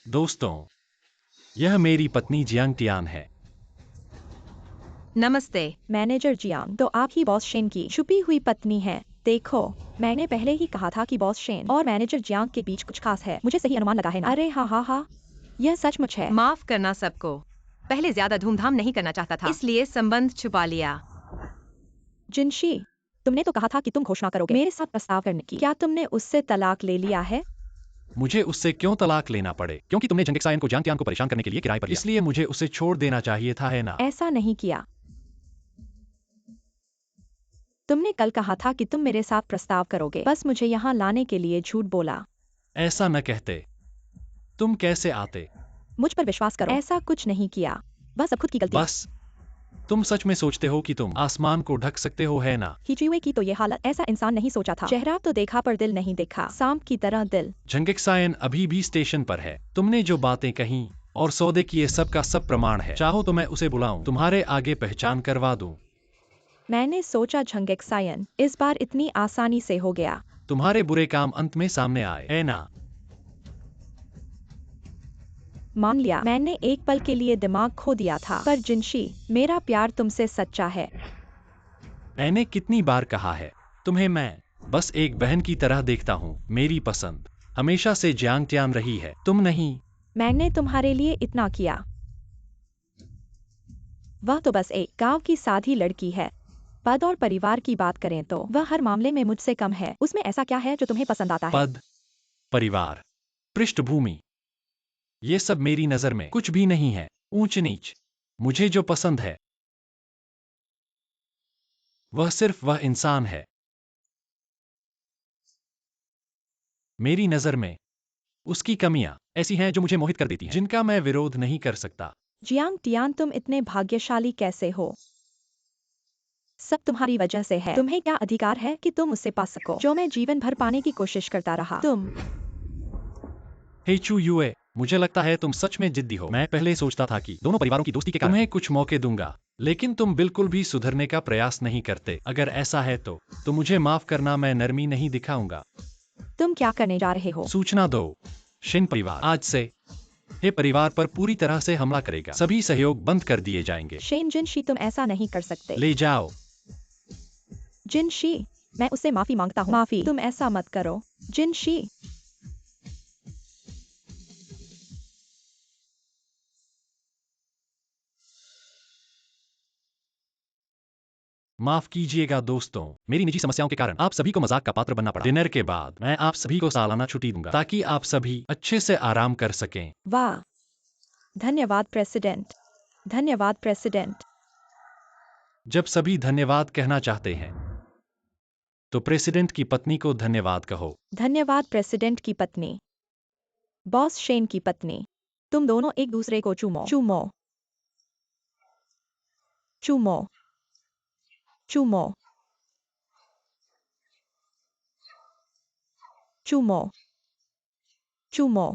दोस्तों, यह मेरी पत्नी जियांग टियान है। नमस्ते। मैनेजर जियांग, तो आप ही बॉस शेन की छुपी हुई पत्नी हैं। देखो, मैंने पहले ही कहा था कि बॉस शेन और मैनेजर जियांग के बीच कुछ खास है। मुझे सही अनुमान लगा है ना? अरे हाँ हाँ हाँ, यह सचमुच है। माफ करना सबको। पहले ज्यादा धूमधाम नहीं करना चाहता था, इसलिए संबंध छुपा लिया। जिनशी, तुमने तो कहा था कि तुम घोषणा करोगे मेरे साथ प्रस्ताव करने की। क्या तुमने उससे तलाक ले लिया है? मुझे उससे क्यों तलाक लेना पड़े? क्योंकि तुमने जंगिक्सायन को जियांग टियान को परेशान करने के लिए किराए पर लिया। इसलिए मुझे उसे छोड़ देना चाहिए था, है ना? ऐसा नहीं किया। तुमने कल कहा था कि तुम मेरे साथ प्रस्ताव करोगे, बस मुझे यहाँ लाने के लिए झूठ बोला। ऐसा न कहते। तुम कैसे आते? मुझ पर विश्वास करो, ऐसा कुछ नहीं किया। बस अब खुद की गलती। बस तुम सच में सोचते हो कि तुम आसमान को ढक सकते हो, है ना? हिचुए की तो ये हालत, ऐसा इंसान नहीं सोचा था। चेहरा तो देखा पर दिल नहीं देखा, सांप की तरह दिल। जंगिक्सायन अभी भी स्टेशन पर है। तुमने जो बातें कही और सौदे किए सब का सब प्रमाण है। चाहो तो मैं उसे बुलाऊं, तुम्हारे आगे पहचान करवा दूं। मैंने सोचा झंगेक्सायन इस बार इतनी आसानी से हो गया। तुम्हारे बुरे काम अंत में सामने आए, है ना? मान लिया, मैंने एक पल के लिए दिमाग खो दिया था, पर जिनशी, मेरा प्यार तुमसे सच्चा है। मैंने कितनी बार कहा है, तुम्हें मैं बस एक बहन की तरह देखता हूँ। मेरी पसंद हमेशा से जियांग टियान रही है, तुम नहीं। मैंने तुम्हारे लिए इतना किया। वह तो बस एक गांव की साधी लड़की है। पद और परिवार की बात करें तो वह हर मामले में मुझसे कम है। उसमें ऐसा क्या है जो तुम्हें पसंद आता है? पद, परिवार, पृष्ठभूमि, ये सब मेरी नजर में कुछ भी नहीं है। ऊंच नीच। मुझे जो पसंद है वह सिर्फ वह इंसान है। मेरी नजर में उसकी कमियां ऐसी हैं जो मुझे मोहित कर देती हैं, जिनका मैं विरोध नहीं कर सकता। जियांग टियान, तुम इतने भाग्यशाली कैसे हो? सब तुम्हारी वजह से है। तुम्हें क्या अधिकार है कि तुम उसे पा सको जो मैं जीवन भर पाने की कोशिश करता रहा? तुम। हे चू युए, मुझे लगता है तुम सच में जिद्दी हो। मैं पहले सोचता था कि दोनों परिवारों की दोस्ती के कारण तुम्हें कुछ मौके दूंगा, लेकिन तुम बिल्कुल भी सुधरने का प्रयास नहीं करते। अगर ऐसा है तो मुझे माफ करना, मैं नरमी नहीं दिखाऊंगा। तुम क्या करने जा रहे हो? सूचना दो। शिन परिवार आज से हे परिवार पर पूरी तरह से हमला करेगा। सभी सहयोग बंद कर दिए जाएंगे। शेन जिनशी, तुम ऐसा नहीं कर सकते। ले जाओ। जिनशी, मैं उससे माफी मांगता हूँ। माफी? तुम ऐसा मत करो जिनशी। माफ कीजिएगा दोस्तों, मेरी निजी समस्याओं के कारण आप सभी को मजाक का पात्र बनना पड़ा। डिनर के बाद मैं आप सभी को सालाना छुट्टी दूंगा ताकि आप सभी अच्छे से आराम कर सकें। वाह, धन्यवाद प्रेसिडेंट। धन्यवाद प्रेसिडेंट। जब सभी धन्यवाद कहना चाहते हैं तो प्रेसिडेंट की पत्नी को धन्यवाद कहो। धन्यवाद प्रेसिडेंट की पत्नी। बॉस शेन की पत्नी, तुम दोनों एक दूसरे को चूमो। चूमो। चूमो चूमो चूमो चूमो